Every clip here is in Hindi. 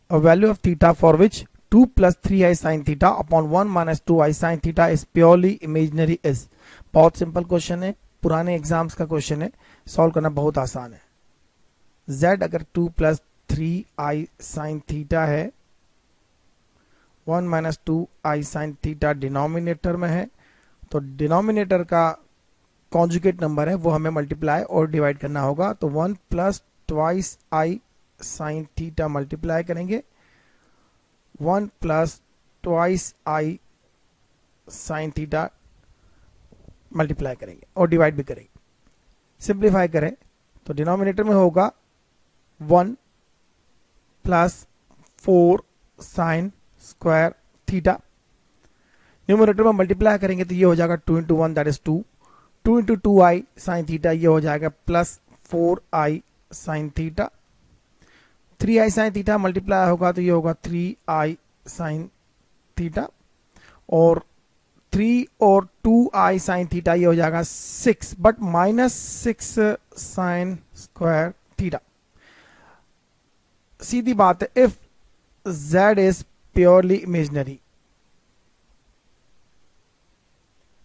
a value of theta for which 2 plus 3i sin theta upon 1 minus 2i sin theta is purely imaginary is। बहुत सिंपल क्वेश्चन है, पुराने एग्जाम्स का क्वेश्चन है, सॉल्व करना बहुत आसान है। z अगर 2 प्लस 3i sin थीटा है, 1 minus 2i sin theta denominator में है, तो डिनोमिनेटर का कॉन्जुगेट नंबर है वो हमें मल्टीप्लाई और डिवाइड करना होगा। तो 1 plus twice I sine theta multiply करेंगे, 1 plus twice I sine theta multiply करेंगे और डिवाइड भी करेंगे। सिंप्लीफाई करें तो डिनोमिनेटर में होगा 1 plus 4 sign square theta, numerator में मल्टीप्लाई करेंगे तो ये हो जाएगा 2 into 1 that is 2, 2 into 2i sine theta ये हो जाएगा plus 4i sine theta, 3i sine theta multiply होगा तो ये होगा 3i साइन थीटा, और 3 और 2i साइन थीटा ये हो जाएगा 6 but minus 6 sine square theta. सीधी बात है, if z is purely imaginary,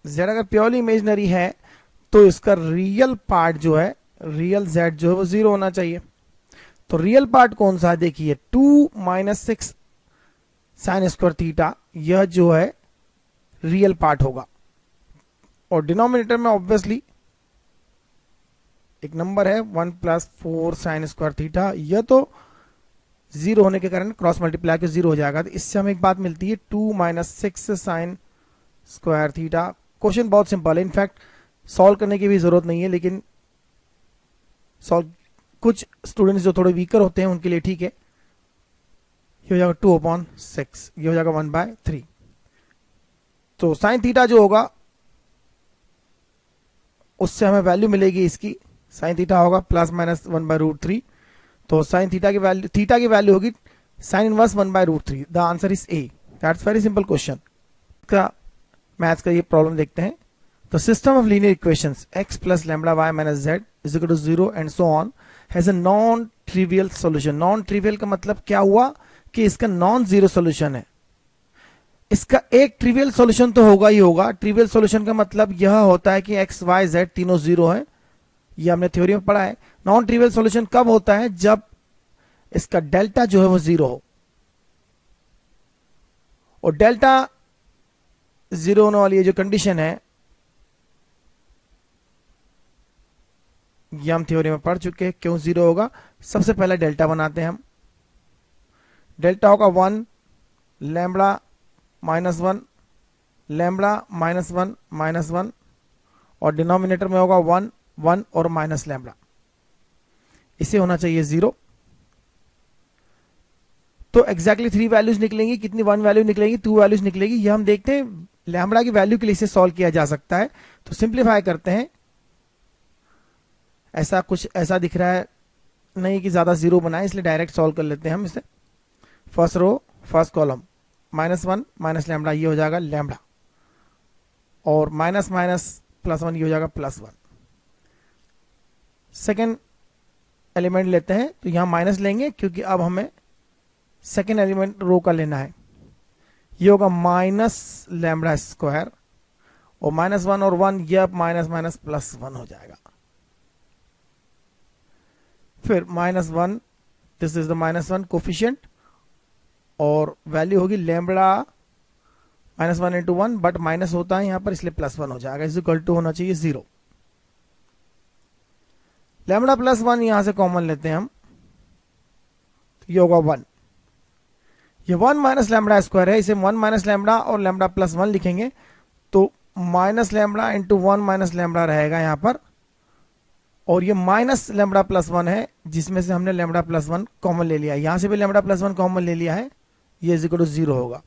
z अगर प्योरली इमेजिनरी है तो इसका रियल पार्ट जो है, रियल z जो है वो 0 होना चाहिए। तो रियल पार्ट कौन सा है, देखिए 2 माइनस 6 साइन स्क्वायर थीटा यह जो है रियल पार्ट होगा, और डिनोमिनेटर में ऑब्वियसली एक नंबर है 1 प्लस 4 साइन स्क्वायर थीटा, यह तो 0 होने के कारण क्रॉस मल्टीप्लाई के 0 हो जाएगा। तो इससे हमें एक बात मिलती है 2 minus 6 sine square theta. Question बहुत सिंपल है, इनफैक्ट सॉल्व करने की भी जरूरत नहीं है, लेकिन सॉल्व कुछ स्टूडेंट्स जो थोड़े वीकर होते हैं उनके लिए ठीक है। ये हो जाएगा 2/6, ये हो जाएगा 1/3। तो साइन थीटा जो होगा उससे हमें वैल्यू मिलेगी इसकी, साइन थीटा होगा प्लस माइनस 1/√3। तो साइन थीटा की वैल्यू होगी sine inverse 1/√3। The answer is A. That's very simple question. का मैथ्स का ये प्रॉब्लम देखते हैं। तो system of linear equations x plus lambda y minus Z is equal to 0 and so on has a non trivial solution. Non trivial का मतलब क्या हुआ कि इसका नॉन जीरो सोल्यूशन है। इसका एक ट्रिवियल सॉल्यूशन तो होगा ही होगा। ट्रिवियल सॉल्यूशन का मतलब यह होता है कि x y z तीनों 0 हैं, ये हमने थ्योरी में पढ़ा है। नॉन ट्रिवियल सॉल्यूशन कब होता है, जब इसका डेल्टा जो है वो 0 हो, और डेल्टा 0 होने वाली ये जो कंडीशन है ये हम थ्योरी में पढ़ चुके हैं। क्यों 0 होगा, सबसे पहले डेल्टा बनाते हैं हम। डेल्टा होगा 1 lambda minus 1 lambda minus 1 minus 1, और डिनोमिनेटर में होगा 1 1 और माइनस लैम्बडा, इसे होना चाहिए 0। तो एग्जैक्टली 3 वैल्यूज निकलेंगी, कितनी 1 वैल्यू निकलेगी, 2 वैल्यूज निकलेगी। ये हम देखते हैं लैम्बडा की वैल्यू के लिए इसे सॉल्व किया जा सकता है। तो सिंप्लीफाई करते हैं, ऐसा कुछ ऐसा दिख रहा है नहीं कि ज्यादा 0 बनाए, इसलिए डायरेक्ट सॉल्व कर लेते हैं हम इसे। First row first column -1 minus lambda ये हो जाएगा लैम्बडा, और माइनस माइनस प्लस 1 ये हो जाएगा +1। सेकेंड एलिमेंट लेते हैं तो यहां माइनस लेंगे क्योंकि अब हमें सेकेंड एलिमेंट रो का लेना है। ये होगा माइनस लैम्बडा स्क्वायर, और -1 और 1 ये अब माइनस माइनस +1 हो जाएगा। फिर -1, दिस इज द -1 कोफिशिएंट, और वैल्यू होगी लैम्बडा -1 इंटू 1, बट माइनस होता है यहां पर इसलिए +1 हो जाएगा, इज इक्वल टू होना चाहिए 0। लैम्बडा +1 यहां से कॉमन लेते हैं हम, तो ये होगा 1। ये 1 माइनस लैम्बडा स्क्वायर है, इसे 1 माइनस लैम्बडा और लैम्बडा +1 लिखेंगे, तो minus lambda into 1 minus lambda रहेगा यहां पर, और ये माइनस लैम्बडा +1 है जिसमें से हमने लैम्बडा +1 कॉमन ले लिया है। यहां से भी लैम्बडा +1 कॉमन ले लिया है, ये इज इक्वल टू 0 होगा।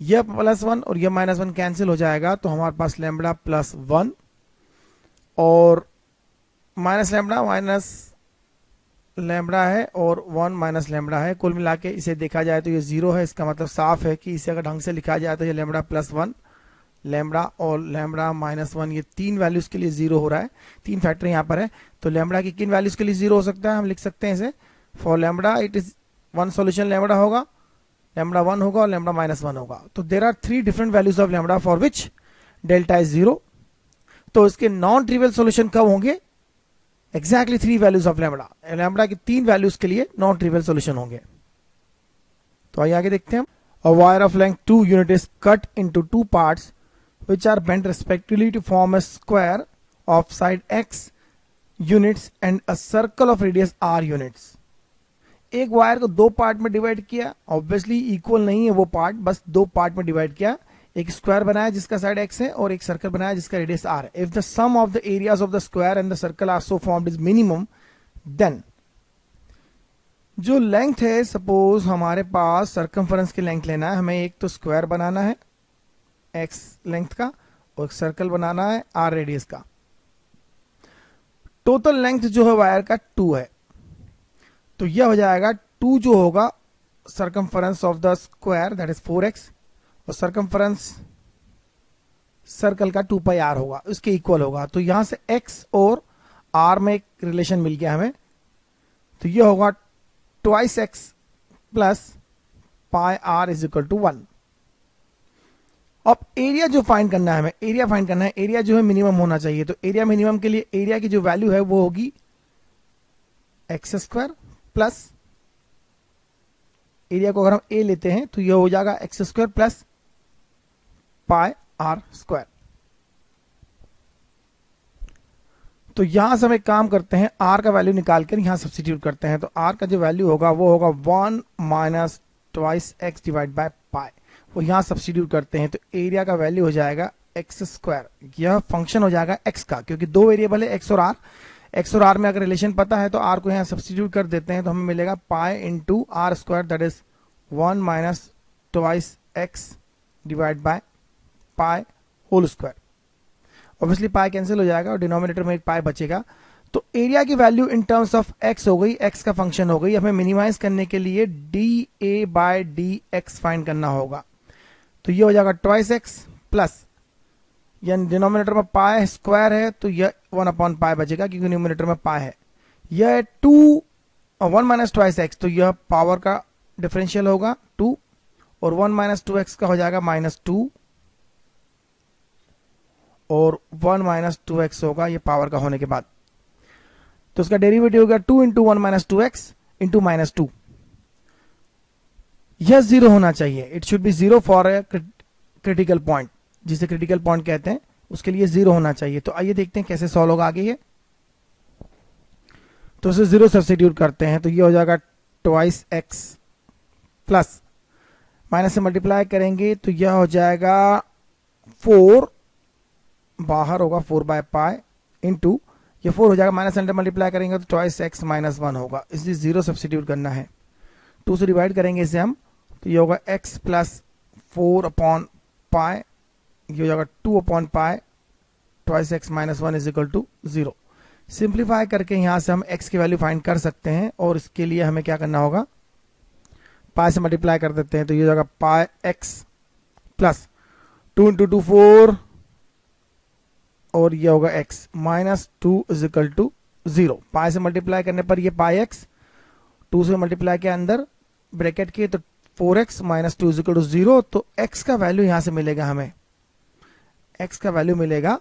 ये +1 और ये -1 कैंसिल हो जाएगा, तो हमारे पास लैम्बडा +1 और माइनस लैम्बडा है और 1 माइनस लैम्बडा है। कुल मिला के इसे देखा जाए तो ये 0 है। इसका मतलब साफ है कि इसे अगर ढंग से लिखा जाए तो ये लैम्बडा +1 लैम्बडा और लैम्बडा -1 ये 3 वैल्यूज के लिए 0 हो रहा है। 3 फैक्टर यहां पर है, तो लैम्बडा की किन वैल्यूज के लिए 0 हो सकता है, हम लिख सकते हैं इसे। For lambda it is one solution lambda होगा, लैम्बडा 1 होगा और लैम्बडा -1 होगा। तो there are 3 different values of lambda for which delta is 0। तो इसके नॉन ट्रिवियल सॉल्यूशन कब होंगे? Exactly 3 values of lambda, lambda की 3 वैल्यूज के लिए नॉन ट्रिवियल सॉल्यूशन होंगे। तो आइए आगे देखते हैं। A wire of length 2 unit is cut into 2 parts which are bent respectively to form a square of side x units and a circle of radius r units। एक वायर को 2 पार्ट में डिवाइड किया, ऑब्वियसली इक्वल नहीं है वो पार्ट, बस 2 पार्ट में डिवाइड किया, एक स्क्वायर बनाया जिसका साइड x है और एक सर्कल बनाया जिसका रेडियस r है। If the sum of the areas of the square and the circle are so formed is minimum, then जो लेंथ है, सपोज हमारे पास सर्कमफरेंस की लेंथ लेना है, हमें एक तो स्क्वायर बनाना है x लेंथ का और एक सर्कल बनाना है r रेडियस का। टोटल लेंथ जो है वायर का 2 है, तो यह हो जाएगा 2 जो होगा circumference of the square that is 4x और सर्कमफरेंस सर्कल का 2 पाई r होगा, उसके इक्वल होगा। तो यहां से x और r में एक रिलेशन मिल गया हमें, तो यह होगा twice x plus pi r is equal to 1। अब एरिया जो फाइंड करना है हमें, एरिया फाइंड करना है, एरिया जो है मिनिमम होना चाहिए। तो एरिया मिनिमम के लिए एरिया की जो वैल्यू है वो होगी एक्स स्क्वायर प्लस, एरिया को अगर हम a लेते हैं तो यह हो जाएगा x square plus pi r square. तो यहां से हम एक काम करते हैं, r का वैल्यू निकाल कर यहां सब्स्टिट्यूट करते हैं। तो r का जो वैल्यू होगा वो होगा 1 minus twice x divide by पाई, वो यहां सब्स्टिट्यूट करते हैं। तो एरिया का वैल्यू हो जाएगा एक्स स्क्वायर, यह फंक्शन हो जाएगा x का, क्योंकि 2 वेरिएबल है x और r। x और r में अगर रिलेशन पता है तो r को यहां सब्स्टिट्यूट कर देते हैं, तो हमें मिलेगा pi into r square that is 1 minus twice x divide by pi whole square. Obviously pi cancel हो जाएगा और डिनोमिनेटर में एक पाई बचेगा। तो एरिया की value in terms of x हो गई, x का फंक्शन हो गई। हमें मिनिमाइज करने के लिए dA बाय dx फाइंड करना होगा। तो ये हो जाएगा ट्वाइस x प्लस, यानी डिनोमिनेटर में पाई स्क्वायर है तो यह 1 अपॉन पाई बचेगा क्योंकि न्यूमिनेटर में पाई है। यह 2 1 माइनस ट्वाइस x, तो यह पावर का डिफरेंशियल होगा 2 और 1 माइनस 2x का हो जाएगा -2 और 1 माइनस 2x होगा ये पावर का होने के बाद। तो उसका डेरिवेटिव होगा 2 इंटू 1 माइनस 2x इंटू -2। यह 0 होना चाहिए, it should B 0 for a critical point, जिसे क्रिटिकल पॉइंट कहते हैं, उसके लिए 0 होना चाहिए। तो आइए देखते हैं कैसे सॉल्व होगा आगे ये। तो उसे 0 सब्स्टिट्यूट करते हैं, तो ये हो जाएगा ट्वाइस x प्लस माइनस से मल्टीप्लाई करेंगे तो यह हो जाएगा 4, बाहर होगा 4 बाय पाई इंटू ये 4 हो जाएगा, माइनस अंडर मल्टीप्लाई करेंगे तो ट्वाइस x माइनस 1 होगा, इसलिए 0 सब्स्टिट्यूट करना है। 2 से डिवाइड करेंगे इसे हम, तो ये होगा x प्लस 4 अपॉन पाई, ये हो जाएगा 2 upon pi twice x minus 1 is equal to 0। Simplify करके यहां से हम x की वैल्यू फाइंड कर सकते हैं और इसके लिए हमें क्या करना होगा, पाई से मल्टीप्लाई कर देते हैं। तो ये हो जाएगा पाई x प्लस 2 इंटू 2 4 और ये होगा x minus 2 is equal to 0। Pi से मल्टीप्लाई करने पर ये पाई x, 2 से मल्टीप्लाई के अंदर ब्रैकेट के तो 4x minus 2 is equal to 0। तो x का वैल्यू यहां से मिलेगा, हमें x का वैल्यू मिलेगा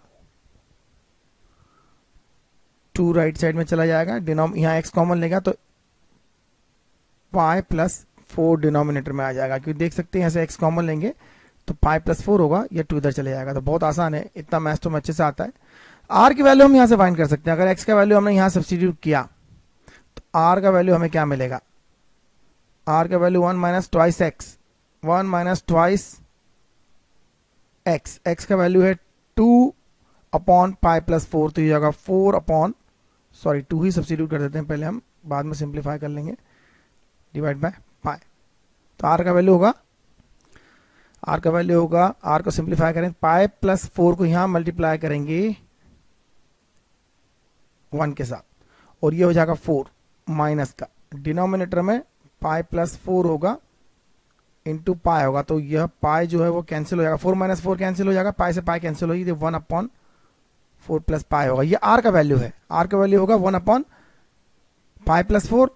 2 राइट साइड में चला जाएगा, यहां x कॉमन लेगा तो पाई प्लस 4 डिनोमिनेटर में आ जाएगा, क्योंकि देख सकते हैं यहां से x कॉमन लेंगे तो पाई प्लस 4 होगा, ये 2 इधर चले जाएगा। तो बहुत आसान है, इतना मैथ्स तो अच्छे से आता है। r की वैल्यू हम यहां से फाइंड कर सकते हैं। अगर x का वैल्यू हमने यहां सब्स्टिट्यूट किया तो r का वैल्यू हमें क्या मिलेगा, r का value 1 minus twice x, 1 minus twice x, x का वैल्यू है 2 अपॉन पाई प्लस 4, तो ये होगा 4 अपॉन 2 ही सब्स्टिट्यूट कर देते हैं पहले हम, बाद में सिंप्लीफाई कर लेंगे, डिवाइड बाय पाई। तो r का वैल्यू होगा, r का वैल्यू होगा, r को सिंप्लीफाई करें, पाई प्लस 4 को यहां मल्टीप्लाई करेंगे 1 के साथ और ये हो जाएगा 4 माइनस का, डिनोमिनेटर में पाई प्लस 4 होगा इंटू पाई होगा, तो यह पाई जो है वो कैंसिल हो जाएगा, 4 माइनस 4 कैंसिल हो जाएगा, पाई से पाई कैंसिल होगी, 1 अपॉन 4 प्लस पाई होगा। ये r का वैल्यू है, r का वैल्यू होगा 1 अपॉन पाई प्लस 4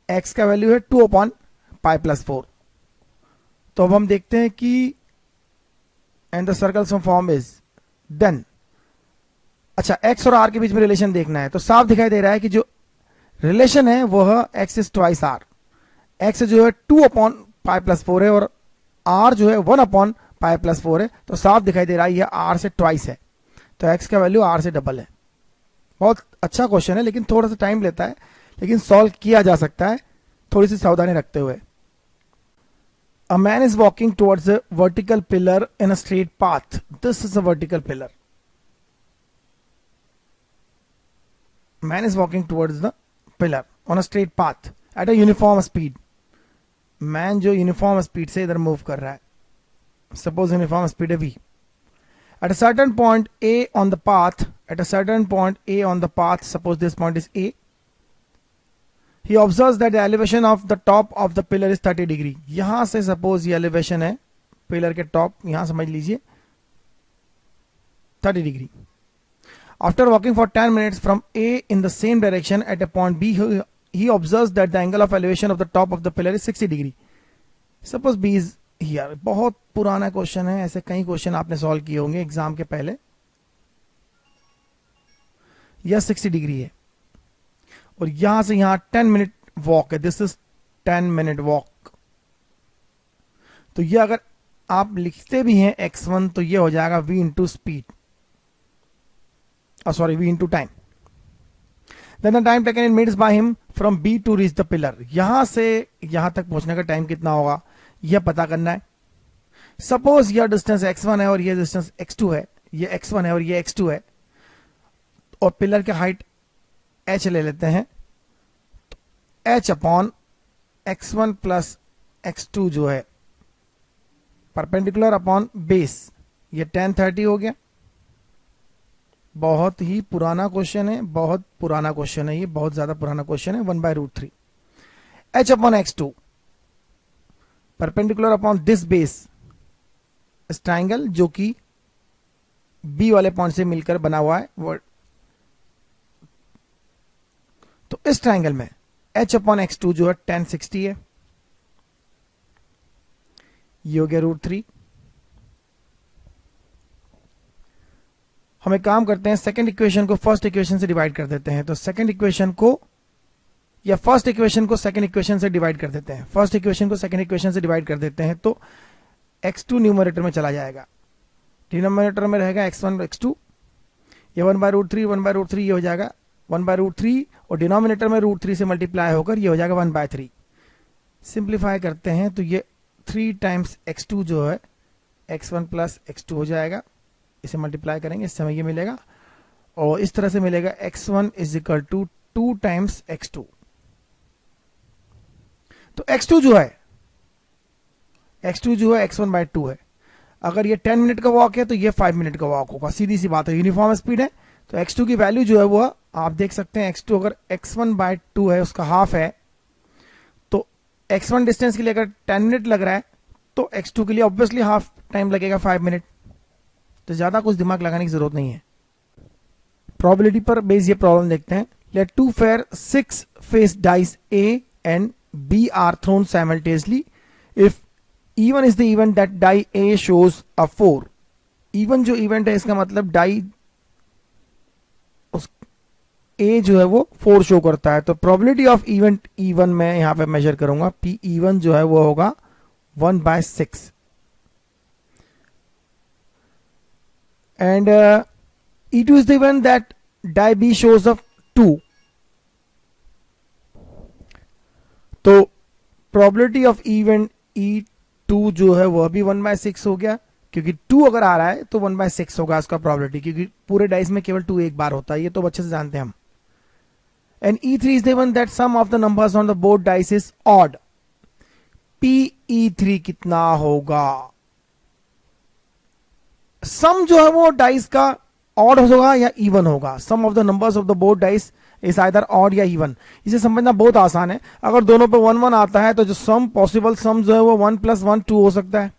x का वैल्यू है 2/π+4। तो अब हम देखते हैं कि and the circle sum form is then, अच्छा x और r के बीच में रिलेशन देखना है। तो साफ दिखाई दे रहा है कि जो रिलेशन है वह x is twice r, x जो है 2/π+4 है और r जो है 1/π+4 है। तो साफ दिखाई दे रहा है यह r से ट्वाइस है, तो x का वैल्यू r से डबल है। बहुत अच्छा क्वेश्चन है, लेकिन थोड़ा सा टाइम लेता है, लेकिन सॉल्व किया जा सकता है थोड़ी सी सावधानी रखते हुए। A man is walking towards a vertical pillar in a straight path. This is a vertical pillar. Man is walking towards the pillar on a straight path at a uniform speed. Man जो यूनिफॉर्म स्पीड से इधर मूव कर रहा है, सपोज यूनिफॉर्म स्पीड है v. At a certain point A on the path, at a certain point A on the path, suppose this point is A. He observes that the elevation of the top of the pillar is 30 degree. यहां से सपोज ये एलिवेशन है पिलर के टॉप, यहां समझ लीजिए 30 degree. After walking for 10 minutes from A in the same direction at a point B, he observes that the angle of elevation of the top of the pillar is 60 degree. Suppose B is here. बहुत पुराना क्वेश्चन है, ऐसे कई क्वेश्चन आपने सॉल्व किए होंगे एग्जाम के पहले। यह 60 डिग्री है और यहां से यहां 10 मिनट वॉक है। This is 10 minute walk. तो ये अगर आप लिखते भी हैं x1 तो ये हो जाएगा v into speed, sorry v into time. Then the time taken in minutes by him from b to reach the pillar. यहां से यहां तक पहुंचने का टाइम कितना होगा यह पता करना है। सपोज यह डिस्टेंस x1 है और यह डिस्टेंस x2 है, यह x1 है और यह x2 है, और पिलर की हाइट h ले लेते हैं। तो h upon x1 plus x2 जो है परपेंडिकुलर अपॉन बेस, ये 1030 हो गया। बहुत ही पुराना क्वेश्चन है, बहुत पुराना क्वेश्चन है, ये बहुत ज्यादा पुराना क्वेश्चन है। 1/√3 h upon x2 perpendicular upon this base, इस ट्राइंगल जो कि B वाले पॉइंट से मिलकर बना हुआ है वो। तो इस ट्राइंगल में h अपॉन x2 जो है 1060 है, ये हो गया √3। हम एक काम करते हैं, सेकंड इक्वेशन को फर्स्ट इक्वेशन से डिवाइड कर देते हैं। तो सेकंड इक्वेशन को या फर्स्ट इक्वेशन को सेकंड इक्वेशन से डिवाइड कर देते हैं, फर्स्ट इक्वेशन को सेकंड इक्वेशन से डिवाइड कर देते हैं। तो x2 न्यूमरेटर में चला जाएगा, डिनोमिनेटर में रहेगा x1 x2, ये 1/√3 ये हो जाएगा 1/√3 और डिनोमिनेटर में √3 से मल्टीप्लाई होकर ये हो जाएगा 1/3। सिंप्लीफाई करते हैं तो ये 3 टाइम्स x2 जो है x1 प्लस x2 हो जाएगा, इसे मल्टीप्लाई करेंगे इस समय ये मिलेगा, और इस तरह से मिलेगा x1 is equal to 2 times x2। तो x2 जो है x1/2 है। अगर ये 10 मिनट का वॉक है तो ये 5 मिनट का वॉक होगा, सीधी सी बात है, यूनिफॉर्म स्पीड है। तो x2 की वैल्यू जो है वो आप देख सकते हैं, x2 अगर x1/2 है, उसका हाफ है, तो x1 डिस्टेंस के लिए अगर 10 मिनट लग रहा है तो x2 के लिए ऑब्वियसली हाफ टाइम लगेगा 5 मिनट। तो ज्यादा कुछ दिमाग लगाने की जरूरत नहीं है। प्रोबेबिलिटी पर बेस ये प्रॉब्लम देखते हैं। Let 2 fair 6 face dice A and B are thrown simultaneously if even is the event that die A shows a 4। even जो इवेंट है इसका मतलब डाई उस A जो है वो 4 शो करता है। तो प्रोबेबिलिटी ऑफ इवेंट E1 मैं यहां पे मेजर करूंगा, P(E1) जो है वो होगा 1/6 and E2 is the event that die B shows of 2। तो प्रोबेबिलिटी ऑफ इवेंट E2 जो है वह भी 1/6 हो गया, क्योंकि 2 अगर आ रहा है तो 1/6 होगा उसका प्रोबेबिलिटी, क्योंकि पूरे डाइस में केवल 2 एक बार होता है, ये तो अच्छे से जानते हैं हम। And E3 is the one that sum of the numbers on the board dice is odd. PE3 कितना होगा? सम जो है वो डाइस का ऑड होगा या इवन होगा। Sum of the numbers of the board dice is either odd या इवन। इसे समझना बहुत आसान है। अगर दोनों पे 1 1 आता है तो जो सम पॉसिबल सम जो है वो 1 + 1 2 हो सकता है,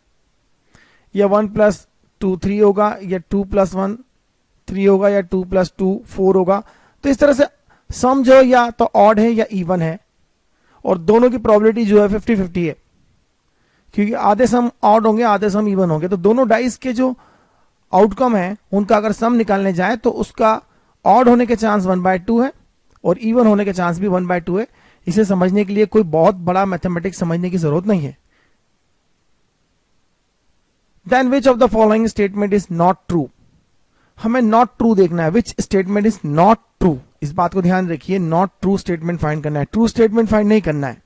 या 1 + 2 3 होगा, या 2 + 1 3 होगा, या 2 + 2 4 होगा। तो इस तरह से सम जो है या तो ऑड है या इवन है, और दोनों की प्रोबेबिलिटी जो है 50-50 है, क्योंकि आधे सम ऑड होंगे आधे सम इवन होंगे। तो दोनों डाइस के जो आउटकम है उनका अगर सम निकालने जाए तो उसका ऑड होने के चांस 1/2 है और इवन होने के चांस भी 1/2 है। इसे समझने के लिए कोई बहुत बड़ा मैथमेटिक्स समझने की जरूरत नहीं है। Then which of the following statement is not true, हमें नॉट ट्रू देखना है। Which statement is not true, इस बात को ध्यान रखिए, नॉट ट्रू स्टेटमेंट फाइंड करना है, ट्रू स्टेटमेंट फाइंड नहीं करना है।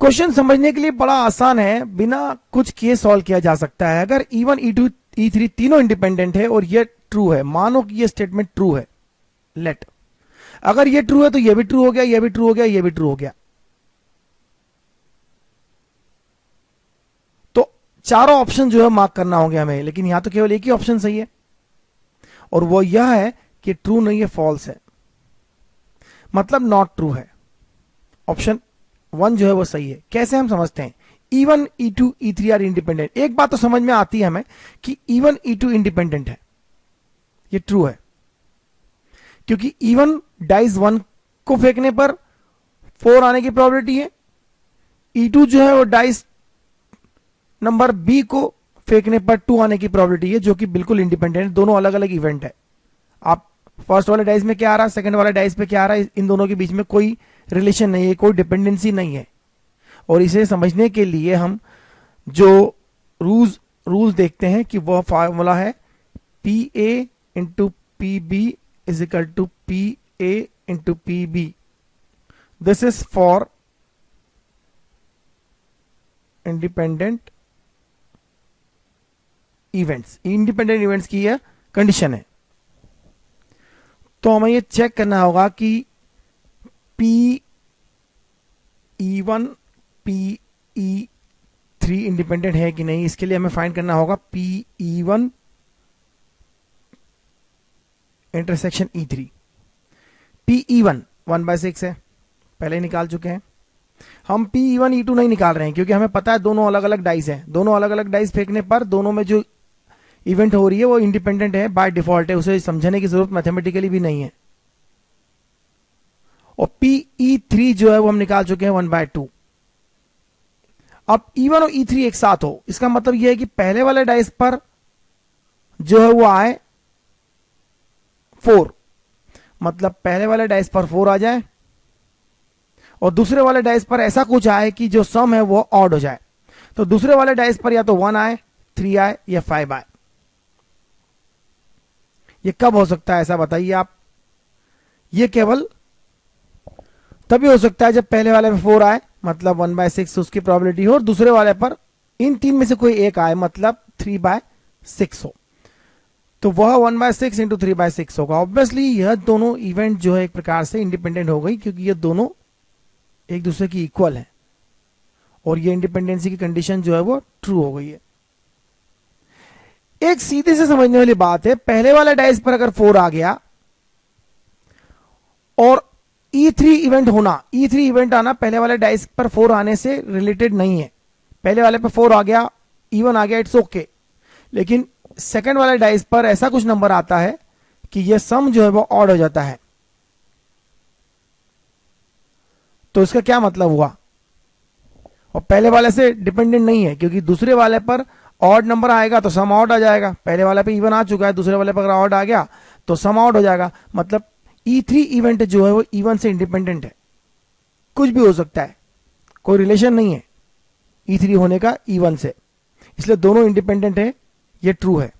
क्वेश्चन समझने के लिए बड़ा आसान है, बिना कुछ किए सॉल्व किया जा सकता है। अगर E1 E2 E3 तीनों इंडिपेंडेंट है और ये ट्रू है, मानो कि ये स्टेटमेंट ट्रू है, लेट अगर ये ट्रू है तो ये भी ट्रू हो गया, ये भी ट्रू हो गया, ये भी ट्रू हो गया। तो चारों ऑप्शन जो है मार्क करना होंगे हमें, लेकिन यहां तो केवल एक ही ऑप्शन सही है और वो यह है कि ट्रू नहीं है, फॉल्स है, मतलब नॉट ट्रू है। ऑप्शन 1 जो है वो सही है। कैसे हम समझते हैं? E1 E2 E3 are independent. एक बात तो समझ में आती है हमें कि E1 E2 इंडिपेंडेंट है, ये ट्रू है, क्योंकि E1 डाइस 1 को फेंकने पर 4 आने की प्रोबेबिलिटी है, E2 जो है वो डाइस नंबर B को फेंकने पर 2 आने की प्रोबेबिलिटी है, जो कि बिल्कुल इंडिपेंडेंट, दोनों अलग अलग इवेंट है। आप फर्स्ट वाले डाइस में क्या आ रहा है, सेकंड वाले डाइस पे क्या आ रहा है, इन दोनों के बीच में कोई रिलेशन नहीं है, कोई डिपेंडेंसी नहीं है। और इसे समझने के लिए हम जो रूल्स देखते हैं कि वह फॉर्मूला है PA into PB is equal to PA into PB। This is for independent events, independent events की यह कंडीशन है। तो हमें यह चेक करना होगा कि PE1 PE3 इंडिपेंडेंट है कि नहीं। इसके लिए हमें फाइंड करना होगा PE1 इंटरसेक्शन E3। PE1 1/6 है, पहले ही निकाल चुके हैं। हम PE1 E2 नहीं निकाल रहे हैं क्योंकि हमें पता है दोनों अलग अलग डाइस हैं, दोनों अलग अलग डाइस फेंकने पर दोनों में जो इवेंट हो रही है वो इंडिपेंडेंट है, बाय डिफॉल्ट है, उसे समझने की जरूरत मैथमेटिकली भी नहीं है। और PE3 जो है वो हम निकाल चुके हैं 1/2। अब E1 और E3 एक साथ हो, इसका मतलब यह है कि पहले वाले डाइस पर जो है वो आए 4, मतलब पहले वाले डाइस पर 4 आ जाए और दूसरे वाले डाइस पर ऐसा कुछ आए कि जो सम है वो ऑड हो जाए। तो दूसरे वाले डाइस पर या तो 1 आए, 3 आए या 5 आए। ये कब हो सकता है ऐसा बताइए आप? ये केवल तभी हो सकता है जब पहले वाले में 4 आए, मतलब 1/6 उसकी प्रोबेबिलिटी हो, और दूसरे वाले पर इन तीन में से कोई एक आए, मतलब 3/6 हो। तो वह 1/6 इंटू 3/6 होगा। ऑब्वियसली यह दोनों इवेंट जो है एक प्रकार से इंडिपेंडेंट हो गई, क्योंकि ये दोनों एक दूसरे की इक्वल है और ये इंडिपेंडेंसी की कंडीशन जो है वो ट्रू हो गई है। एक सीधे से समझने वाली बात है, पहले वाले डाइस पर अगर 4 आ गया और E3 इवेंट होना, E3 इवेंट आना पहले वाले डाइस पर 4 आने से रिलेटेड नहीं है। पहले वाले पर 4 आ गया, E1 आ गया, इट्स ओके। लेकिन सेकंड वाले डाइस पर ऐसा कुछ नंबर आता है कि यह सम जो है वो ऑड हो जाता है। तो इसका क्या मतलब हुआ? और पहले वाले से डिपेंडेंट नहीं है, क्योंकि दूसरे वाले पर ऑड नंबर आएगा तो सम ऑड आ जाएगा। पहले वाले पे इवन आ चुका है, दूसरे वाले पर ऑड आ गया तो सम ऑड हो जाएगा। मतलब E3 इवेंट जो है वो E1 से इंडिपेंडेंट है, कुछ भी हो सकता है, कोई रिलेशन नहीं है E3 होने का E1 से, इसलिए दोनों इंडिपेंडेंट है, ये ट्रू है।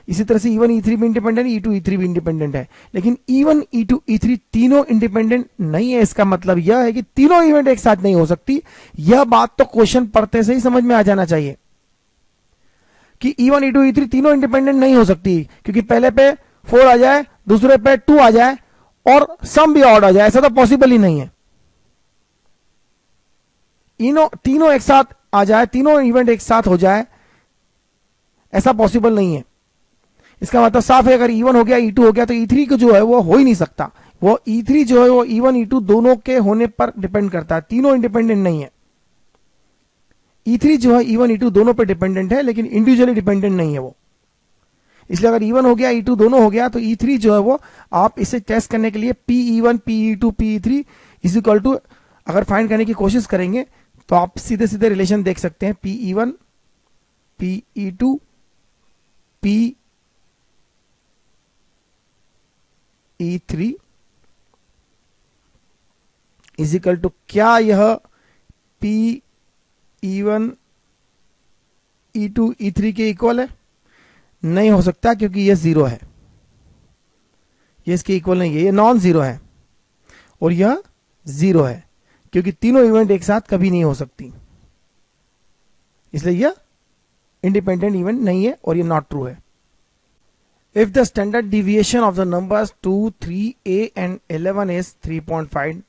इसी तरह से E1 E3 भी इंडिपेंडेंट है, E2 E3 भी इंडिपेंडेंट है। लेकिन E1 E2 E3 तीनों इंडिपेंडेंट नहीं है। इसका मतलब यह है कि तीनों इवेंट एक साथ नहीं हो सकती। यह बात तो क्वेश्चन पढ़ते से ही समझ में आ जाना चाहिए कि E1 E2 E3 तीनों इंडिपेंडेंट नहीं हो सकती, क्योंकि पहले पे 4 आ जाए, दूसरे पे 2 आ जाए और सम भी ऑड आ जाए, ऐसा तो पॉसिबल ही नहीं है। तीनों एक साथ आ जाए, तीनों इवेंट एक साथ हो जाए, ऐसा पॉसिबल नहीं है। इसका मतलब साफ है, अगर E1 हो गया, E2 हो गया, तो E3 को जो है वो हो ही नहीं सकता। वो E3 जो है वो E1 E2 दोनों के होने पर डिपेंड करता है, तीनों इंडिपेंडेंट नहीं है। E3 जो है E1 E2 दोनों पे डिपेंडेंट है, लेकिन इंडिविजुअली डिपेंडेंट नहीं है वो। इसलिए अगर E1 हो गया, E2 दोनों हो गया, तो E3 जो है वो, आप इसे टेस्ट करने के लिए PE1 PE2 PE3 is equal to अगर फाइंड करने की कोशिश करेंगे तो आप सीधे सीधे रिलेशन देख सकते हैं, PE1 PE2 PE3 is equal to, क्या यह PE1 E2 E3 के इक्वल है? नहीं हो सकता, क्योंकि यह जीरो है, ये इसके इक्वल नहीं है, ये नॉन जीरो है और यह जीरो है, क्योंकि तीनों इवेंट एक साथ कभी नहीं हो सकती, इसलिए यह इंडिपेंडेंट इवेंट नहीं है और ये नॉट ट्रू है। If the standard deviation of the numbers 2, 3, A and 11 is 3.5,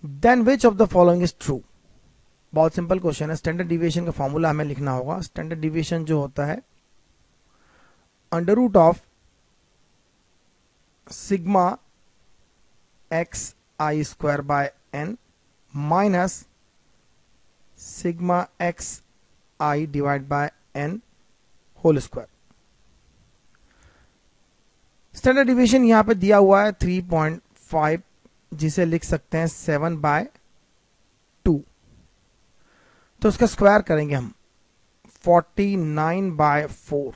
then which of the following is true? बहुत सिंपल क्वेश्चन है। स्टैंडर्ड डिविएशन का फॉर्मूला हमें लिखना होगा। स्टैंडर्ड डिविएशन जो होता है under root of sigma x i square by n minus sigma x i divide by n whole square. Standard deviation यहां पे दिया हुआ है 3.5, जिसे लिख सकते हैं 7/2। तो उसका स्क्वायर करेंगे हम 49/4।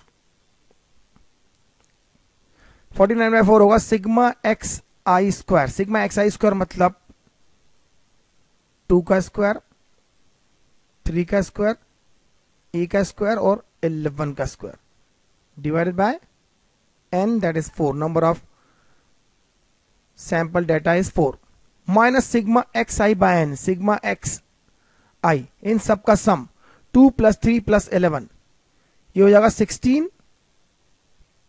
49/4 होगा sigma x i square. Sigma x i square मतलब 2 का स्क्वायर, 3 का स्क्वायर, ए का स्क्वायर और 11 का square divided by n, that is 4, number of sample data is 4, minus sigma x I by N, sigma x I इन सब का सम 2 + 3 + 11, ये हो जाएगा 16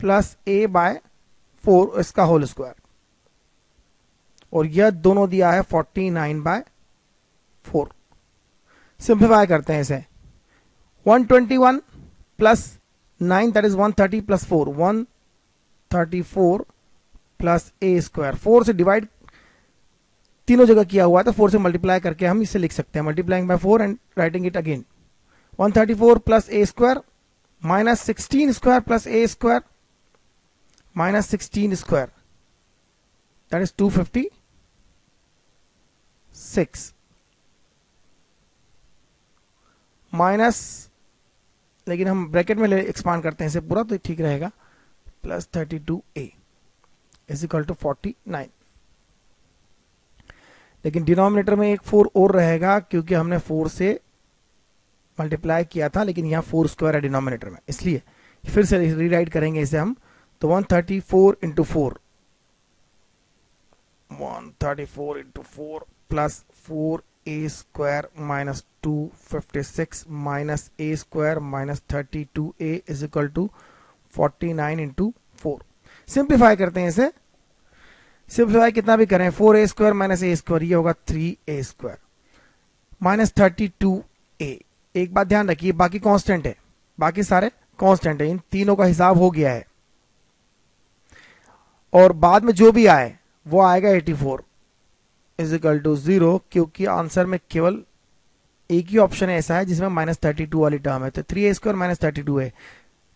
प्लस a बाय 4 इसका होल स्क्वायर, और यह दोनों दिया है 49/4। सिंप्लीफाई करते हैं इसे, 121 plus 9 that is 130 plus 4, 134 plus a square. 4 से डिवाइड तीनों जगह किया हुआ है तो 4 से मल्टीप्लाई करके हम इसे लिख सकते हैं, multiplying by 4 and writing it again. 134 plus a square minus 16 square plus a square minus 16 square that is 256 minus, लेकिन हम ब्रैकेट में एक्सपांड करते हैं इसे पूरा तो ठीक रहेगा, plus 32a is equal to 49। लेकिन डिनोमिनेटर में एक 4 और रहेगा क्योंकि हमने 4 से मल्टीप्लाई किया था, लेकिन यहाँ 4 स्क्वायर है डिनोमिनेटर में, इसलिए फिर से रीराइट करेंगे इसे हम। तो 134 into 4, 134 into 4 plus 4a square minus 256 minus a square minus 32a is equal to 49 into 4। Simplify करते हैं इसे, सिंप्लीफाई कितना भी करें, 4a square minus a square, ये होगा 3a स्क्वायर माइनस 32a। एक बात ध्यान रखिए, बाकी कांस्टेंट है, बाकी सारे कांस्टेंट है, इन तीनों का हिसाब हो गया है, और बाद में जो भी आए वो आएगा 84 इज इक्वल टू 0, क्योंकि आंसर में केवल एक ही ऑप्शन ऐसा है जिसमें माइनस 32 वाली टर्म है। तो 3a स्क्वायर माइनस 32 है।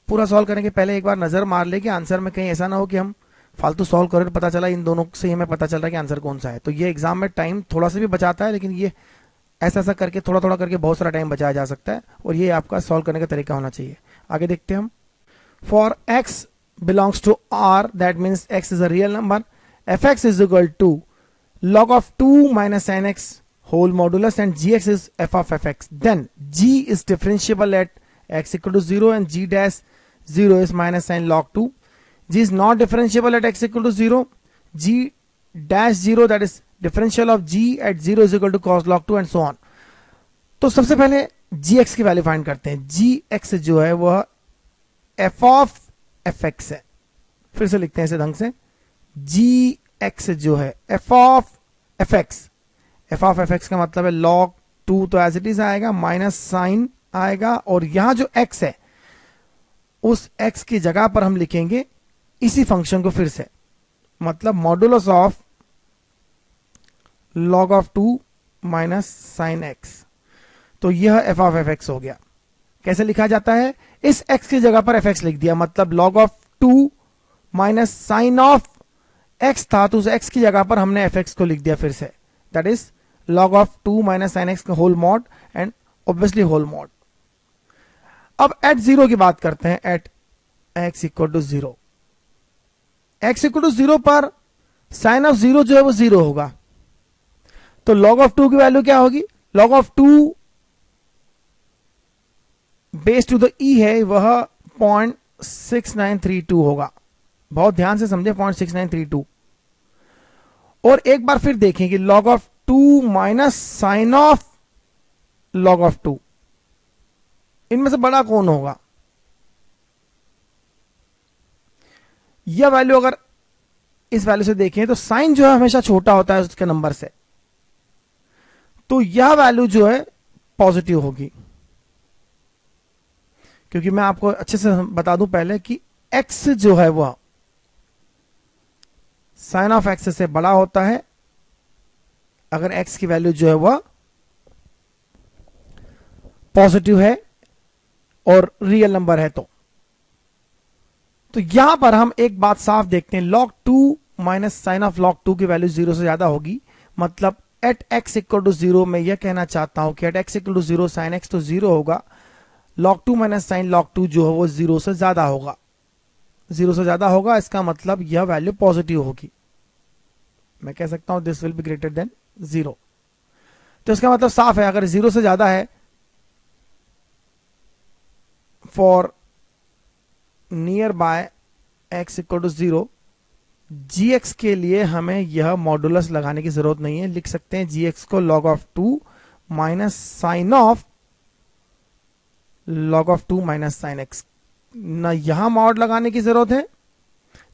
पूरा सॉल्व करने के पहले एक बार नजर मार ले कि आंसर में कहीं ऐसा ना हो कि हम फालतू सॉल्व करें, पता चला इन दोनों से हमें पता चल रहा है कि आंसर कौन सा है। तो ये एग्जाम में टाइम थोड़ा सा भी बचाता है, लेकिन ये ऐसा ऐसा करके थोड़ा थोड़ा करके बहुत सारा टाइम बचाया जा सकता है, और ये आपका सॉल्व करने का तरीका होना चाहिए। आगे देखते हैं हम। For x belongs to R, that means x is a real number, fx is equal to log of 2 minus nx whole modulus and gx is f of fx. Then g is differentiable at x equal to 0 and g dash 0 is minus sin log 2. G is not differentiable at x equal to 0. G dash 0 that is differential of g at 0 is equal to cos log 2 and so on. तो सबसे पहले gx की वैल्यू फाइंड करते हैं। gx जो है वह f of fx है। फिर से लिखते हैं इसे ढंग से, gx जो है f of fx, f of fx का मतलब है log 2 तो एज इट इज आएगा, माइनस साइन आएगा, और यहां जो x है उस x की जगह पर हम लिखेंगे इसी फंक्शन को फिर से, मतलब modulus of log of 2 minus sine x। तो यह f of fx हो गया। कैसे लिखा जाता है, इस x की जगह पर fx लिख दिया, मतलब log of 2 minus sine of x था, तो उस x की जगह पर हमने fx को लिख दिया फिर से, that is log of 2 minus sine X का whole mod and obviously whole mod. अब एट जीरो की बात करते हैं, at X equal to zero. X equal to zero पर साइन ऑफ जीरो जो है वो जीरो होगा, तो log ऑफ 2 की वैल्यू क्या होगी? log of 2 base to the E है वह 0.6932 होगा। बहुत ध्यान से समझे, 0.6932। और एक बार फिर देखें कि log of 2 minus sine of log of 2, इनमें से बड़ा कौन होगा? यह वैल्यू अगर इस वैल्यू से देखें तो साइन जो है हमेशा छोटा होता है उसके नंबर से, तो यह वैल्यू जो है पॉजिटिव होगी। क्योंकि मैं आपको अच्छे से बता दूं पहले कि x जो है वह साइन ऑफ x से बड़ा होता है अगर x की वैल्यू जो है वह पॉजिटिव है और रियल नंबर है तो यहां पर हम एक बात साफ देखते हैं, log 2 minus sine of log 2 की वैल्यू जीरो से ज्यादा होगी। मतलब at x equal to zero में यह कहना चाहता हूं कि at x equal to zero sine x तो जीरो होगा, log 2 माइनस साइन log 2 जो है वो जीरो से ज्यादा होगा। जीरो से ज्यादा होगा इसका मतलब यह वैल्यू पॉजिटिव होगी। मैं कह सकता हूं this will be greater than zero. तो इसका मतलब साफ है, अगर जीरो से ज्यादा है for near by x equal to zero, gx के लिए हमें यह मॉडुलस लगाने की जरूरत नहीं है। लिख सकते हैं gx को log of 2 minus sine of log of 2 minus sine x। ना यहां मॉड लगाने की जरूरत है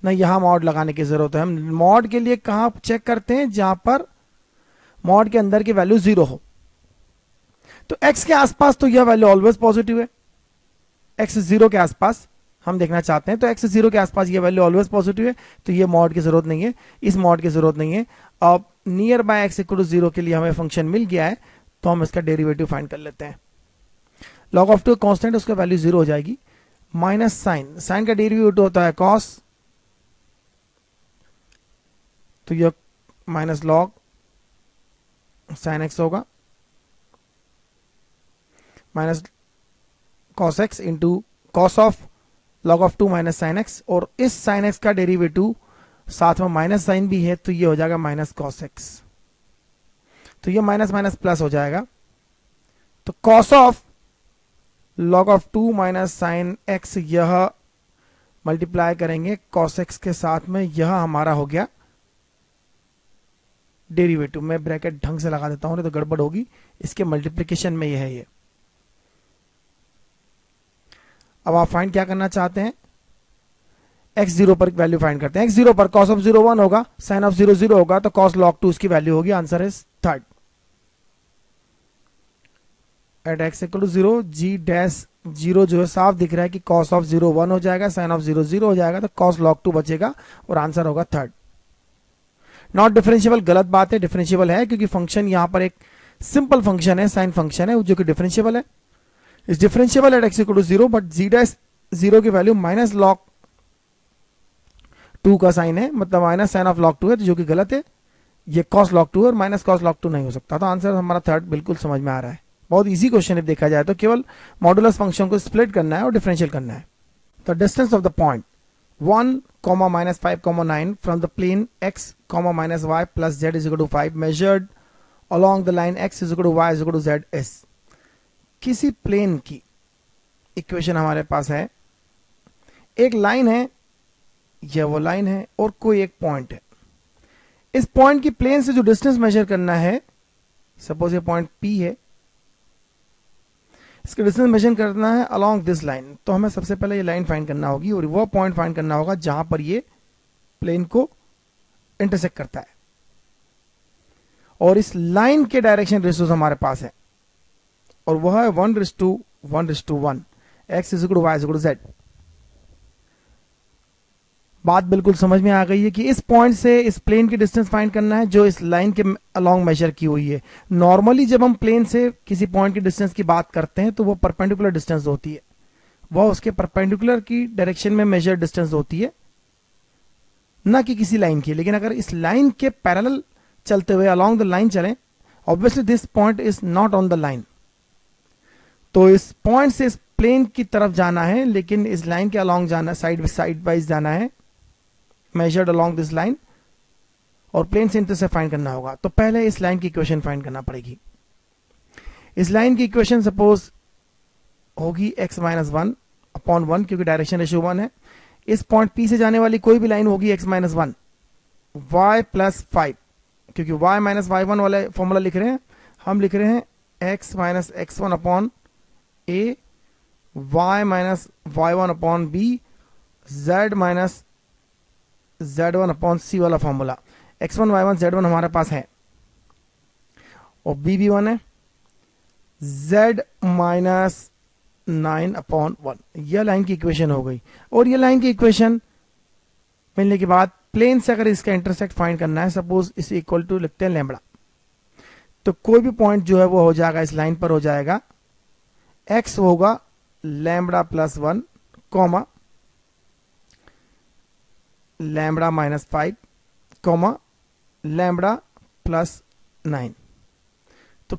ना यहां मॉड लगाने की जरूरत है। हम मॉड के लिए कहां चेक करते हैं? जहां पर मॉड के अंदर की वैल्यू जीरो हो। तो x के आसपास तो यह वैल्यू ऑलवेज पॉजिटिव है। x जीरो के आसपास हम देखना चाहते हैं, तो x जीरो के आसपास ये वैल्यू ऑलवेज पॉजिटिव है, तो ये मॉड की जरूरत नहीं है, इस मॉड की जरूरत नहीं है। अब near by x equal to zero के लिए हमें फंक्शन मिल गया है, तो हम इसका डेरिवेटिव फाइंड कर लेते हैं। log ऑफ 2 कांस्टेंट, उसका वैल्यू जीरो हो जाएगी। माइनस साइन, साइन का डेरिवेटिव होता है cos, तो यह माइनस log साइन x होगा, minus cos x into cos of log of 2 minus sine x, और इस साइन एक्स का डेरिवेटिव साथ में माइनस साइन भी है, तो ये हो जाएगा माइनस cos x। तो ये माइनस माइनस प्लस हो जाएगा, तो cos of log of 2 minus sine x यह मल्टीप्लाई करेंगे cos x के साथ में, यह हमारा हो गया डेरिवेटिव। मैं ब्रैकेट ढंग से लगा देता हूं नहीं तो गड़बड़ होगी, इसके मल्टीप्लीकेशन में यह है ये। अब आप फाइंड क्या करना चाहते हैं? x जीरो पर वैल्यू फाइंड करते हैं। x जीरो पर cos ऑफ जीरो 1 होगा, साइन ऑफ जीरो 0 होगा, तो cos log 2 उसकी वैल्यू होगी। Answer is third. At x equal to zero, g dash zero जो है साफ दिख रहा है कि cos ऑफ जीरो 1 हो जाएगा, साइन ऑफ जीरो 0 हो जाएगा, तो cos log 2 बचेगा और आंसर होगा थर्ड। नॉट डिफरेंशियबल गलत बात है, डिफरेंशियबल है क्योंकि फंक्शन यहां पर एक सिंपल फंक्शन है, साइन फंक्शन है जो कि डिफरेंशियबल है। Is differentiable at x equal to zero, but g dash zero की वैल्यू माइनस log 2 का साइन है, मतलब माइनस साइन ऑफ log 2 है, जो कि गलत है। ये cos log 2 है और माइनस cos log 2 नहीं हो सकता। तो आंसर हमारा थर्ड बिल्कुल समझ में आ रहा है। बहुत इजी क्वेश्चन है देखा जाए तो, केवल मॉडुलस फंक्शन को स्प्लिट करना है और डिफरेंशियल करना है। The distance of the point 1, minus 5, 9 from the plane x, minus y plus z is equal to 5 measured along the line x is equal to y is equal to z is। किसी प्लेन की इक्वेशन हमारे पास है, एक लाइन है, यह वो लाइन है और कोई एक पॉइंट है। इस पॉइंट की प्लेन से जो डिस्टेंस मेजर करना है, सपोज ये पॉइंट P है, इसका डिस्टेंस मेजर करना है अलोंग दिस लाइन, तो हमें सबसे पहले ये लाइन फाइंड करना होगी और वह पॉइंट फाइंड करना होगा जहां पर ये प्लेन को इंटरसेक्ट करता है। और इस लाइन के डायरेक्शन रेशियोज हमारे पास है और वह है 1:1:1, x is equal to y is equal to z। बात बिल्कुल समझ में आ गई है कि इस पॉइंट से इस प्लेन की डिस्टेंस फाइंड करना है जो इस लाइन के अलोंग मेजर की हुई है। नॉर्मली जब हम प्लेन से किसी पॉइंट की डिस्टेंस की बात करते हैं तो वो परपेंडिकुलर डिस्टेंस होती है, वह उसके परपेंडिकुलर की डायरेक्शन में मेजर डिस्टेंस होती है, ना कि किसी लाइन की। लेकिन अगर इस लाइन के पैरेलल चलते हुए अलोंग द लाइन चलें, obviously this point is not on the line, तो इस पॉइंट से इस प्लेन की तरफ जाना है, लेकिन इस लाइन के अलोंग जाना, साइड वाइज जाना है, मेजर्ड अलोंग दिस लाइन, और प्लेन से इंटरसेप्ट फाइंड करना होगा। तो पहले इस लाइन की इक्वेशन फाइंड करना पड़ेगी। इस लाइन की इक्वेशन सपोज होगी x माइनस 1 अपॉन 1, क्योंकि डायरेक्शन रेशियो 1 है। इस पॉइंट P से जाने वाली कोई भी लाइन होगी x माइनस 1, y प्लस 5, क्योंकि y माइनस y1 वाला फॉर्मूला लिख रहे हैं, हम लिख रहे हैं x minus x1 upon a, y minus y1 upon b, z minus z1 upon c वाला फॉर्मूला। x1 y1 z1 हमारे पास है और b भी 1 है, z माइनस 9 अपॉन 1, यह लाइन की इक्वेशन हो गई। और यह लाइन की इक्वेशन मिलने के बाद प्लेन से अगर इसका इंटरसेक्ट फाइंड करना है, सपोज इस इक्वल टू लिखते हैं लैम्बडा, तो कोई भी पॉइंट जो है वो हो जाएगा, इस लाइन पर हो जाएगा, x होगा lambda plus 1 comma lambda minus 5 comma lambda plus 9। तो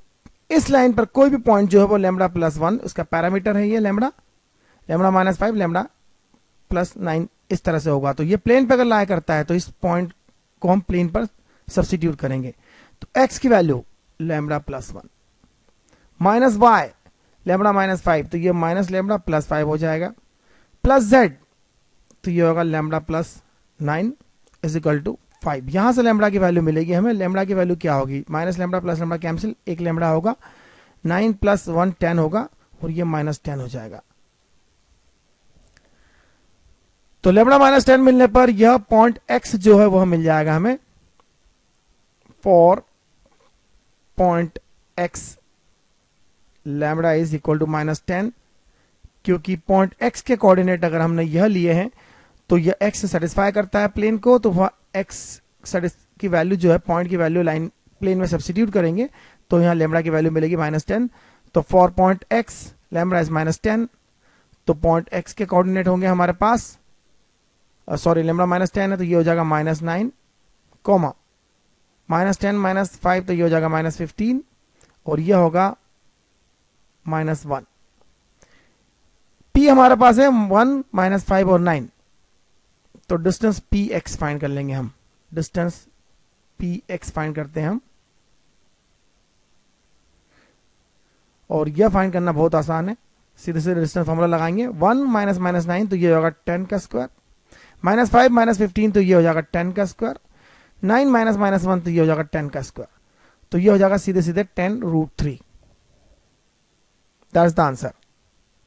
इस लाइन पर कोई भी पॉइंट जो है वो लैम्बडा प्लस 1, उसका पैरामीटर है ये lambda, lambda minus 5, lambda plus 9, इस तरह से होगा। तो ये प्लेन पर अगर लाया करता है तो इस पॉइंट को हम प्लेन पर सब्स्टिट्यूट करेंगे। तो x की value lambda plus 1 minus y lambda minus 5, तो ये माइनस लैम्बडा प्लस 5 हो जाएगा, प्लस z, तो ये होगा lambda plus 9 is equal to 5। यहां से लैम्बडा की वैल्यू मिलेगी हमें। लैम्बडा की वैल्यू क्या होगी, minus lambda plus lambda cancel, एक लैम्बडा होगा, 9 प्लस 1 10 होगा, और ये माइनस 10 हो जाएगा। तो लैम्बडा माइनस 10 मिलने पर यह पॉइंट x जो है वह मिल जाएगा हमें for point x lambda is equal to minus 10, क्योंकि पॉइंट x के कोऑर्डिनेट अगर हमने यह लिए हैं तो यह x सेटिस्फाई करता है प्लेन को, तो वह x की वैल्यू जो है, पॉइंट की वैल्यू लाइन प्लेन में सब्स्टिट्यूट करेंगे तो यहां लैम्बडा की वैल्यू मिलेगी माइनस 10। तो for point x lambda is minus 10, तो पॉइंट x के कोऑर्डिनेट होंगे हमारे पास, सॉरी लैम्बडा माइनस 10 है तो ये हो जाएगा माइनस 9 कॉमा माइनस 10 माइनस 5, तो ये हो जाएगा माइनस 15, और यह होगा माइनस 1। p हमारे पास है 1 माइनस 5 और 9, तो डिस्टेंस px फाइंड कर लेंगे हम। डिस्टेंस px फाइंड करते हैं हम, और यह फाइंड करना बहुत आसान है, सीधे सीधे डिस्टेंस फॉर्मूला लगाएंगे। 1 माइनस माइनस 9, तो ये होगा 10 का स्क्वायर, माइनस 5 माइनस 15, तो ये हो जाएगा 10 का स्क्वायर, 9 माइनस माइनस 1, तो ये हो जाएगा 10 का स्क्वायर, तो ये हो जाएगा सीधे सीधे 10 root 3। That's the answer.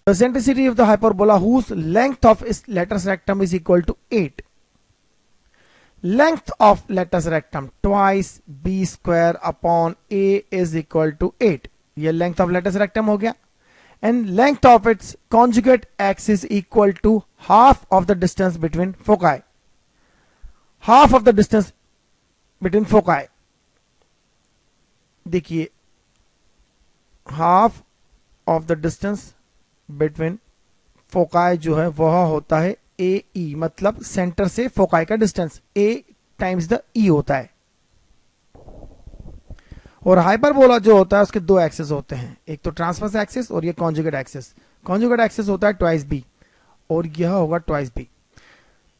The eccentricity of the hyperbola whose length of its latus rectum is equal to 8. Length of latus rectum twice b square upon a is equal to 8. ये length of latus rectum हो गया, and length of its conjugate x is equal to half of the distance between foci. Half of the distance between foci. देखिए, half of the distance between foci जो है वह होता है ए ई, मतलब सेंटर से फोकाई का डिस्टेंस ए टाइम्स द ई होता है। और हाइपरबोला जो होता है उसके दो एक्सिस होते हैं, एक तो ट्रांसवर्स एक्सिस और ये कॉन्जुगेट एक्सिस। कॉन्जुगेट एक्सिस होता है ट्वाइस बी और यह होगा twice b.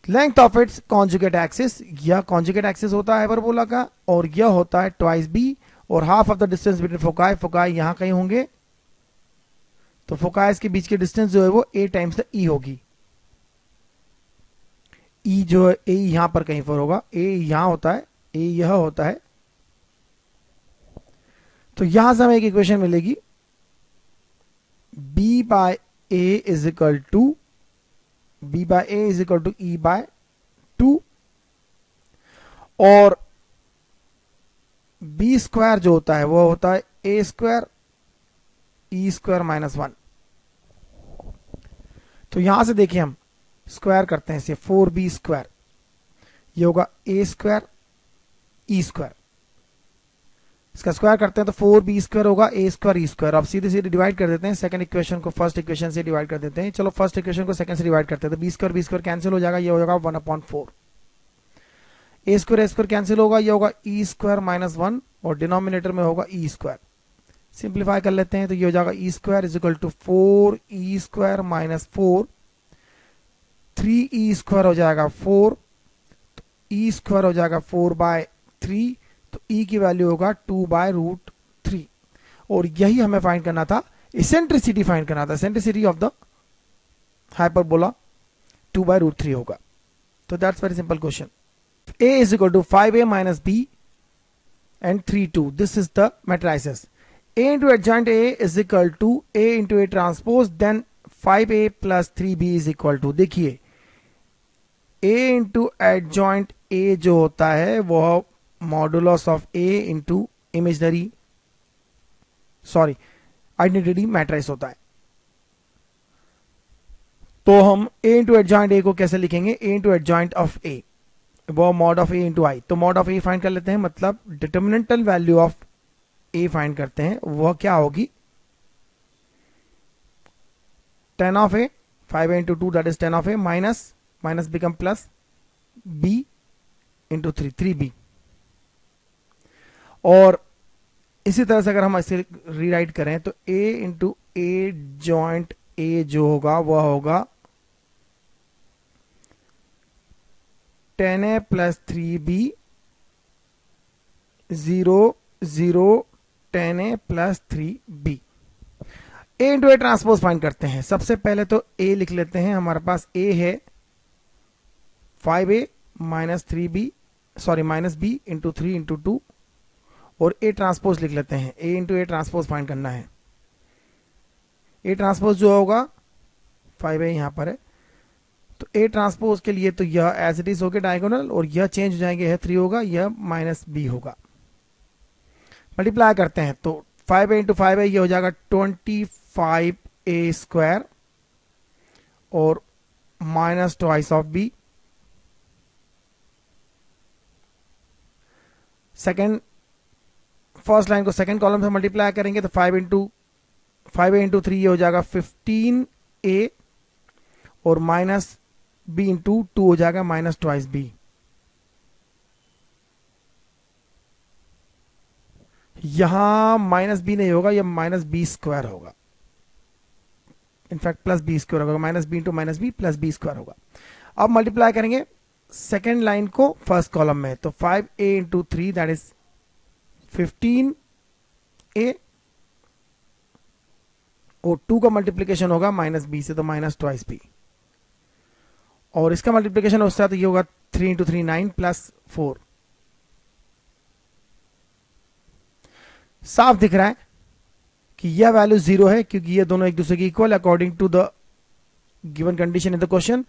Length of its conjugate axis, यह कॉन्जुगेट एक्सिस होता है हाइपरबोला का, और यह होता है ट्वाइस बी, और half of the distance between foci, foci यहां कहीं होंगे, तो फोकाइस के बीच की डिस्टेंस जो है वो a टाइम्स द ई होगी। e जो है a यहां पर कहीं पर होगा, a यहां होता है, a यह होता है, तो यहां से हमें एक इक्वेशन मिलेगी b by a is equal to e by 2, और b स्क्वायर जो होता है वो होता है a square E square minus 1। तो यहां से देखिए हम स्क्वायर करते हैं इसे, 4b स्क्वायर, ये होगा ए स्क्वायर ई स्क्वायर, इसका स्क्वायर करते हैं तो 4b स्क्वायर होगा ए स्क्वायर ई स्क्वायर। अब सीधे सीधे डिवाइड कर देते हैं, सेकंड इक्वेशन को फर्स्ट इक्वेशन से डिवाइड कर देते हैं। चलो फर्स्ट इक्वेशन को सेकंड से डिवाइड करते हैं, तो बी स्क्वायर कैंसिल हो जाएगा, ये हो जाएगा 1/4। ए स्क्वायर कैंसिल होगा, ये होगा ई स्क्वायर माइनस 1, और डिनोमिनेटर में होगा ई स्क्वायर। सिंप्लीफाई कर लेते हैं तो ये हो जाएगा E square is equal to 4e square minus 4, 3e square हो जाएगा 4, तो ई स्क्वायर हो जाएगा 4/3, तो ई की वैल्यू होगा 2/√3। और यही हमें फाइंड करना था, इसेंट्रिसिटी फाइंड करना था, इसेंट्रिसिटी ऑफ द हाइपरबोला 2/√3 होगा। तो that's very simple question. a is equal to 5a minus b and 3 2. This is the matrices. A into adjoint A is equal to A into A transpose, then 5a plus 3b is equal to, देखिए A into adjoint A जो होता है वह modulus of A into imaginary identity matrix होता है। तो हम A into adjoint A को कैसे लिखेंगे, A into adjoint of A, वो मॉड ऑफ ए इंटू आई। तो मॉड ऑफ ए फाइंड कर लेते हैं, मतलब डिटर्मिनेंटल वैल्यू ऑफ ए फाइंड करते हैं, वह क्या होगी 10 of A, 5a into 2 that is 10 of A, minus minus become plus b into 3, 3b। और इसी तरह से अगर हम इसे रीराइट करें तो a into a joint a जो होगा वह होगा 10a plus 3b 0 0 10a plus 3b। a into A transpose find करते हैं। सबसे पहले तो a लिख लेते हैं, हमारे पास a है 5a minus 3b minus b into 3 into 2, और a ट्रांसपोज लिख लेते हैं, a into A transpose find करना है। a ट्रांसपोज जो होगा 5a यहां पर है, तो ए ट्रांसपोज के लिए तो यह एज इट इज होगा डायगोनल, और यह चेंज हो जाएंगे, यह 3 होगा, यह माइनस बी होगा। मल्टीप्लाई करते हैं तो 5a इंटू 5a यह हो जाएगा 25a स्क्वायर और minus twice of b. Second first line को सेकेंड कॉलम से मल्टीप्लाई करेंगे तो 5a इंटू 3 ये हो जाएगा 15a और माइनस b इंटू 2 हो जाएगा माइनस ट्वाइस b। यहां माइनस b नहीं होगा, यह माइनस b स्क्वायर होगा, इनफैक्ट प्लस b स्क्वायर होगा, minus b into minus b plus b square होगा। अब मल्टीप्लाई करेंगे सेकेंड लाइन को फर्स्ट कॉलम में, तो 5a into 3 that is 15a और 2 का मल्टीप्लीकेशन होगा माइनस b से, तो माइनस ट्वाइस b, और इसका मल्टीप्लिकेशन उससे आता, ये होगा 3 इंटू 3 9 प्लस 4। साफ दिख रहा है कि यह वैल्यू 0 है क्योंकि ये दोनों एक दूसरे की equal according to the given condition in the question.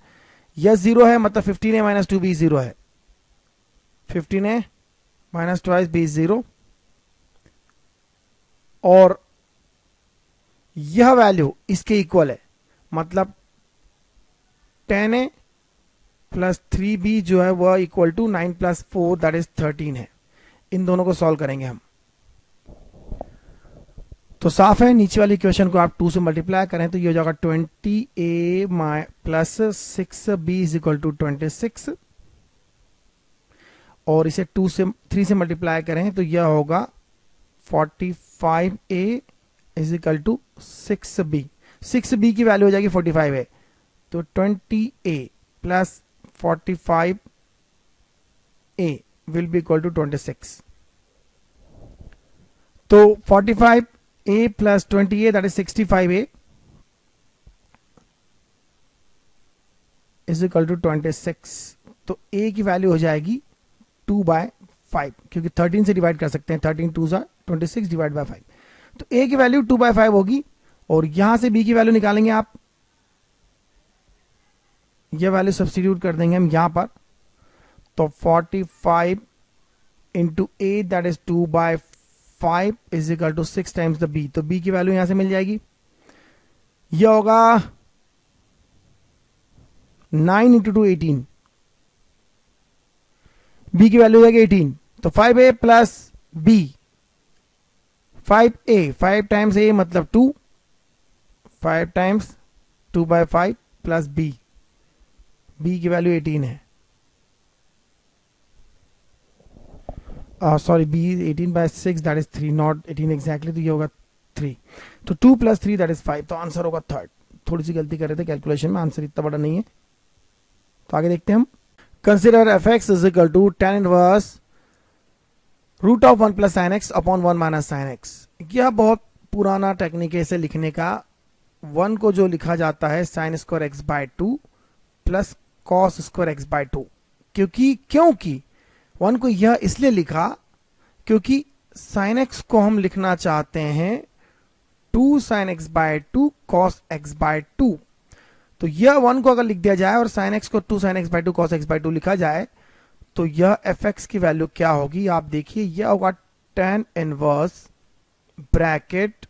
यह 0 है मतलब 15a माइनस 2b 0 है, 15a माइनस ट्वाइस b 0, और यह वैल्यू इसके इक्वल है, मतलब 10a प्लस 3b जो है वह equal to 9 plus 4 that is 13 है। इन दोनों को सॉल्व करेंगे हम, तो साफ है नीचे वाली इक्वेशन को आप 2 से मल्टीप्लाई करें तो ये हो जाएगा 20a plus 6b is equal to 26, और इसे 3 से मल्टीप्लाई करें तो यह होगा 45a is equal to 6b। 6b की वैल्यू हो जाएगी 45a, तो 20a plus 45a will be equal to 26. तो 45a plus 20a that is 65a is equal to 26. तो a की वैल्यू हो जाएगी 2/5, क्योंकि 13 से डिवाइड कर सकते हैं, 13 2 26 डिवाइड बाय 5, तो a की वैल्यू 2/5 होगी। और यहां से b की वैल्यू निकालेंगे आप, यह वैल्यू सब्स्टिट्यूट कर देंगे हम यहां पर, तो 45 into a that is 2/5 is equal to 6 times the b, तो बी की वैल्यू यहां से मिल जाएगी, यह होगा 9 इंटू 2 18, बी की वैल्यू हो जाएगी 18, तो 5a plus B 5a 5 times a मतलब 2, 5 टाइम्स 2/5 प्लस b, b की वैल्यू 18 है। Sorry b 18/6 that is 3, not 18 exactly, तो ये होगा 3। तो 2 + 3 दैट इज 5, तो आंसर होगा थर्ड। थोड़ी सी गलती कर रहे थे कैलकुलेशन में, आंसर इतना बड़ा नहीं है। तो आगे देखते हैं हम। Consider f(x) is equal to tan inverse √(1 + sin x upon 1 - sin x)। यह बहुत पुराना टेक्निक है इसे लिखने का। 1 को जो लिखा जाता है sin² x/2 plus cos² x/2। क्योंकि 1 को यह इसलिए लिखा क्योंकि sin x को हम लिखना चाहते हैं 2 sin x/2 cos x/2। तो यह 1 को अगर लिख दिया जाए और sin x को 2 sin x/2 cos x/2 लिखा जाए तो यह fx की वैल्यू क्या होगी, आप देखिए। यह होगा tan इनवर्स ब्रैकेट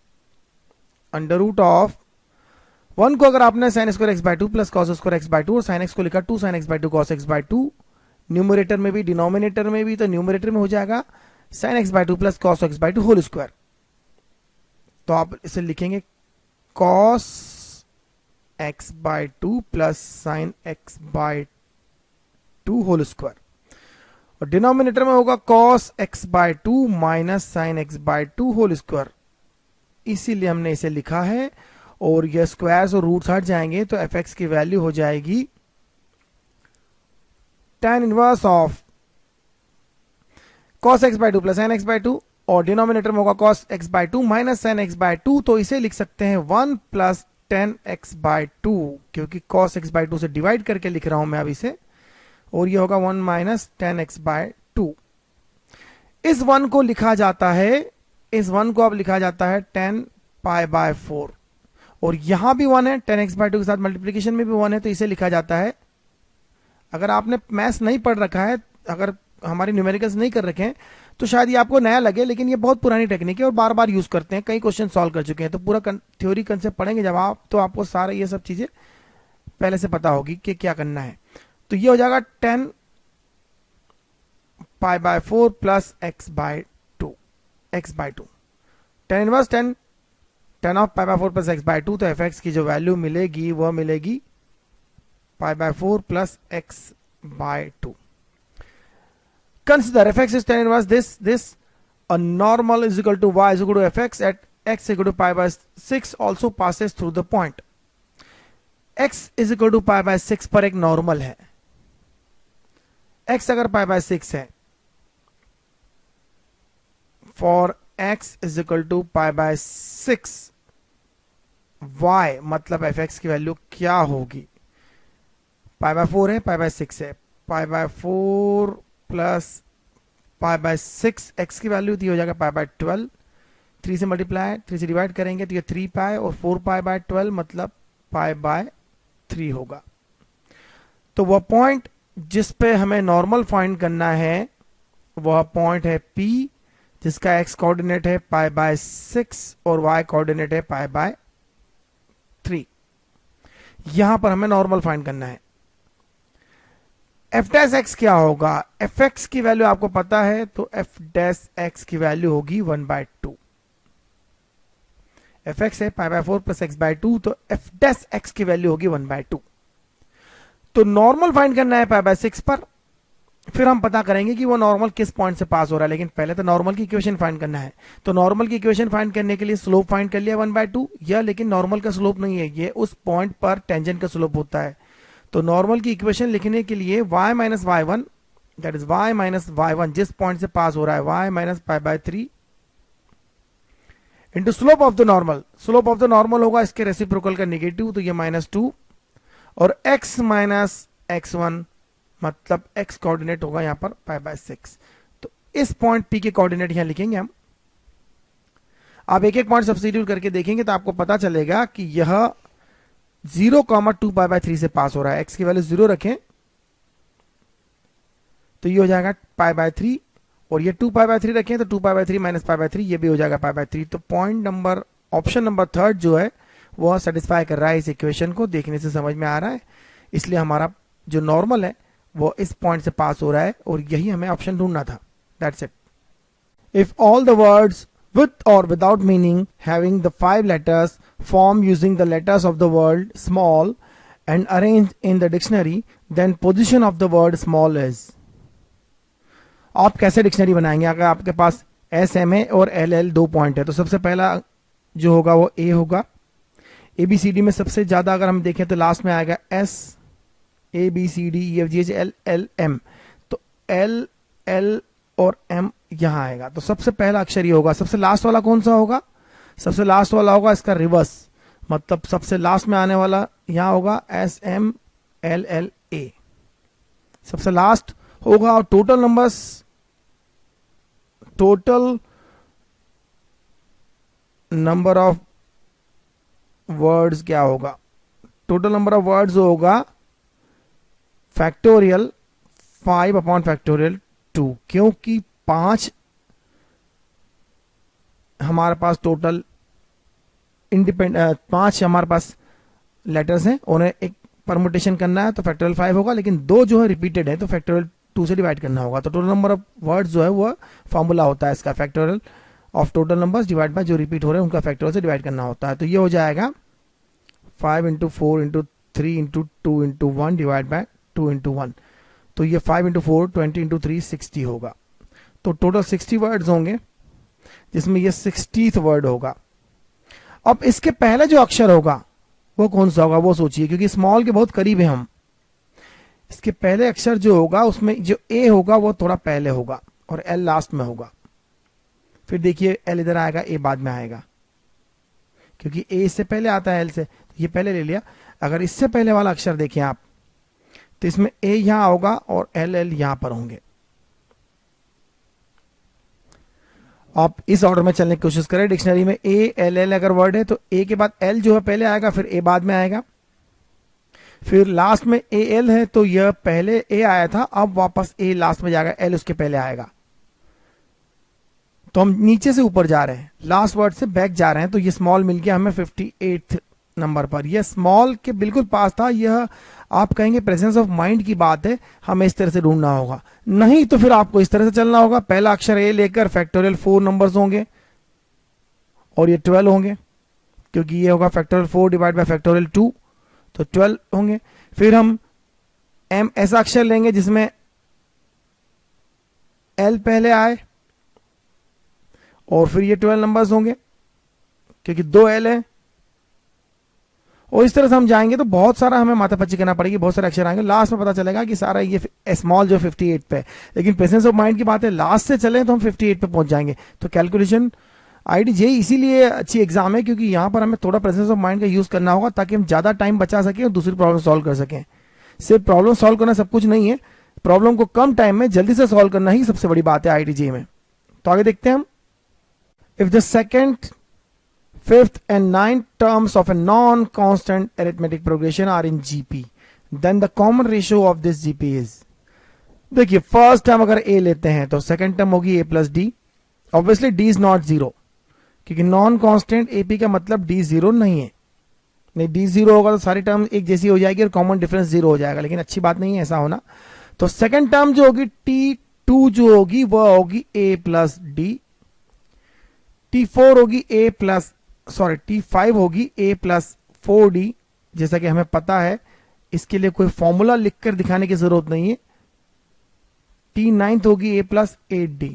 √(1) को अगर आपने sin² x/2 plus cos² x/2 और sin x को लिखा 2 sin x/2 cos x/2, numerator में भी डिनोमिनेटर में भी, तो न्यूमरेटर में हो जाएगा sin x/2 plus cos x/2 whole square. तो आप इसे लिखेंगे cos x/2 plus sin x/2 whole square, और डिनोमिनेटर में होगा cos x/2 minus sin x/2 whole square. इसीलिए हमने इसे लिखा है, और ये स्क्वायर्स और रूट्स हट जाएंगे तो fx की वैल्यू हो जाएगी tan inverse of cos x/2 plus sin x/2, और डिनोमिनेटर में होगा cos x/2 minus sin x/2। तो इसे लिख सकते हैं 1 प्लस tan x/2, क्योंकि cos x/2 से डिवाइड करके लिख रहा हूं मैं अब इसे, और ये होगा 1 माइनस tan x/2। इस 1 को लिखा जाता है, इस 1 को अब लिखा जाता है tan π/4, और यहां भी 1 है, tan x/2 के साथ मल्टीप्लीकेशन में भी 1 है, तो इसे लिखा जाता है, अगर आपने मैथ्स नहीं पढ़ रखा है, अगर हमारे न्यूमेरिकल्स नहीं कर रखे हैं, तो शायद ये आपको नया लगे, लेकिन ये बहुत पुरानी टेक्निक है और बार बार यूज करते हैं, कई क्वेश्चन सॉल्व कर चुके हैं। तो पूरा थ्योरी कंसेप्ट पढ़ेंगे जब आप, तो आपको सारा ये सब चीजें पहले से पता होगी कि क्या करना है। तो ये हो जाएगा tan π/4 plus x/2 tan inverse tan of π/4 plus x/2। तो fx की जो वैल्यू मिलेगी वह मिलेगी π/4 plus x/2। Consider fx is tan inverse this. A normal is equal to y is equal to fx at x is equal to π/6 also passes through the point। x is equal to π/6 पर एक नॉर्मल है, x अगर π/6 है, for x is equal to π/6 y, मतलब fx की वैल्यू क्या होगी, π/4 है, π/6 है, π/4 प्लस π/6 x की वैल्यू थी, हो जाएगा π/12। 3 से मल्टीप्लाई, 3 से डिवाइड करेंगे तो ये 3π, और 4π/12 मतलब π/3 होगा। तो वह पॉइंट जिस पे हमें नॉर्मल फाइंड करना है वह पॉइंट है P, जिसका x कोऑर्डिनेट है π/6 और y कोऑर्डिनेट है π/3। यहां पर हमें नॉर्मल फाइंड करना है। f' क्या होगा, fx की वैल्यू आपको पता है, तो f' की वैल्यू होगी 1/2। fx है π/4 प्लस x/2, तो f' की वैल्यू होगी 1/2। तो नॉर्मल फाइंड करना है π/6 पर, फिर हम पता करेंगे कि वो नॉर्मल किस पॉइंट से पास हो रहा है, लेकिन पहले तो नॉर्मल की इक्वेशन फाइंड करना है। तो नॉर्मल की इक्वेशन फाइंड करने के लिए स्लोप फाइंड कर लिया 1/2, यह लेकिन नॉर्मल का स्लोप नहीं है, ये उस पॉइंट पर टेंजेंट का स्लोप होता है। तो नॉर्मल की इक्वेशन लिखने के लिए y minus y1, that is y minus y1 जिस पॉइंट से पास हो रहा है, y minus π/3 into slope of the normal. Slope of the normal होगा इसके रेसिप्रोकल का नेगेटिव, तो ये -2, और x माइनस x1 मतलब x कोऑर्डिनेट होगा यहां पर π/6। तो इस पॉइंट P के कोऑर्डिनेट यहां लिखेंगे हम। आप एक एक पॉइंट सब्स्टिट्यूट करके देखेंगे तो आपको पता चलेगा कि यह 0,2π/3 से पास हो रहा है। x की वैल्यू 0 रखें तो ये हो जाएगा π/3, और ये 2π/3 रखें तो 2π/3 माइनस π/3, ये भी हो जाएगा π/3। तो point number, option number third जो है वह सेटिस्फाई कर रहा है इस इक्वेशन को, देखने से समझ में आ रहा है। इसलिए हमारा जो नॉर्मल है वो इस पॉइंट से पास हो रहा है, और यही हमें ऑप्शन ढूंढना था। That's it. If all the words with or without meaning having the 5 letters form using the letters of the word small and arranged in the dictionary, then position of the word small is। आप कैसे डिक्शनरी बनाएंगे? अगर आपके पास एस एम ए और एल एल दो पॉइंट है तो सबसे पहला जो होगा वो ए होगा। ए बी सी डी में सबसे ज्यादा अगर हम देखें तो लास्ट में आएगा S, A B C D E F G H L L M, तो एल एल और एम यहां आएगा। तो सबसे पहला अक्षर ये होगा। सबसे लास्ट वाला कौन सा होगा? सबसे लास्ट वाला होगा इसका रिवर्स, मतलब सबसे लास्ट में आने वाला यहां होगा S M L L A, सबसे लास्ट होगा। और total numbers, total number of words क्या होगा? टोटल नंबर ऑफ वर्ड्स होगा फैक्टोरियल 5 अपॉन फैक्टोरियल 2, क्योंकि 5 हमारे पास टोटल इंडिपेंडेंट 5 हमारे पास लेटर्स हैं, उन्हें एक परमुटेशन करना है तो फैक्टोरियल 5 होगा, लेकिन 2 जो है रिपीटेड है तो फैक्टोरियल 2 से डिवाइड करना होगा। तो टोटल नंबर ऑफ वर्ड्स जो है वो फॉर्मूला होता है इसका, factorial of total numbers divide by जो रिपीट हो रहे हैं उनका फैक्टोरियल से डिवाइड करना होता है। तो ये हो जाएगा 5 into 4 into 3 into 2 into 1 divide by 2 into 1। तो ये 5 इंटू 4 20 इंटू 3 60 होगा। तो टोटल 60 वर्ड्स होंगे जिसमें ये 60th वर्ड होगा। अब इसके पहले जो अक्षर होगा वो कौन सा होगा वो सोचिए, क्योंकि स्मॉल के बहुत करीब है हम। इसके पहले अक्षर जो होगा उसमें जो ए होगा वो थोड़ा पहले होगा और एल लास्ट में होगा। फिर देखिए एल इधर आएगा, ए बाद में आएगा, क्योंकि ए इससे पहले आता है एल से, तो ये पहले ले लिया। अगर इससे पहले वाला अक्षर देखें आप तो इसमें ए यहां होगा और एल एल यहां पर होंगे। आप इस ऑर्डर में चलने की कोशिश करें। डिक्शनरी में ए एल एल अगर वर्ड है तो ए के बाद एल जो है पहले आएगा, फिर ए बाद में आएगा, फिर लास्ट में ए एल है तो यह पहले ए आया था, अब वापस ए लास्ट में जाएगा, एल उसके पहले आएगा। तो हम नीचे से ऊपर जा रहे हैं, लास्ट वर्ड से बैक जा रहे हैं। तो ये स्मॉल मिल गया हमें 58th नंबर पर। यह स्मॉल के बिल्कुल पास था। यह आप कहेंगे प्रेजेंस ऑफ माइंड की बात है, हमें इस तरह से ढूंढना होगा। नहीं तो फिर आपको इस तरह से चलना होगा, पहला अक्षर ए लेकर फैक्टोरियल 4 नंबर्स होंगे और ये 12 होंगे, क्योंकि ये होगा फैक्टोरियल 4 डिवाइड बाय फैक्टोरियल 2, तो 12 होंगे। फिर हम एम ऐसा अक्षर लेंगे जिसमें एल पहले आए और फिर ये 12 नंबर्स होंगे, क्योंकि 2 एल है। और इस तरह से हम जाएंगे तो बहुत सारा हमें माथापच्ची करना पड़ेगी, बहुत सारे अक्षर आएंगे, लास्ट में पता चलेगा कि सारा ये स्मॉल जो 58 पे है। लेकिन प्रेजेंस ऑफ माइंड की बात है, लास्ट से चले तो हम 58 पे पहुंच जाएंगे। तो कैलकुलेशन आईडीजे इसीलिए अच्छी एग्जाम है, क्योंकि यहां पर हमें थोड़ा प्रेजेंस ऑफ माइंड का यूज करना होगा ताकि हम ज्यादा टाइम बचा सकें और दूसरी प्रॉब्लम सॉल्व कर सकें। सिर्फ प्रॉब्लम सॉल्व करना सब कुछ नहीं है, प्रॉब्लम को कम टाइम में जल्दी से सॉल्व करना ही सबसे बड़ी बात है आईडीजे में। तो आगे देखते हैं हम। If the second, fifth and ninth terms of a non-constant arithmetic progression are in GP, then the common ratio of this GP is। देखिए फर्स्ट टर्म अगर a लेते हैं तो सेकंड टर्म होगी a plus D. Obviously d is not zero, क्योंकि नॉन कांस्टेंट AP का मतलब d जीरो नहीं है। नहीं, d जीरो होगा तो सारी टर्म एक जैसी हो जाएगी और कॉमन डिफरेंस जीरो हो जाएगा, लेकिन अच्छी बात नहीं है ऐसा होना। तो सेकंड टर्म जो होगी T2 जो होगी वह होगी a प्लस डी, T4 होगी a प्लस T5 होगी a प्लस 4d, जैसा कि हमें पता है, इसके लिए कोई फॉर्मूला लिखकर दिखाने की जरूरत नहीं है। T9 होगी a प्लस 8d,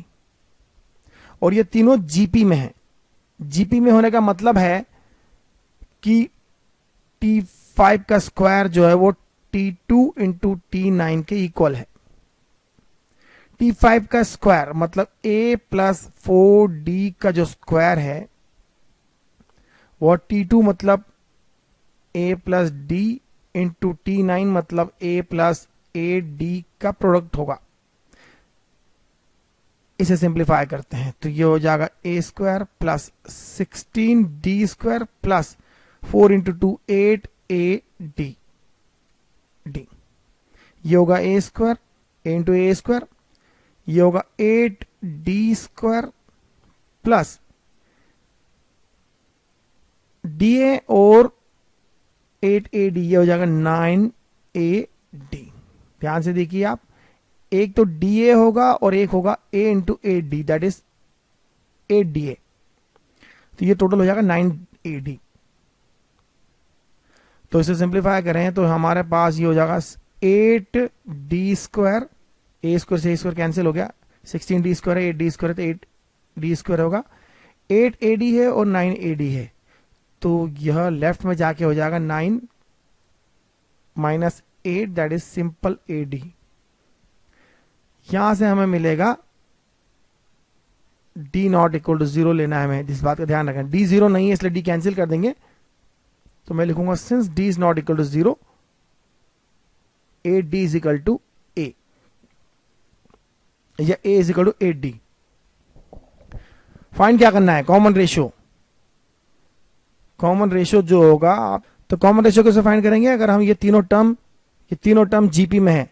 और ये तीनों जीपी में है। जीपी में होने का मतलब है कि T5 का स्क्वायर जो है वो T2 इंटू T9 के इक्वल है। T5 का स्क्वायर मतलब a प्लस 4d का जो स्क्वायर है वो T2 मतलब a plus D into T9 मतलब a प्लस 8d का प्रोडक्ट होगा। इसे सिंप्लीफाई करते हैं तो ये हो जाएगा a square plus 16d square plus 4 into 2 8ad D. ये होगा a square into a square, ये होगा 8d स्क्वायर प्लस DA और 8AD, ये हो जाएगा 9AD। ध्यान से देखिए आप, एक तो DA होगा और एक होगा A into 8D, that is 8DA। तो ये टोटल हो जाएगा 9AD। तो इसे सिंप्लीफाई करें तो हमारे पास ये हो जाएगा 8D स्क्वायर, A स्क्वायर से A स्क्वायर कैंसिल हो गया, 16 डी स्क्वायर है, 8 डी स्क्वायर है, तो 8 डी स्क्वायर होगा, 8 ए डी है और 9 ए डी है, तो यह लेफ्ट में जाके हो जाएगा 9 minus 8, that is simple A D. यहां से हमें मिलेगा डी नॉट इक्वल टू 0 लेना है हमें, इस बात का ध्यान रखें, डी 0 नहीं है इसलिए डी कैंसिल कर देंगे, तो मैं लिखूंगा since D is not equal to 0 8 D is equal to A, या A is equal to 8 D. Find क्या करना है, कॉमन रेशियो। कॉमन रेशियो जो होगा, तो कॉमन रेशियो कैसे फाइंड करेंगे, अगर हम ये तीनों टर्म जीपी में है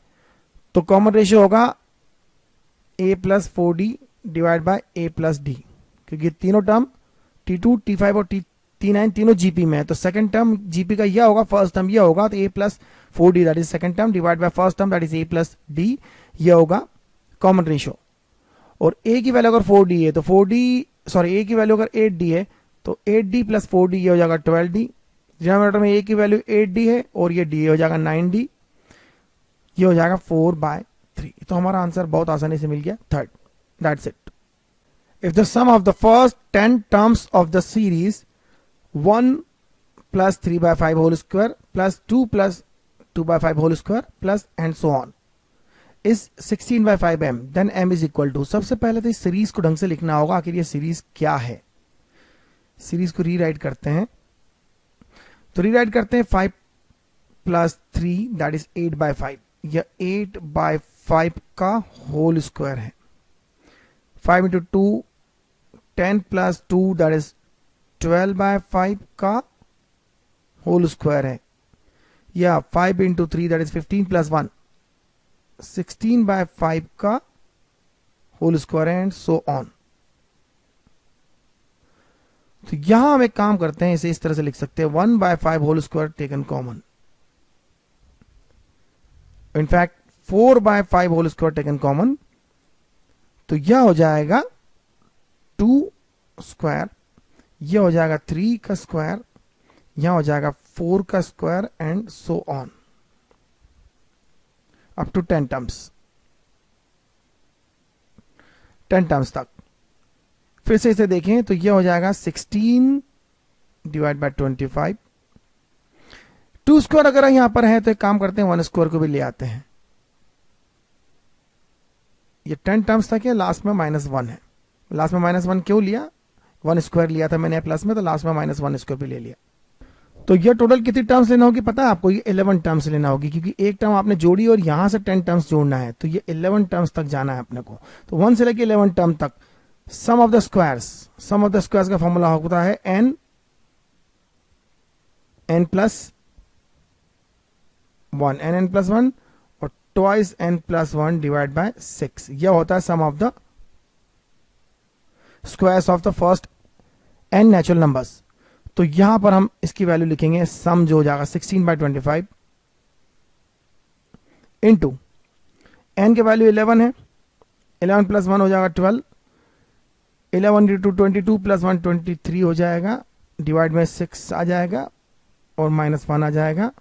तो कॉमन रेशियो होगा a plus 4d divide by a plus D, क्योंकि तीनों टर्म t2 t5 और t9 तीनों जीपी में है, तो सेकंड टर्म जीपी का यह होगा, फर्स्ट टर्म यह होगा, तो a plus 4d that is second term divide by first term that is a plus D, यह होगा कॉमन रेशियो। और a की वैल्यू अगर 4d है तो a की वैल्यू अगर 8d है तो 8d प्लस 4d ये हो जाएगा 12d, डिनोमिनेटर में a की वैल्यू 8d है और ये d हो जाएगा 9d, ये हो जाएगा 4/3। तो हमारा आंसर बहुत आसानी से मिल गया, third, that's it. If the sum of the first 10 terms of the series 1 plus 3/5 whole square plus 2 plus 2/5 whole square plus and so on is 16/5m, then m is equal to, सबसे पहले तो इस सीरीज को ढंग से लिखना होगा, आखिर ये सीरीज क्या है। सीरीज को रीराइट करते हैं, तो रीराइट करते हैं 5 प्लस 3 दैट इज 8/5, यह 8/5 का होल स्क्वायर है, 5 इंटू 2 10 प्लस 2 दैट इज 12/5 का होल स्क्वायर है, या 5 इंटू 3 दैट इज 15 प्लस 1 16/5 का होल स्क्वायर है, एंड सो ऑन। तो यहां हम एक काम करते हैं, इसे इस तरह से लिख सकते हैं 1/5 whole square taken common, in fact 4/5 whole square taken common, तो यह हो जाएगा 2 स्क्वायर, यह हो जाएगा 3 का स्क्वायर, यह हो जाएगा 4 का square, and so on up to 10 terms तक। फिर से इसे देखें तो यह हो जाएगा 16 डिवाइड बाय 25, 2 स्क्वायर अगर यहां पर है तो एक काम करते हैं 1 स्क्वायर को भी ले आते हैं, ये 10 टर्म्स तक है, लास्ट में -1 है, लास्ट में -1 क्यों लिया, 1 स्क्वायर लिया था मैंने प्लस में, तो लास्ट में -1 स्क्वायर भी ले लिया। तो ये टोटल कितनी टर्म्स लेना होगी पता है आपको, ये 11 टर्म्स लेना होगी, क्योंकि एक टर्म आपने जोड़ी और यहां से 10 टर्म्स जोड़ना है, तो ये 11 टर्म्स तक जाना है अपने को। तो 1 से लेके 11 टर्म तक सम ऑफ द स्क्वायर्स का फॉर्मूला होता है n प्लस 1 n+1 और ट्वाइस n+1 डिवाइड बाय 6, यह होता है sum of the squares of the first n natural numbers. तो यहां पर हम इसकी वैल्यू लिखेंगे, सम जो हो जाएगा 16/25 इंटू n की वैल्यू 11 है, 11 प्लस 1 हो जाएगा 12, 11 इंटू 22 प्लस 1 23 हो जाएगा, डिवाइड में 6 आ जाएगा और -1 आ जाएगा,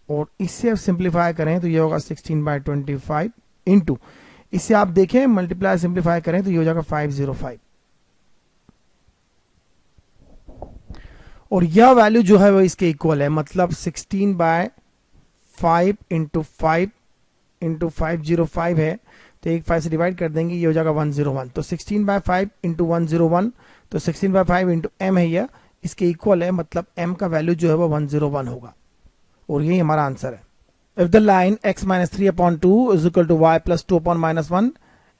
और इससे अब सिंप्लीफाई करें तो ये होगा 16/25 इंटू, इससे आप देखें मल्टीप्लाई सिंप्लीफाई करें तो ये हो जाएगा 505, और यह वैल्यू जो है वो इसके इक्वल है, मतलब 16/5 इंटू 5 इंटू 505 है, तो एक 5 से डिवाइड कर देंगे, ये हो जाएगा 101, तो 16/5 इंटू 101, तो 16/5 इंटू m है, यह इसके इक्वल है, मतलब m का वैल्यू जो है वो 101 होगा, और यही हमारा आंसर है। If the line x - 3/2 is equal to y plus 2/-1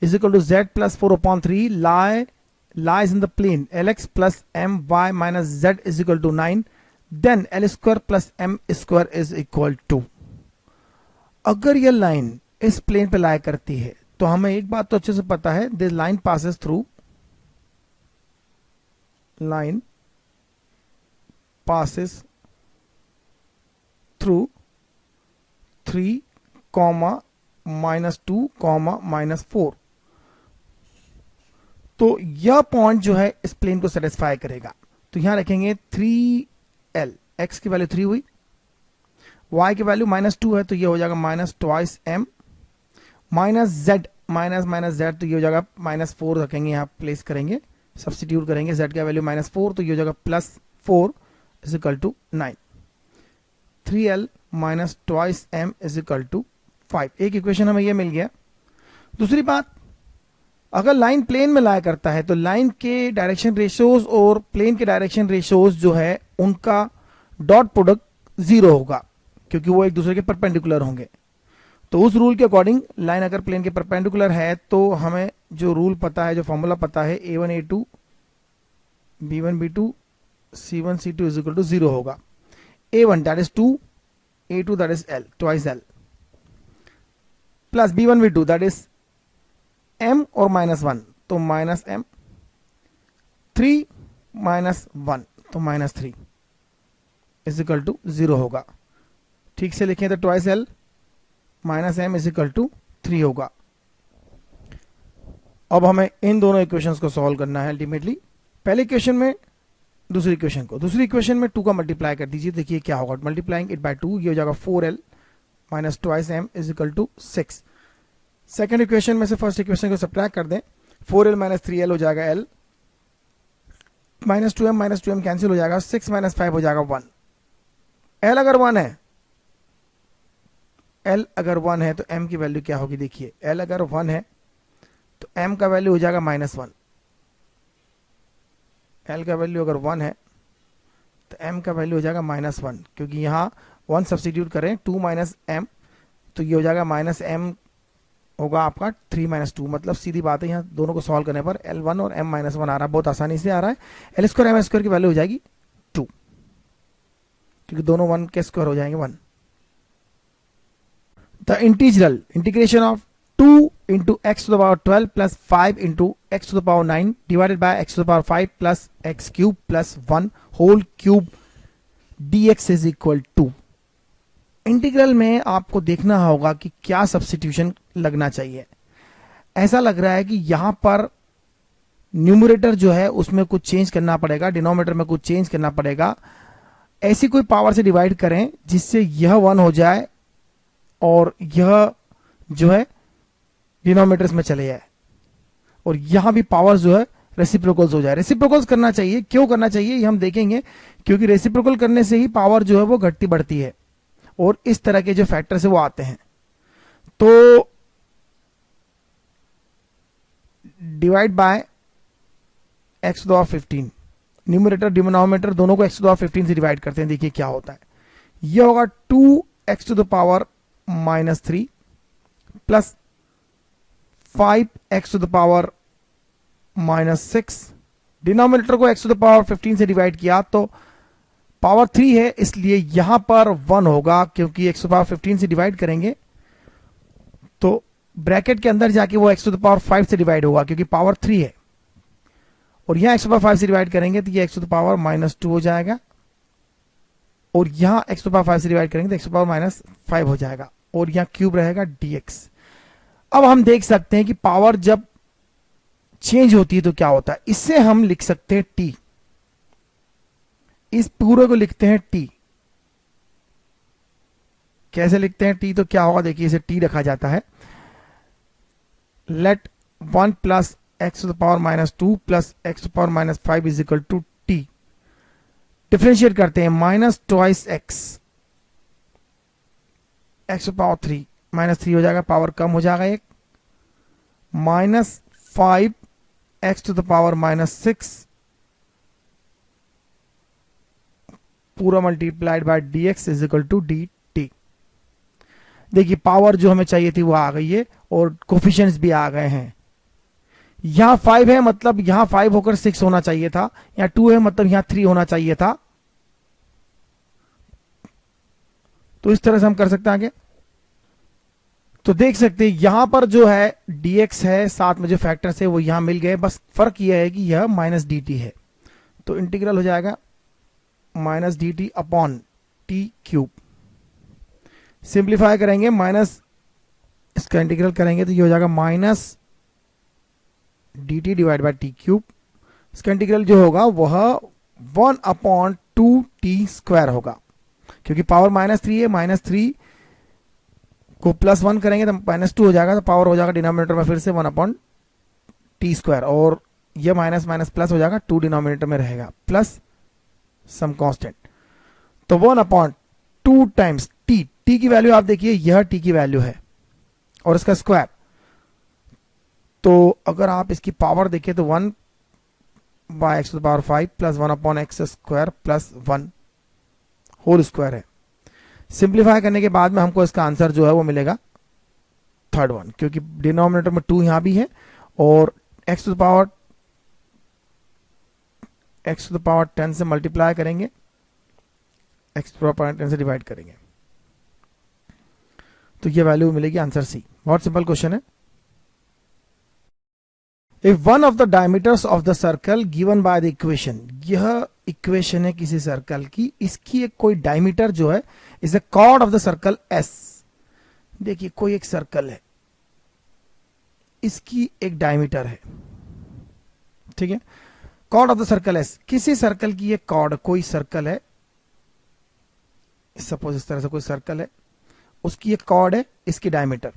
is equal to z plus 4/3 lies in the plane lx plus my minus z is equal to 9, then l square plus m square is equal to। अगर यह लाइन इस प्लेन पे लाई करती है तो हमें एक बात तो अच्छे से पता है, दिस लाइन पासेस थ्रू 3, -2, -4, तो यह पॉइंट जो है इस प्लेन को सेटिस्फाई करेगा। तो यहां रखेंगे 3l, x की वैल्यू 3 हुई, y की वैल्यू -2 है, तो यह हो जाएगा -2m, -z minus minus Z, तो ये हो जाएगा -4 रखेंगे, यहाँ प्लेस करेंगे, सब्सटीट्यूट करेंगे, जेड का वैल्यू -4, तो ये हो जाएगा +4 is equal to 9। 3l minus twice m is equal to 5। एक इक्वेशन हमें ये मिल गया। दूसरी बात, अगर लाइन प्लेन में लाया करता है तो लाइन के डायरेक्शन रेशियोज और प्लेन के डायरेक्शन रेशियोज जो है उनका डॉट प्रोडक्ट 0 होगा, क्योंकि वो एक दूसरे के परपेंडिकुलर होंगे। तो उस रूल के अकॉर्डिंग लाइन अगर प्लेन के परपेंडिकुलर है तो हमें जो रूल पता है, जो फॉर्मूला पता है, a1 a2 b1 b2 c1 c2 is equal to 0 होगा। a1 that is 2, a2 that is l, twice l, plus b1 b2 that is m और -1, तो -m, 3 -1 तो -3 इज इक्वल टू 0 होगा। ठीक से लिखें तो twice l -m is equal to 3 होगा। अब हमें इन दोनों इक्वेशंस को सॉल्व करना है अल्टीमेटली। पहले इक्वेशन में दूसरी इक्वेशन को, दूसरी इक्वेशन में 2 का मल्टीप्लाई कर दीजिए, देखिए क्या होगा। मल्टीप्लाइंग इट बाय 2, ये हो जाएगा 4l minus twice m is equal to 6। Second equation में से फर्स्ट इक्वेशन को सब्ट्रैक्ट कर दें, 4l माइनस 3l हो जाएगा l, -2m कैंसिल हो जाएगा, 6 - 5 हो जाएगा 1। l अगर 1 है, l अगर 1 है तो m की वैल्यू क्या होगी, देखिए l अगर 1 है तो m का वैल्यू हो जाएगा -1। l का वैल्यू अगर 1 है तो m का वैल्यू हो जाएगा -1, क्योंकि यहाँ 1 सब्स्टिट्यूट करें, 2 - m, तो ये हो जाएगा -m होगा आपका 3 - 2। मतलब सीधी बात है, यहाँ दोनों को सॉल्व करने पर l1 और m -1 आ रहा है, बहुत आसानी से आ रहा है। l² m² की वैल्यू हो जाएगी 2, क्योंकि दोनों 1 के स्क्वायर हो जाएंगे 1। The integral integration of 2 into x to the power 12 plus 5 into x to the power 9 divided by x to the power 5 plus x cube plus 1 whole cube dx is equal to। Integral में आपको देखना होगा कि क्या सब्स्टिट्यूशन लगना चाहिए। ऐसा लग रहा है कि यहां पर न्यूमरेटर जो है उसमें कुछ चेंज करना पड़ेगा, डिनोमिनेटर में कुछ चेंज करना पड़ेगा। ऐसी कोई पावर से डिवाइड करें जिससे यह 1 हो जाए और यह जो है डिनोमिनेटर्स में चले जाए, और यहां भी पावर जो है रेसिप्रोकल्स हो जाए। रेसिप्रोकल्स करना चाहिए, क्यों करना चाहिए ये हम देखेंगे, क्योंकि रेसिप्रोकल करने से ही पावर जो है वो घटती बढ़ती है और इस तरह के जो फैक्टर्स है वो आते हैं। तो divide by x to the power 15, numerator denominator दोनों को x to the power 15 से डिवाइड करते हैं, देखिए क्या होता है। यह होगा 2x to the power -3 plus 5x to the power -6। Denominator को x to the power 15 से डिवाइड किया तो पावर 3 है, इसलिए यहां पर 1 होगा, क्योंकि x to the power 15 से डिवाइड करेंगे तो ब्रैकेट के अंदर जाके वो x to the power 5 से डिवाइड होगा, क्योंकि पावर 3 है, और यहां x to the power 5 से डिवाइड करेंगे तो ये x to the power -2 हो जाएगा, और यहां x to the power 5 से डिवाइड करेंगे तो x to the power -5 हो जाएगा, और यहां क्यूब रहेगा dx। अब हम देख सकते हैं कि पावर जब चेंज होती है तो क्या होता है। इससे हम लिख सकते हैं t, इस पूरे को लिखते हैं t। कैसे लिखते हैं t, तो क्या होगा, देखिए इसे t रखा जाता है। Let 1 plus x to the power -2 plus x to the power -5 is equal to t। Differentiate करते हैं, -2x x to the power 3 -3 हो जाएगा, पावर कम हो जाएगा एक, -5 x to the power -6 पूरा multiplied by dx is equal to dt। देखिए पावर जो हमें चाहिए थी वो आ गई है और कोफिशिएंट्स भी आ गए हैं। यहां 5 है मतलब यहां 5 होकर 6 होना चाहिए था, यहां 2 है मतलब यहां 3 होना चाहिए था। तो इस तरह से हम कर सकते हैं आगे। तो देख सकते हैं यहां पर जो है dx है, साथ में जो फैक्टर्स है वो यहां मिल गए, बस फर्क यह है कि यह -dt है। तो इंटीग्रल हो जाएगा -dt अपॉन t³। सिंप्लीफाई करेंगे, माइनस इसका इंटीग्रल करेंगे तो ये हो जाएगा -dt डिवाइड बाय t³। इसका इंटीग्रल जो होगा वह 1/2t² होगा, क्योंकि पावर -3 है, -3 को प्लस 1 करेंगे तो -2 हो जाएगा, तो पावर हो जाएगा डिनोमिनेटर में फिर से 1/t², और ये माइनस माइनस प्लस हो जाएगा, 2 डिनोमिनेटर में रहेगा प्लस सम कांस्टेंट, तो 1/2 टाइम्स टी। टी की वैल्यू आप देखिए, यह टी की वैल्यू है और इसका स्क्वायर, तो अगर आप इसकी पावर देखिए तो 1/x⁵ plus 1/x² plus 1 whole square है। सिंप्लीफाई करने के बाद में हमको इसका आंसर जो है वो मिलेगा थर्ड वन, क्योंकि डिनोमिनेटर में 2 यहां भी है और x⁻10 से मल्टीप्लाई करेंगे, x⁻10 से डिवाइड करेंगे, तो ये वैल्यू मिलेगी आंसर सी। बहुत सिंपल क्वेश्चन है। If one of the diameters of the circle given by the equation, यह इक्वेशन है किसी सर्कल की, इसकी एक कोई डायमीटर जो है is the chord of the circle S. देखिए कोई एक सर्कल है, इसकी एक डायमीटर है, ठीक है, chord of the circle S, किसी सर्कल की एक कॉर्ड, कोई सर्कल है, सपोज इस तरह से कोई सर्कल है, उसकी एक कॉर्ड है, इसकी diameter,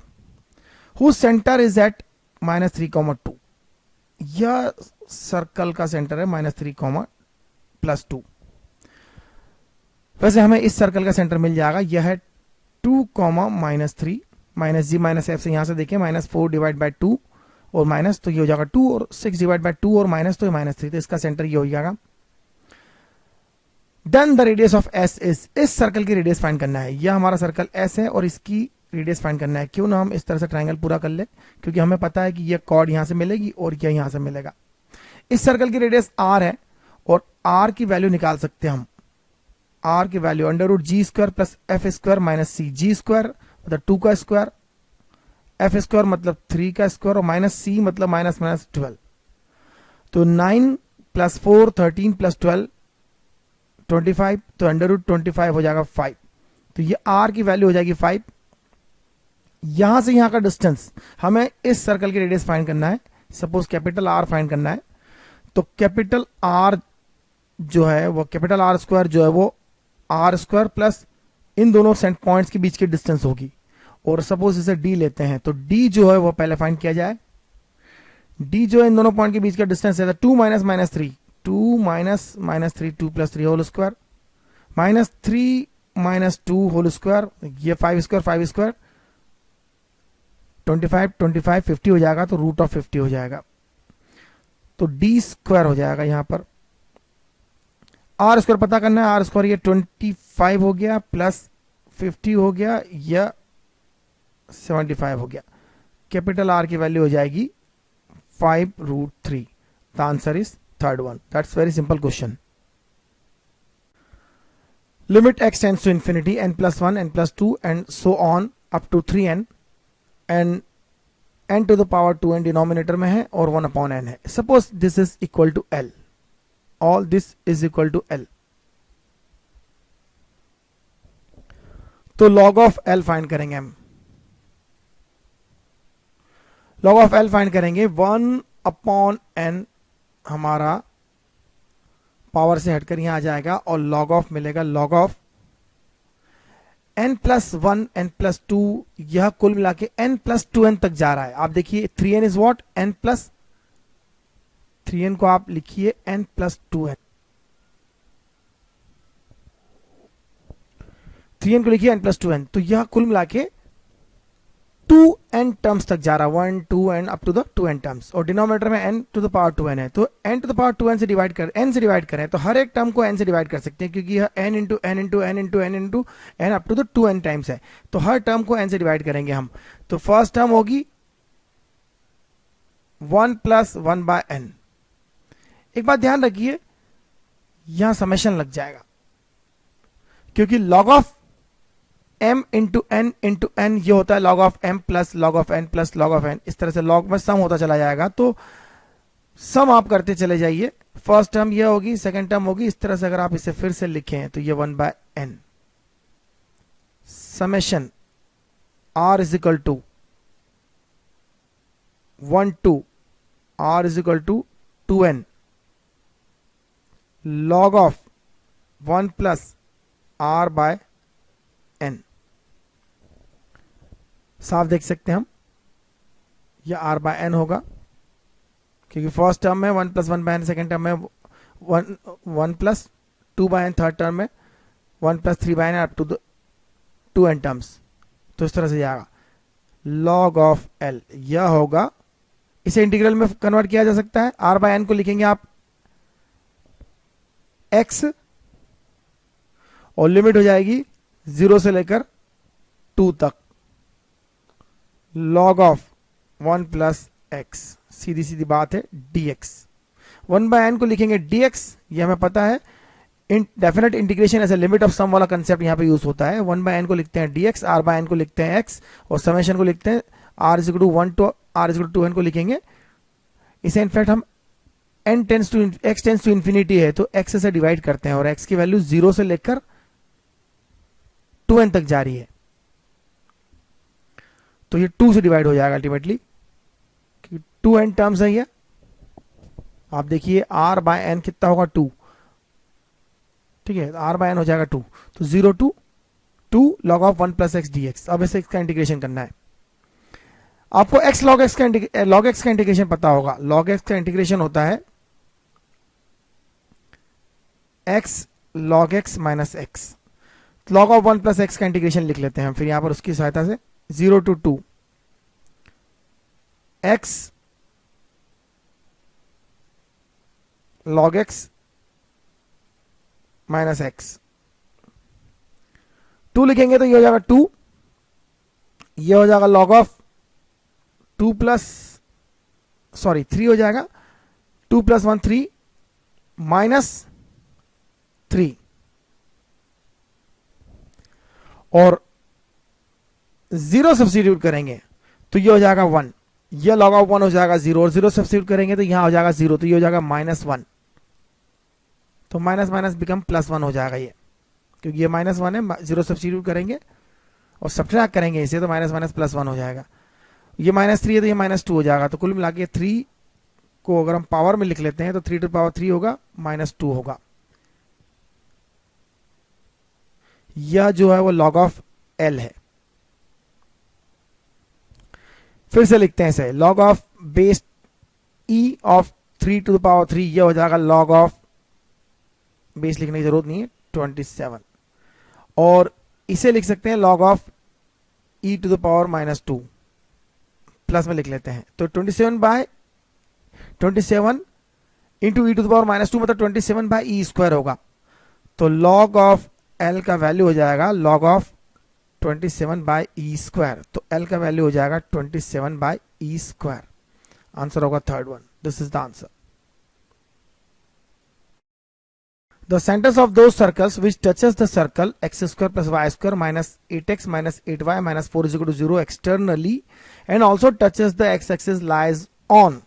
whose centre is at -3,2, यह सर्कल का सेंटर है -3,+2। वैसे हमें इस सर्कल का सेंटर मिल जाएगा, यह है 2, -3, -g -f से यहां से देखें -4 डिवाइड बाई 2 और माइनस, तो ये हो जाएगा 2 और 6 डिवाइड बाई 2 और माइनस, तो ये -3, तो इसका सेंटर ये हो जाएगा। Then the radius of S is, इस सर्कल की रेडियस फाइंड करना है, यह हमारा सर्कल एस है और इसकी रेडियस फाइंड करना है। क्यों ना हम इस तरह से ट्रायंगल पूरा कर ले, क्योंकि हमें पता है कि यह कॉर्ड यहां से मिलेगी और यह यहां से मिलेगा। इस सर्कल की रेडियस आर है और आर की वैल्यू निकाल सकते हैं हम, आर की value √g² plus f² minus सी, g² मतलब 2 का स्क्वायर, f² मतलब 3 का स्क्वायर और माइनस सी मतलब -12, तो 9 + 4 13 + 12 25, तो √25 हो जाएगा 5, तो ये आर की वैल्यू हो जाएगी 5। यहां से यहां का डिस्टेंस, हमें इस सर्कल की रेडियस फाइंड करना है, सपोज कैपिटल आर फाइंड करना है, तो कैपिटल आर जो है वो कैपिटल R² जो है वो R² प्लस इन दोनों सेंट पॉइंट्स के बीच की डिस्टेंस होगी, और सपोज इसे D लेते हैं, तो D जो है वो पहले फाइंड किया जाए। D जो है इन दोनों पॉइंट के बीच का डिस्टेंस है 2 - -3, 2 - -3, 2 + 3 होल स्क्वायर, -3 - 2 होल स्क्वायर, ये 5² 5², 25 25 50 हो जाएगा, तो √50 हो जाएगा, तो D² हो जाएगा। यहां पर R² पता करना है, R², ये 25 हो गया प्लस 50 हो गया या 75 हो गया, कैपिटल R की वैल्यू हो जाएगी 5√3। The answer is third one. That's very simple question. Limit x tends to infinity, n+1 n+2 and so on up to 3n, and n to the power 2n denominator में है और 1/n है। Suppose this is equal to l, all this is equal to L, तो log of L फाइंड करेंगे हम, log of L फाइंड करेंगे 1/n हमारा पावर से हटकर यहां आ जाएगा और log of मिलेगा log of n+1 n+2, यह कुल मिला के n+2n तक जा रहा है। आप देखिए 3n इज व्हाट, n+3n को आप लिखिए n+2n, 3n को लिखिए n+2n, तो यह कुल मिला के 2n टर्म्स तक जा रहा है, 1 2n up to the 2n terms, और डिनोमिनेटर में n to the power 2n है, तो n to the power 2n से डिवाइड कर, n से डिवाइड करें तो हर एक टर्म को n से डिवाइड कर सकते हैं, क्योंकि यह n into n into n into n into n up to the 2n times है, तो हर टर्म को n से डिवाइड करेंगे हम। तो फर्स्ट टर्म होगी 1 + 1/n। एक बात ध्यान रखिए, यहां समेशन लग जाएगा, क्योंकि log of m into n into n ये होता है log of m plus log of n plus log of n, इस तरह से log में सम होता चला जाएगा, तो सम आप करते चले जाइए, फर्स्ट टर्म ये होगी, सेकंड टर्म होगी, इस तरह से अगर आप इसे फिर से लिखें तो ये 1/n summation r is equal to 1 to r is equal to 2n log of 1 + r/n। साफ देख सकते हैं हम, यह आर बाय एन होगा, क्योंकि फर्स्ट टर्म में 1 + 1 बाय एन, सेकेंड टर्म में 1 + 2 बाय एन, थर्ड टर्म में 1 + 3 by n up to 2n terms. तो इस तरह से जाएगा log ऑफ एल, यह होगा, इसे इंटीग्रल में कन्वर्ट किया जा सकता है। आर बाय एन को लिखेंगे आप x, और लिमिट हो जाएगी 0 से लेकर 2 तक, log ऑफ 1 + x, सीधी सीधी बात है, dx। 1 बाय एन को लिखेंगे dx, ये हमें पता है, definite integration as a limit of sum वाला कंसेप्ट यहां पे यूज होता है। 1 बाय एन को लिखते हैं dx, r बाय एन को लिखते हैं x, और समेशन को लिखते हैं r = 1 to r = 2n को लिखेंगे। इसे इनफैक्ट हम x टेंस टू इंफिनिटी है तो x से डिवाइड करते हैं, और x की वैल्यू 0 से लेकर 2n तक जा रही है, तो ये 2 से डिवाइड हो जाएगा अल्टीमेटली, 2n टर्म्स है ये। आप देखिए r बाय एन कितना होगा 2, ठीक है, r बाय एन हो जाएगा 2, तो 0 to 2 log of 1 + x dx। अब इसे इसका इंटीग्रेशन करना है आपको। x log x का इंटीग्रेशन पता होगा। log x का इंटीग्रेशन होता है x log x - x। log of 1 + x का इंटीग्रेशन लिख लेते हैं हम फिर यहां पर उसकी सहायता से, 0 to 2 x log x - x। 2 लिखेंगे तो ये हो जाएगा 2, ये हो जाएगा log ऑफ 3 हो जाएगा, 2 + 1 3 - 3, और 0 सब्स्टिट्यूट करेंगे तो ये हो जाएगा 1, ये log ऑफ 1 हो जाएगा 0, और 0 सब्स्टिट्यूट करेंगे तो यहां हो जाएगा 0, तो ये हो जाएगा -1, तो माइनस माइनस बिकम +1 हो जाएगा ये, क्योंकि ये -1 है, 0 सब्स्टिट्यूट करेंगे और सब्ट्रैक्ट करेंगे इसे तो माइनस माइनस +1 हो जाएगा। ये -3 है तो ये -2 हो जाएगा, तो कुल मिला के 3 को अगर हम पावर में लिख लेते हैं तो 3 to the power 3 होगा, -2 होगा। यह जो है वो log ऑफ एल है। फिर से लिखते हैं इसे, log of base e of 3 to the power 3, यह हो जाएगा log ऑफ, बेस लिखने की जरूरत नहीं है, 27, और इसे लिख सकते हैं log of e to the power -2, plus में लिख लेते हैं, तो 27 into e to the power -2 मतलब 27/e² होगा। तो log ऑफ l का वैल्यू हो जाएगा log ऑफ 27/e², तो l का वैल्यू हो जाएगा 27/e²। आंसर होगा third one, this is the answer. The centers of those circles which touches the circle x² + y² - 8x - 8y - 4 = 0 externally and also touches the x-axis lies on।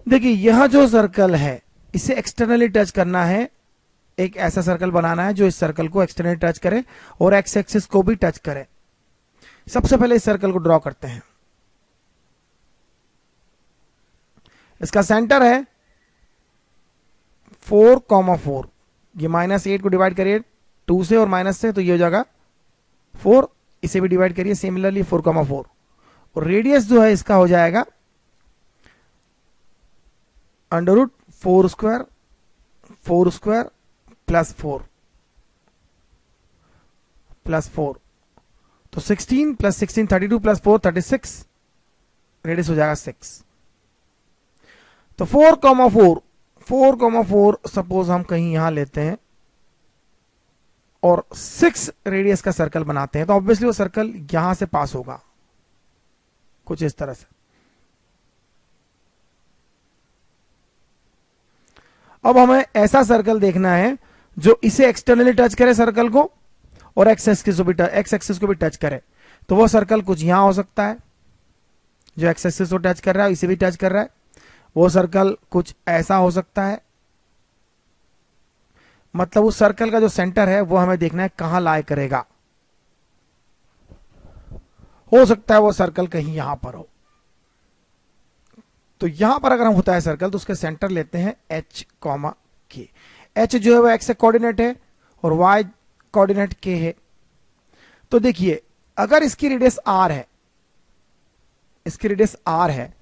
देखिए यह जो सर्कल है इसे एक्सटर्नली टच करना है, एक ऐसा सर्कल बनाना है जो इस सर्कल को एक्सटर्नली टच करे और एक्स एक्सिस को भी टच करे। सबसे पहले इस सर्कल को ड्रॉ करते हैं। इसका सेंटर है 4,4, ये -8 को डिवाइड करिए 2 से और माइनस से, तो ये हो जाएगा 4, इसे भी डिवाइड करिए सिमिलरली 4,4, और रेडियस जो है इसका हो जाएगा √4² + 4, तो 16 + 16 32 + 4 36, रेडियस हो जाएगा 6। तो 4,4 सपोज हम कहीं यहां लेते हैं और 6 रेडियस का सर्कल बनाते हैं, तो ऑब्वियसली वो सर्कल यहां से पास होगा कुछ इस तरह से। अब हमें ऐसा सर्कल देखना है जो इसे एक्सटर्नली टच करे सर्कल को और एक्स एक्सिस को भी टच करे। तो वो सर्कल कुछ यहां हो सकता है जो एक्स एक्सिस को टच कर रहा है, इसे भी टच कर रहा है। वो सर्कल कुछ ऐसा हो सकता है, मतलब उस सर्कल का जो सेंटर है वो हमें देखना है कहां लाई करेगा। हो सकता है वो सर्कल कहीं यहां पर हो, तो यहां पर अगर हम होता है सर्कल तो उसके सेंटर लेते हैं h, k। h जो है वो x कोऑर्डिनेट है और y कोऑर्डिनेट k है। तो देखिए अगर इसकी रेडियस आर है, इसकी रेडियस आर है,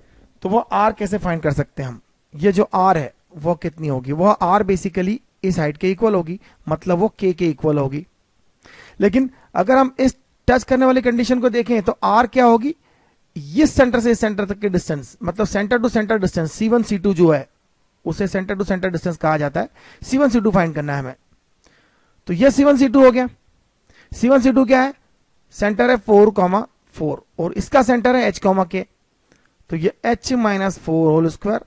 तो वो आर कैसे फाइंड कर सकते हैं हम? ये जो आर है वो कितनी होगी? वह आर बेसिकली इस हाइट के इक्वल होगी, मतलब वो के इक्वल होगी। लेकिन अगर हम इस टच करने वाली कंडीशन को देखें तो आर क्या होगी? इस सेंटर से इस सेंटर तक की डिस्टेंस, मतलब centre to centre distance C1 C2 जो है उसे सेंटर टू सेंटर डिस्टेंस कहा जाता है। C1 C2 फाइंड करना है हमें। तो यह C1 C2 हो गया। C1 C2 क्या है? सेंटर है 4,4 और इसका सेंटर है H, K। तो ये H minus 4 whole square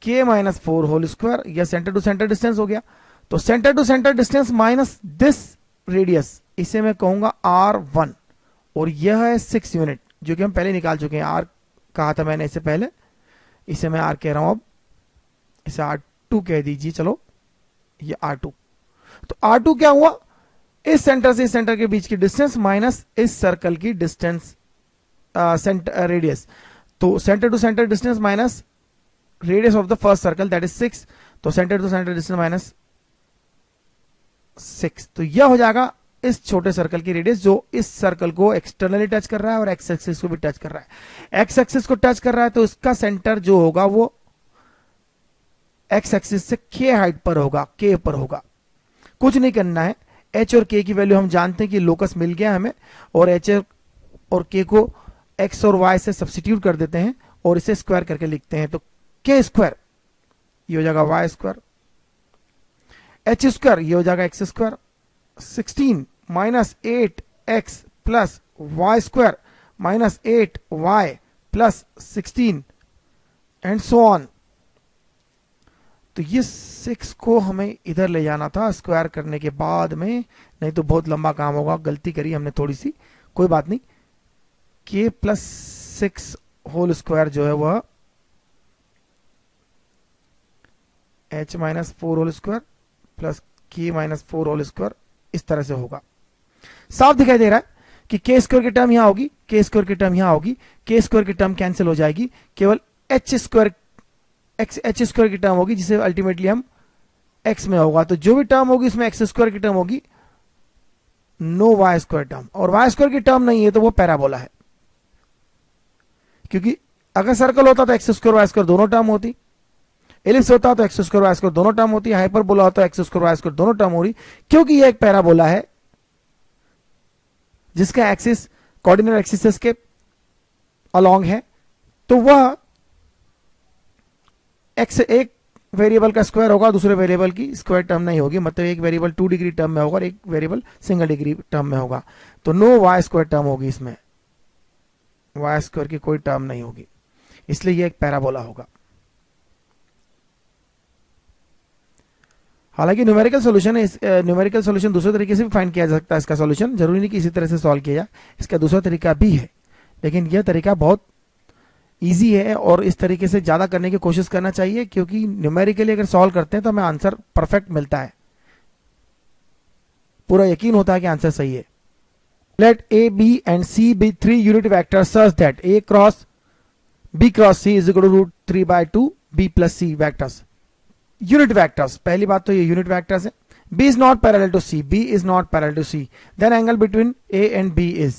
K minus 4 whole square, यह सेंटर टू सेंटर डिस्टेंस हो गया। तो centre to centre distance minus this radius, इसे मैं कहूंगा R1 और यह है 6 यूनिट, जो कि हम पहले निकाल चुके हैं। R कहा था मैंने इससे पहले, इसे मैं R कह रहा हूं, अब इसे R2 कह दीजिए। चलो ये R2। तो R2 क्या हुआ? इस सेंटर से इस सेंटर के बीच की डिस्टेंस माइनस इस सर्कल की डिस्टेंस, रेडियस। तो centre to centre distance minus radius of the first circle, that is 6। तो centre to centre distance minus 6। तो यह हो जाएगा इस छोटे सर्कल की रेडियस, जो इस सर्कल को एक्सटर्नली टच कर रहा है और एक्स एक्सिस को भी टच कर रहा है। एक्स एक्सिस को टच कर रहा है तो इसका सेंटर जो होगा वो एक्स एक्सिस से के हाइट पर होगा, के पर होगा। कुछ नहीं करना है, एच और के की वैल्यू हम जानते हैं कि लोकस मिल गया हमें, और एच और के को एक्स और वाई से सब्स्टिट्यूट कर देते हैं और इसे स्क्वायर करके लिखते हैं। तो के स्क्वायर ये हो जाएगा वाई स्क्वायर, एच स्क्वायर ये हो जाएगा x square, 16 minus 8x plus y square minus 8y plus 16 and so on. तो ये 6 को हमें इधर ले जाना था स्क्वायर करने के बाद में, नहीं तो बहुत लंबा काम होगा। गलती करी हमने थोड़ी सी, कोई बात नहीं। k प्लस 6 होल स्क्वायर जो है वह h minus 4 whole square plus k minus 4 whole square इस तरह से होगा। साफ दिखाई दे रहा है कि के स्क्वायर की टर्म यहां होगी, के स्क्वायर की टर्म यहां होगी, के स्क्वायर की टर्म कैंसिल हो जाएगी, केवल एच स्क्वायर की टर्म होगी, जिसे अल्टीमेटली हम एक्स में होगा। तो जो भी टर्म होगी उसमें एक्स स्क्वायर की टर्म होगी, नो वाई स्क्वायर टर्म। और वाई स्क्वायर की टर्म नहीं है तो वो पैराबोला है, क्योंकि अगर सर्कल होता तो एक्स स्क्वायर वाई स्क्वायर दोनों टर्म होती, एलिप्स होता तो एक्स स्क्वायर वाई स्क्वायर दोनों टर्म होती, हाइपरबोला होता तो एक्स स्क्वायर वाई स्क्वायर दोनों टर्म हो रही। क्योंकि यह एक पैराबोला है जिसका एक्सिस कोऑर्डिनेट एक्सिस के अलोंग है, तो वह एक्स एक वेरिएबल का स्क्वायर होगा, दूसरे वेरिएबल की स्क्वायर टर्म नहीं होगी। मतलब एक वेरिएबल 2 डिग्री टर्म में होगा और एक वेरिएबल सिंगल डिग्री टर्म में होगा। तो नो वाई स्क्वायर टर्म होगी, इसमें वाई स्क्वायर की कोई टर्म नहीं होगी, इसलिए यह एक पैराबोला होगा। हालांकि न्यूमेरिकल सोल्यूशन है, न्यूमेरिकल सोल्यूशन दूसरे तरीके से भी फाइंड किया जा सकता है। इसका सोल्यूशन जरूरी नहीं कि इसी तरह से सॉल्व किया जाए, इसका दूसरा तरीका भी है, लेकिन यह तरीका बहुत इजी है और इस तरीके से ज्यादा करने की कोशिश करना चाहिए, क्योंकि न्यूमेरिकली अगर सॉल्व करते हैं तो हमें आंसर परफेक्ट मिलता है, पूरा यकीन होता है कि आंसर सही है। Let a b and c be 3 unit vector such that a cross b cross c is equal to root 3/2 b plus c vectors. Unit vectors, पहली बात तो ये यूनिट वेक्टर्स है। B is not parallel to C, B is not parallel to C, then angle between A and B is,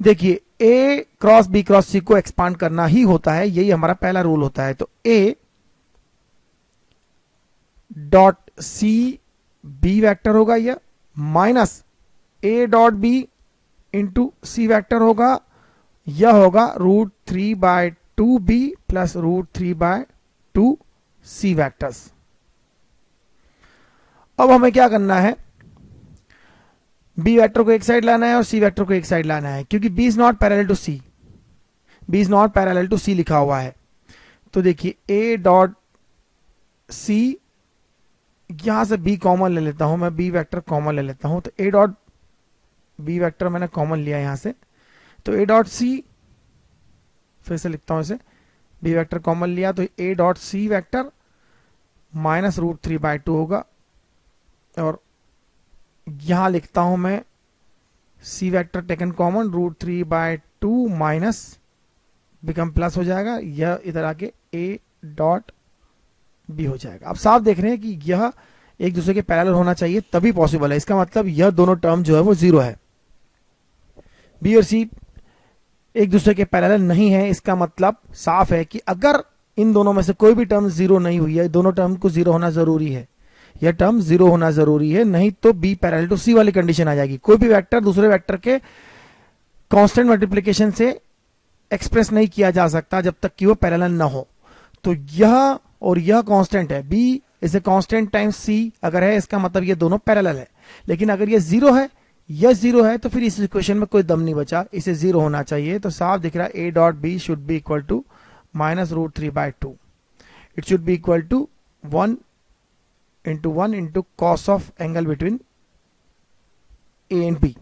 देखिए A cross B cross C को एक्सपांड करना ही होता है, यही हमारा पहला रूल होता है। तो A dot C B vector होगा यह, minus A dot B into C vector होगा, यह होगा √3/2B प्लस √3/2 C वेक्टर्स। अब हमें क्या करना है, बी वेक्टर को एक साइड लाना है और सी वेक्टर को एक साइड लाना है, क्योंकि B is not parallel to C, B is not parallel to C लिखा हुआ है। तो देखिए ए डॉट सी, यहां से बी कॉमन ले लेता हूं मैं, बी वेक्टर कॉमन ले लेता हूं। तो ए डॉट बी वेक्टर मैंने कॉमन लिया यहां से, तो ए डॉट सी, फिर से लिखता हूं इसे, बी वेक्टर कॉमन लिया तो A dot C vector minus √3/2 होगा, और यहां लिखता हूं मैं C vector taken common, √3/2 minus become plus हो जाएगा, यह इधर आके ए डॉट बी हो जाएगा। अब साफ देख रहे हैं कि यह एक दूसरे के पैरेलल होना चाहिए तभी पॉसिबल है, इसका मतलब यह दोनों टर्म जो है वो जीरो है। बी और सी एक दूसरे के पैरेलल नहीं है, इसका मतलब साफ है कि अगर इन दोनों में से कोई भी टर्म जीरो नहीं हुई है, दोनों टर्म को जीरो होना जरूरी है, यह टर्म जीरो होना जरूरी है, नहीं तो बी पैरेलल टू सी वाली कंडीशन आ जाएगी। कोई भी वेक्टर दूसरे वेक्टर के कांस्टेंट मल्टीप्लिकेशन से एक्सप्रेस नहीं किया जा सकता जब तक कि वो पैरेलल ना हो। तो यह और यह कांस्टेंट है, b is a constant times c अगर है, इसका मतलब ये दोनों पैरेलल है। लेकिन अगर ये जीरो है, यह जीरो है, तो फिर इस इक्वेशन में कोई दम नहीं बचा, इसे जीरो होना चाहिए। तो साफ दिख रहा है a dot b should be equal to -√3/2। It should be equal to 1 into cos of angle between a and b.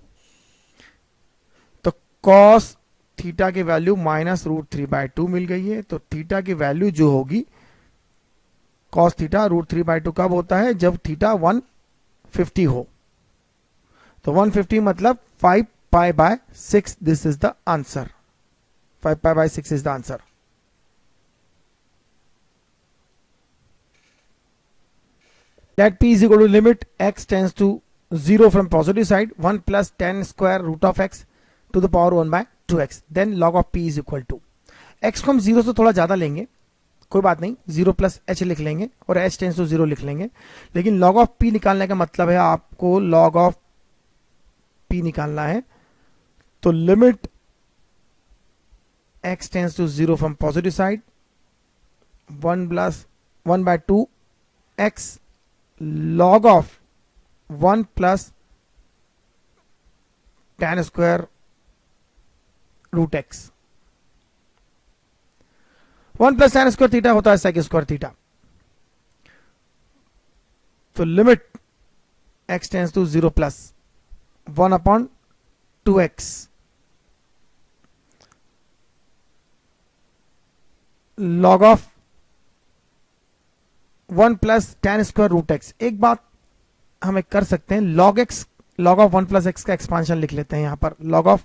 तो cos थीटा की वैल्यू -√3/2 मिल गई है। तो थीटा की वैल्यू जो होगी cos थीटा √3/2 कब होता है? जब थीटा 150 हो। तो 150 मतलब 5π/6। This is the answer. 5π/6 is the answer. Let p is equal to limit x tends to 0 from positive side 1 plus tan square root of x to the power 1/2x. Then log of p is equal to, x को हम 0 से थोड़ा ज्यादा लेंगे, कोई बात नहीं, 0 प्लस h लिख लेंगे और h टेंस टू 0 लिख लेंगे। लेकिन लॉग ऑफ p निकालने का मतलब है आपको लॉग ऑफ p निकालना है। तो limit x tends to 0 from positive side 1 प्लस 1/2x log of 1 plus tan square root x। 1 plus tan square theta होता है sec स्क्वायर थीटा। तो limit x tends to 0 plus 1/2x log of 1 plus tan square root x. एक बात हमें कर सकते हैं, log x log of 1 plus x का एक्सपांशन लिख लेते हैं। यहां पर log ऑफ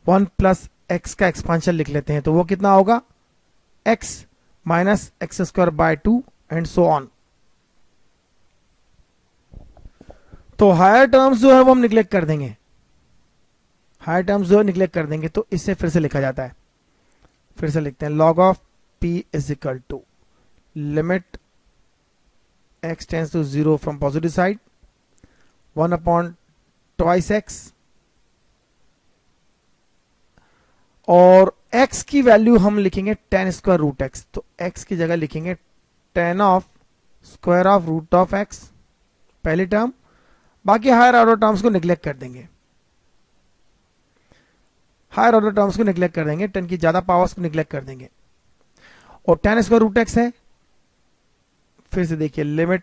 1 प्लस एक्स का एक्सपांशन लिख लेते हैं। तो वो कितना होगा? x minus x square by 2 and so on. तो हायर टर्म्स जो है वो हम निग्लेक्ट कर देंगे, हायर टर्म्स जो है निग्लेक्ट कर देंगे। तो इससे फिर से लिखा जाता है, फिर से लिखते हैं log of p is equal to limit x tends to 0 from positive side 1/2x और x की वैल्यू हम लिखेंगे tan स्क्वायर रूट एक्स। तो x की जगह लिखेंगे tan of square of root of x पहली टर्म, बाकी हायर ऑर्डर टर्म्स को निग्लेक्ट कर देंगे, हायर ऑर्डर टर्म्स को निग्लेक्ट कर देंगे, 10 की ज्यादा पावर्स को निग्लेक्ट कर देंगे। और tan स्क्वायर रूट एक्स है, फिर से देखिए limit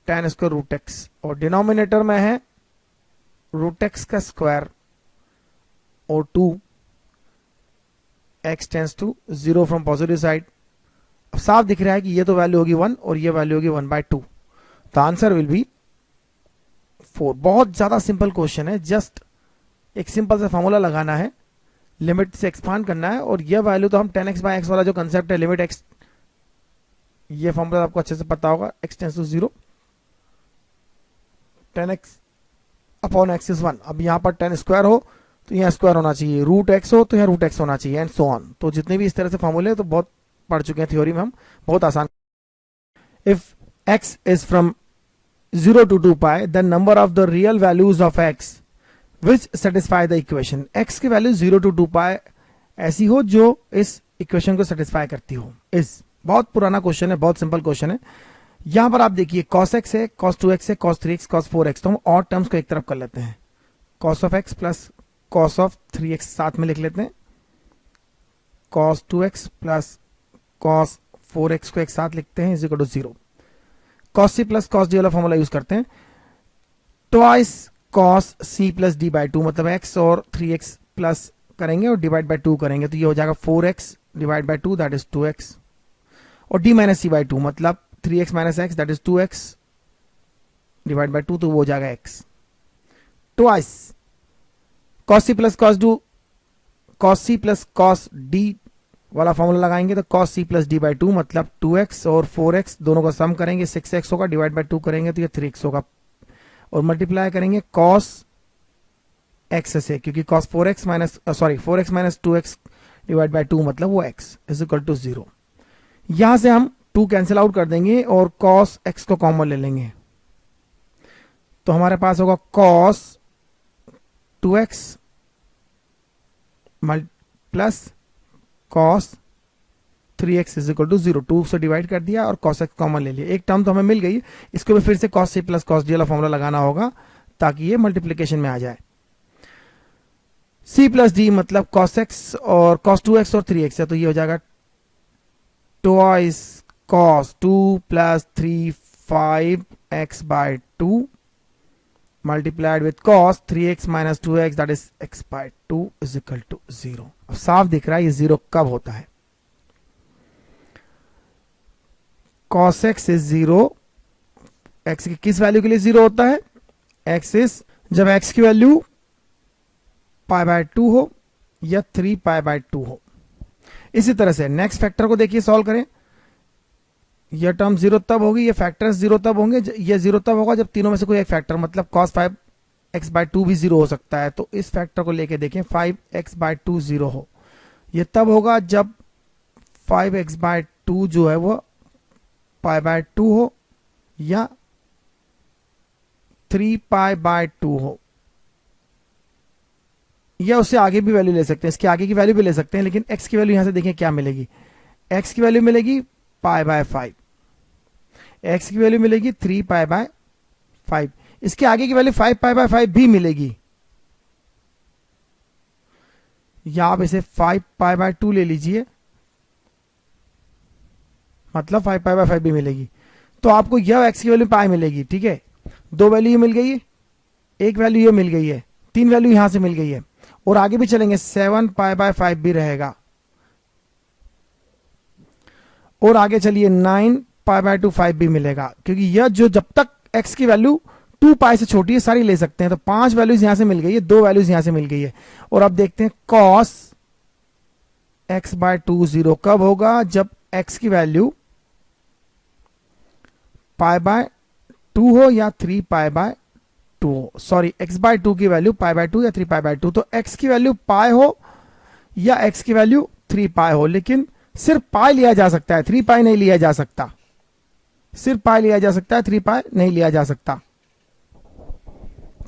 tan square root x और डिनोमिनेटर में है रूट एक्स का स्क्वायर और 2 x tends to 0 from positive side. अब साफ दिख रहा है कि ये तो वैल्यू होगी 1 और ये वैल्यू होगी 1/2। The answer will be 4। बहुत ज्यादा सिंपल क्वेश्चन है, जस्ट एक सिंपल सा फॉर्मूला लगाना है, लिमिट से एक्सपांड करना है और ये वैल्यू तो हम 10x/x वाला जो कंसेप्ट है लिमिट x, ये फॉर्मूला आपको अच्छे से पता होगा, x tends to 0 10x/x is 1। अब यहां पर 10 स्क्वायर हो तो यहां स्क्वायर होना चाहिए, रूट एक्स हो तो यहां रूट एक्स होना चाहिए एंड सो ऑन। तो जितने भी इस तरह से फॉर्मूले तो बहुत पढ़ चुके हैं थ्योरी में हम, बहुत आसान। If x is from 0 to 2π the number of the real values of x which satisfy the equation. x की वैल्यू 0 to 2π ऐसी हो जो इस इक्वेशन को सेटिस्फाई करती हो। इस बहुत पुराना क्वेश्चन है, बहुत सिंपल क्वेश्चन है। यहां पर आप देखिए cos x है, cos 2x है, cos 3x, cos 4x। तो हम और टर्म्स को एक तरफ कर लेते हैं, cos of x plus cos of 3x साथ में लिख लेते हैं, cos 2x plus cos 4x को एक साथ लिखते हैं is equal to 0। cos c plus cos d वाला फॉर्मूला यूज करते हैं, twice cos c plus d by 2 मतलब x और 3x प्लस करेंगे और डिवाइड बाई 2 करेंगे तो ये हो जाएगा 4x divide by 2 that is 2x और d माइनस सी बाई 2 मतलब 3x minus x that is 2x divide by 2 तो वो हो जाएगा x। Twice cos c plus cos d वाला फॉर्मूला लगाएंगे तो cos c plus d by 2 मतलब 2x और 4x दोनों का सम करेंगे 6x होगा, डिवाइड बाई 2 करेंगे तो ये 3x होगा और मल्टीप्लाई करेंगे cos एक्स से, क्योंकि cos 4x minus 2x divide by 2 मतलब वो x इज इक्वल टू 0। यहां से हम 2 कैंसिल आउट कर देंगे और cos x को कॉमन ले लेंगे, तो हमारे पास होगा cos 2x plus cos 3x is equal to 0। 2 से डिवाइड कर दिया और cos x कॉमन ले लिया, एक टर्म तो हमें मिल गई, इसको भी फिर से cos c plus cos d वाला फॉर्मूला लगाना होगा ताकि ये मल्टीप्लीकेशन में आ जाए। c प्लस d मतलब cos x और cos 2x और 3x है, तो ये हो जाएगा twice cos 2 plus 3 5x by 2 multiplied with cos 3x minus 2x that is x by 2 is equal to 0। अब साफ दिख रहा है ये 0 कब होता है। cos x इज 0, x की किस वैल्यू के लिए 0 होता है, x इज जब x की वैल्यू पाई बाय 2 हो या 3 पाई बाय 2 हो। इसी तरह से नेक्स्ट फैक्टर को देखिए, सॉल्व करें। यह टर्म 0 तब होगी, ये फैक्टर्स 0 तब होंगे, ये 0 तब होगा जब तीनों में से कोई एक फैक्टर मतलब cos 5x बाय 2 भी 0 हो सकता है। तो इस फैक्टर को लेके देखें 5x बाय 2 0 हो, ये तब होगा जब 5x बाय 2 जो है वो पाई बाय 2 हो या 3 पाई बाय 2 हो, या उससे आगे भी वैल्यू ले सकते हैं, इसके आगे की वैल्यू भी ले सकते हैं, लेकिन x की वैल्यू यहां से देखें क्या मिलेगी, x की वैल्यू मिलेगी पाई बाय 5, x की वैल्यू मिलेगी 3 पाई बाय 5, इसके आगे की वैल्यू 5 पाई बाय 5 भी मिलेगी, या आप इसे 5 पाई बाय 2 ले लीजिए, मतलब 5 पाई बाय 5 भी मिलेगी। तो आपको यह x की वैल्यू पाई मिलेगी, ठीक है। दो वैल्यू ये मिल गई है, एक वैल्यू ये मिल गई है, 3 वैल्यू यहां से मिल गई है, और आगे भी चलेंगे 7 पाई बाय 5 भी रहेगा, और आगे चलिए 9 पाई बाय 2 5 भी मिलेगा, क्योंकि यह जो जब तक x की वैल्यू 2 पाई से छोटी है सारी ले सकते हैं। तो 5 वैल्यूज यहां से मिल गई है, 2 वैल्यूज यहां से मिल गई है। और अब देखते हैं cos x बाय 2 0 कब होगा, जब x की वैल्यू पाई बाय 2 हो या 3 पाई बाय 2 हो, सॉरी x बाय 2 की वैल्यू पाई बाय 2 या 3 पाई बाय 2। तो x की वैल्यू पाई हो या x की वैल्यू 3 पाई हो, लेकिन सिर्फ पाई लिया जा सकता है, 3 पाई नहीं लिया जा सकता, सिर्फ पाई लिया जा सकता है, 3 पाई नहीं लिया जा सकता।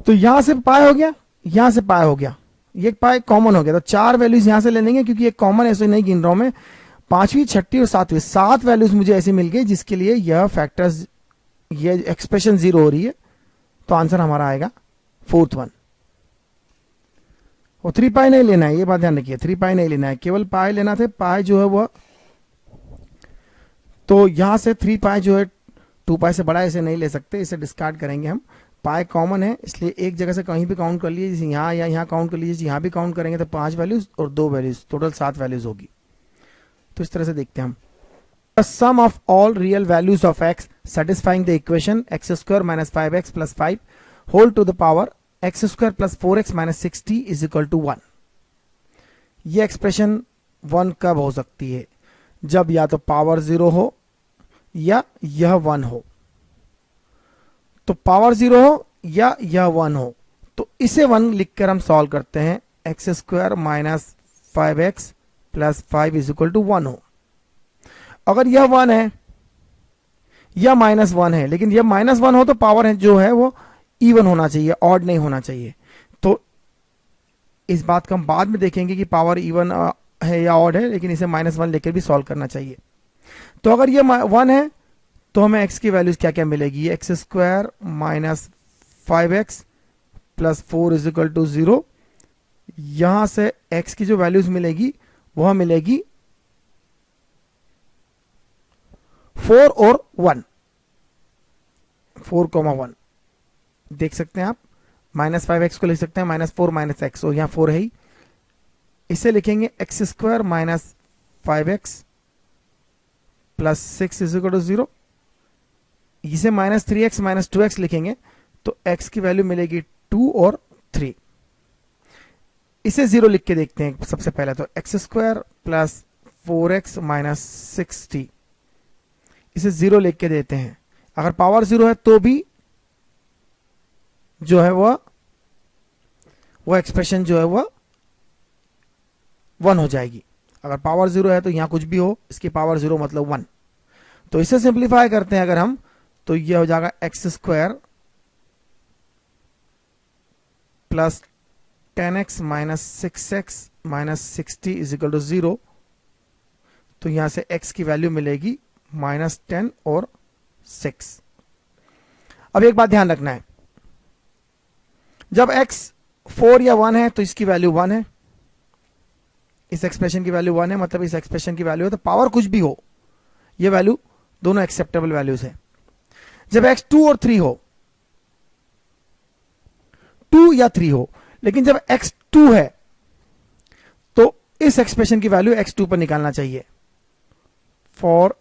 तो यहां से पाई हो गया, यहां से पाई हो गया, ये पाई कॉमन हो गया, तो 4 वैल्यूज यहां से ले लेंगे, क्योंकि ये कॉमन ऐसे नहीं गिन रहा हूं मैं, 5वीं 6ठी और 7वीं 7 वैल्यूज मुझे ऐसे मिल गई जिसके लिए यह फैक्टर्स ये एक्सप्रेशन 0 हो रही है। तो आंसर हमारा आएगा 4th वन। और 3 पाई नहीं लेना है, ये बात ध्यान रखिए, 3 पाई नहीं लेना है, केवल पाई लेना थे, पाई जो है वह, तो यहां से 3 पाई जो है 2 पाई से बड़ा इसे नहीं ले सकते, इसे डिस्कार्ड करेंगे हम। पाई कॉमन है, इसलिए एक जगह से कहीं भी काउंट कर लीजिए, जैसे यहाँ या यहाँ काउंट कर लीजिए, यहाँ भी काउंट करेंगे तो 5 वैल्यूज और 2 वैल्यूज, टोटल 7 वैल्यूज होगी। तो इस तरह से देखते हैं हम। The sum of all real values of x satisfying the equation x square minus 5x plus 5 whole to the power x square plus 4x minus 6t is equal to 1। ये एक्सप्रेशन 1 कब हो सकती है, जब या तो पावर 0 हो या यह 1 हो। तो पावर 0 हो या यह 1 हो, तो इसे 1 लिखकर हम सॉल्व करते हैं, x square minus 5x plus 5 is equal to 1 हो। अगर यह 1 है या -1 है, लेकिन यह -1 हो तो पावर है जो है वो इवन होना चाहिए, ऑड नहीं होना चाहिए। तो इस बात को हम बाद में देखेंगे कि पावर इवन है या ऑड है, लेकिन इसे -1 लेकर भी सॉल्व करना चाहिए। तो अगर ये 1 है तो हमें x की वैल्यूज क्या क्या मिलेगी, x square minus 5x plus 4 is equal to 0। यहां से x की जो वैल्यूज मिलेगी वह मिलेगी 4 और 1, 4,1 देख सकते हैं आप। -5x को लिख सकते हैं -4 माइनस एक्स, और यहां 4 है ही, इसे लिखेंगे x square minus 5x plus 6 is equal to 0। इसे -3x माइनस 2x लिखेंगे तो x की वैल्यू मिलेगी 2 और 3। इसे 0 लिख के देखते हैं सबसे पहले, तो x square plus 4x minus 6t, इसे 0 लिख के देते हैं। अगर पावर 0 है तो भी जो है वह वो एक्सप्रेशन जो है वो 1 हो जाएगी। अगर पावर 0 है तो यहां कुछ भी हो, इसकी पावर 0 मतलब 1। तो इसे सिंप्लीफाई करते हैं अगर हम, तो ये हो जाएगा x square plus 10x minus 6x minus 60 is equal to 0। तो यहां से x की वैल्यू मिलेगी -10 और 6। अब एक बात ध्यान रखना है, जब x 4 या 1 है तो इसकी वैल्यू 1 है, इस एक्सप्रेशन की वैल्यू 1 है, मतलब इस एक्सप्रेशन की वैल्यू है, तो पावर कुछ भी हो, ये वैल्यू दोनों एक्सेप्टेबल वैल्यूज है। जब x 2 और 3 हो, 2 या 3 हो, लेकिन जब x 2 है तो इस एक्सप्रेशन की वैल्यू x 2 पर निकालना चाहिए। For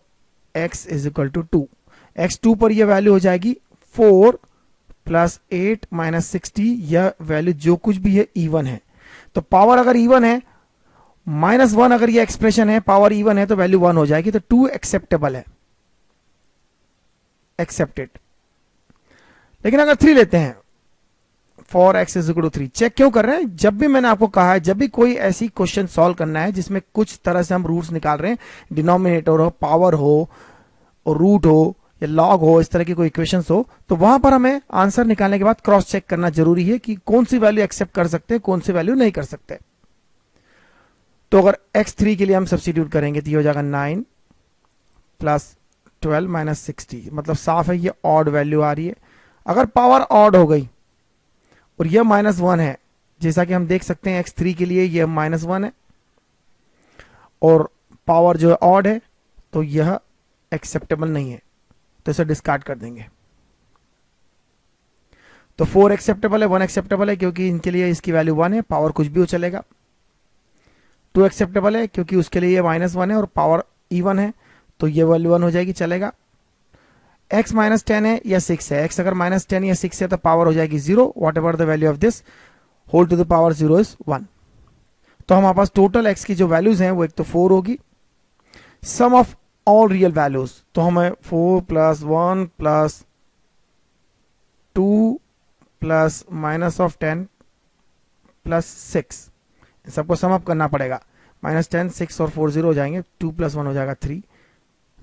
x is equal to 2, x 2 पर यह वैल्यू हो जाएगी 4 प्लस 8 माइनस 60, यह वैल्यू जो कुछ भी है इवन है। तो पावर अगर इवन है, -1 अगर ये एक्सप्रेशन है, पावर इवन है, तो वैल्यू 1 हो जाएगी। तो 2 एक्सेप्टेबल है, एक्सेप्टेड। लेकिन अगर 3 लेते हैं, for x is equal to 3, check क्यों कर रहे हैं? जब भी मैंने आपको कहा है, जब भी कोई ऐसी क्वेश्चन सॉल्व करना है जिसमें कुछ तरह से हम रूट्स निकाल रहे हैं, डिनोमिनेटर हो, पावर हो, और रूट हो या लॉग हो, इस तरह की कोई इक्वेशंस हो, तो वहां पर हमें आंसर निकालने के बाद क्रॉस चेक करना जरूरी है कि कौन सी वैल्यू एक्सेप्ट कर सकते हैं, कौन सी वैल्यू नहीं कर सकते। तो अगर x3 के लिए हम सब्स्टिट्यूट करेंगे तो ये हो जाएगा 9 प्लस 12 माइनस 60, मतलब साफ है ये ऑड वैल्यू आ रही है। अगर पावर ऑड हो गई और यह -1 है, जैसा कि हम देख सकते हैं x3 के लिए यह -1 है और पावर जो है ऑड है, तो यह एक्सेप्टेबल नहीं है, तो इसे डिस्कार्ड कर देंगे। तो 4 एक्सेप्टेबल है, 1 एक्सेप्टेबल है क्योंकि इनके लिए इसकी वैल्यू 1 है, पावर कुछ भी हो चलेगा। 2 एक्सेप्टेबल है क्योंकि उसके लिए ये -1 है और पावर इवन है, तो ये वैल्यू 1 हो जाएगी, चलेगा। x -10 है या 6 है, x अगर -10 या 6 है तो पावर हो जाएगी 0, whatever the value of this, whole to the power 0 is 1। तो हमारे पास टोटल x की जो वैल्यूज हैं वो एक तो 4 होगी, सम ऑफ ऑल रियल वैल्यूज, तो हमें 4 प्लस 1 प्लस 2 प्लस -10 प्लस 6, सबको सम अप करना पड़ेगा। -10, 6 और 4 0 हो जाएंगे, 2 प्लस 1 हो जाएगा 3,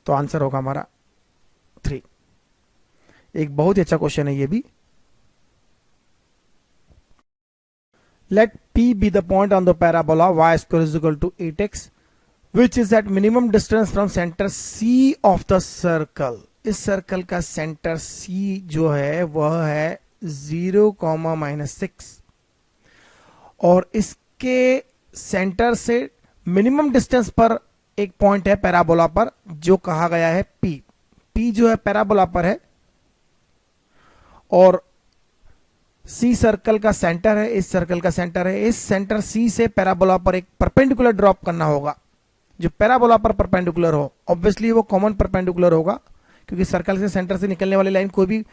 तो आंसर होगा हमारा 3। एक बहुत ही अच्छा क्वेश्चन है ये भी। Let P be the point on the parabola y square is equal to 8x which is at minimum distance from center C of the circle। इस सर्कल का सेंटर C जो है वह है 0, -6 और इसके सेंटर से मिनिमम डिस्टेंस पर एक पॉइंट है पैराबोला पर जो कहा गया है P। P जो है पैराबोला पर है और C सर्कल का सेंटर है, इस सर्कल का सेंटर है। इस सेंटर C से पैराबोला पर एक परपेंडिकुलर ड्रॉप करना होगा जो पैराबोला पर परपेंडिकुलर हो। ऑब्वियसली वो कॉमन परपेंडिकुलर होगा क्योंकि सर्कल से सेंटर से निकलने वाली लाइन, कोई भी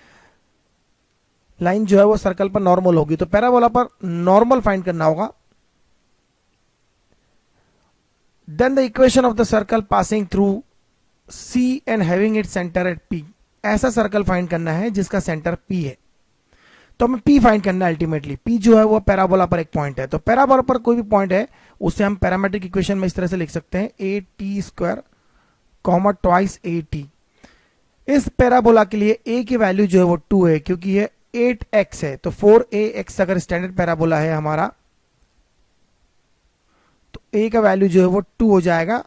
लाइन जो है वो सर्कल पर नॉर्मल होगी, तो पैराबोला पर नॉर्मल फाइंड करना होगा। Then the equation of the circle passing through C and having it centre at P, ऐसा सर्कल फाइंड करना है जिसका सेंटर P है। तो हमें P फाइंड करना है अल्टीमेटली। P जो है वो पैराबोला पर एक पॉइंट है, तो पैराबोला पर कोई भी पॉइंट है उसे हम पैरामेट्रिक इक्वेशन में इस तरह से लिख सकते हैं, AT² ट्वाइस AT। इस पैराबोला के लिए A की वैल्यू जो है वो 2 है क्योंकि ये 8x है, तो 4ax अगर स्टैंडर्ड पैराबोला है हमारा, तो A का वैल्यू जो है वो 2 हो जाएगा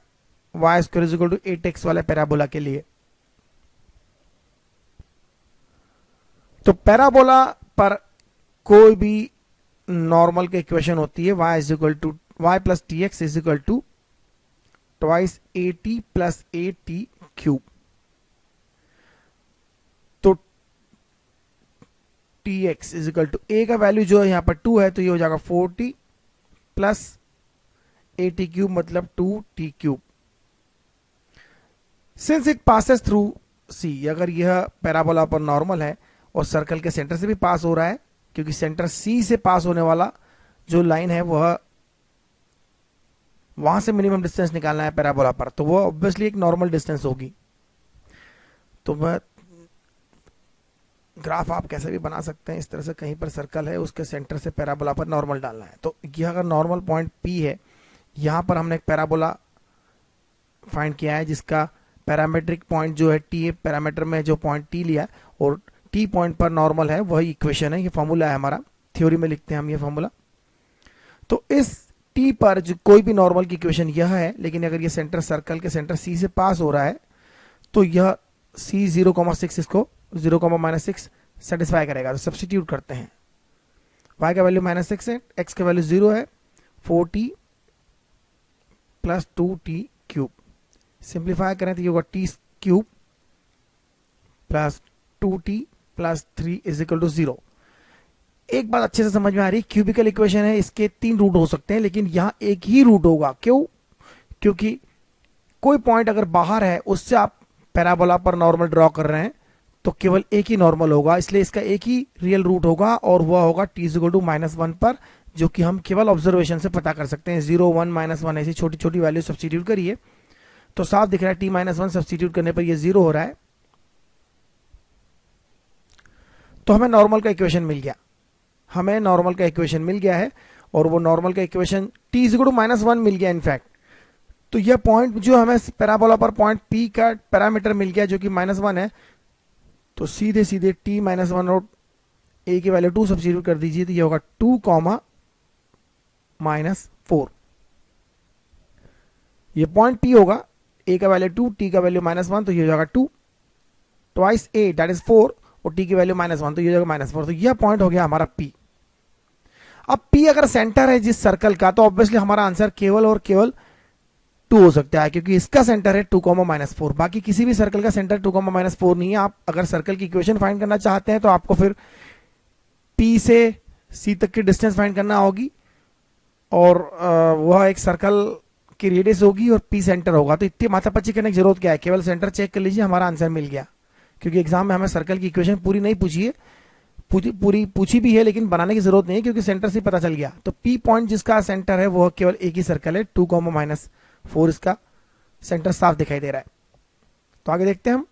y square is equal to 8x वाले पैराबोला के लिए। तो पैराबोला पर कोई भी नॉर्मल की इक्वेशन होती है y is equal to y plus t x is equal to twice AT plus AT cube. तो tx is equal to a का वैल्यू जो है यहां पर 2 है, तो ये हो जाएगा 4t प्लस AT क्यूब मतलब 2t cube. Since it passes through C, अगर यह पैराबोला पर नॉर्मल है और सर्कल के सेंटर से भी पास हो रहा है, क्योंकि सेंटर C से पास होने वाला जो लाइन है वह वहां से मिनिमम डिस्टेंस निकालना है पैराबोला पर, तो वो ऑब्वियसली एक नॉर्मल डिस्टेंस होगी। तो वह ग्राफ आप कैसे भी बना सकते हैं। इस तरह से कहीं पर सर्कल है, उसके सेंटर से पैराबोला पर नॉर्मल डालना है। तो यह अगर नॉर्मल पॉइंट P है, यहाँ पर हमने एक पैराबोला फाइंड किया है जिसका पैरामेट्रिक पॉइंट जो है T पैरामीटर में जो पॉइंट T लिया है और T पॉइंट पर नॉर्मल है, वही इक्वेशन है, ये फॉर्मूला है हमारा, थ्योरी में लिखते हैं हम ये फॉर्मूला। तो इस T पर जो कोई भी नॉर्मल की इक्वेशन यह है, लेकिन अगर ये सेंटर सर्कल के सेंटर C से पास हो रहा है तो यह C 0,6 इसको 0,-6 सेटिस्फाई करेगा। तो सब्स्टिट्यूट करते हैं, y का वैल्यू -6 है, x का वैल्यू 0 है, 4t plus 2t cube. Simplify करें तो ये होगा t cube plus 2t plus 3 is equal to 0। एक बात अच्छे से समझ में आ रही है, क्यूबिकल इक्वेशन है, इसके 3 रूट हो सकते हैं, लेकिन यहां एक ही रूट होगा। क्यों? क्योंकि कोई पॉइंट अगर बाहर है, उससे आप पैराबोला पर नॉर्मल ड्रॉ कर रहे हैं, तो केवल एक ही नॉर्मल होगा, इसलिए इसका एक ही रियल रूट होगा और वह होगा t इक्वल टू -1 पर, जो कि हम केवल ऑब्जर्वेशन से पता कर सकते हैं। 0, 1, -1 ऐसी छोटी छोटी वैल्यू सब्स्टिट्यूट करिए तो साफ दिख रहा है, t-1 सब्स्टिट्यूट करने पर ये 0 हो रहा है। तो हमें नॉर्मल का इक्वेशन मिल गया, हमें नॉर्मल का इक्वेशन मिल गया है, और वो नॉर्मल का इक्वेशन t इक्वल टू -1 मिल गया इनफैक्ट। तो यह पॉइंट जो हमें पैराबोला पर पॉइंट P का पैरामीटर मिल गया जो कि -1 है, तो सीधे सीधे t-1 और a की वैल्यू 2 सब्स्टिट्यूट कर दीजिए, तो ये होगा 2, -4। ये पॉइंट P होगा, a का वैल्यू 2, t का वैल्यू -1, तो ये हो जाएगा 2 ट्वाइस a दैट इज 4 और t की वैल्यू -1, तो ये हो जाएगा -4। तो यह पॉइंट हो गया हमारा P। अब P अगर सेंटर है जिस सर्कल का, तो ऑब्वियसली हमारा आंसर केवल और केवल 2 हो सकता है, क्योंकि इसका सेंटर है 2, -4। बाकी किसी भी सर्कल का सेंटर 2, -4 नहीं है। आप अगर सर्कल की इक्वेशन फाइंड करना चाहते हैं तो आपको फिर P से C तक की डिस्टेंस फाइंड करना होगी, और वह एक सर्कल की रेडियस होगी और P सेंटर होगा। तो इतनी माथापच्ची करने की जरूरत क्या है, केवल सेंटर चेक कर लीजिए, हमारा आंसर मिल गया। क्योंकि एग्जाम में हमें सर्कल की इक्वेशन पूरी नहीं पूछी है, पूरी पूछी भी है, लेकिन बनाने की जरूरत नहीं है क्योंकि सेंटर से पता चल गया। तो P पॉइंट जिसका सेंटर है वह केवल एक ही सर्कल है, 2, इसका सेंटर साफ दिखाई दे रहा है। तो आगे देखते हैं हम।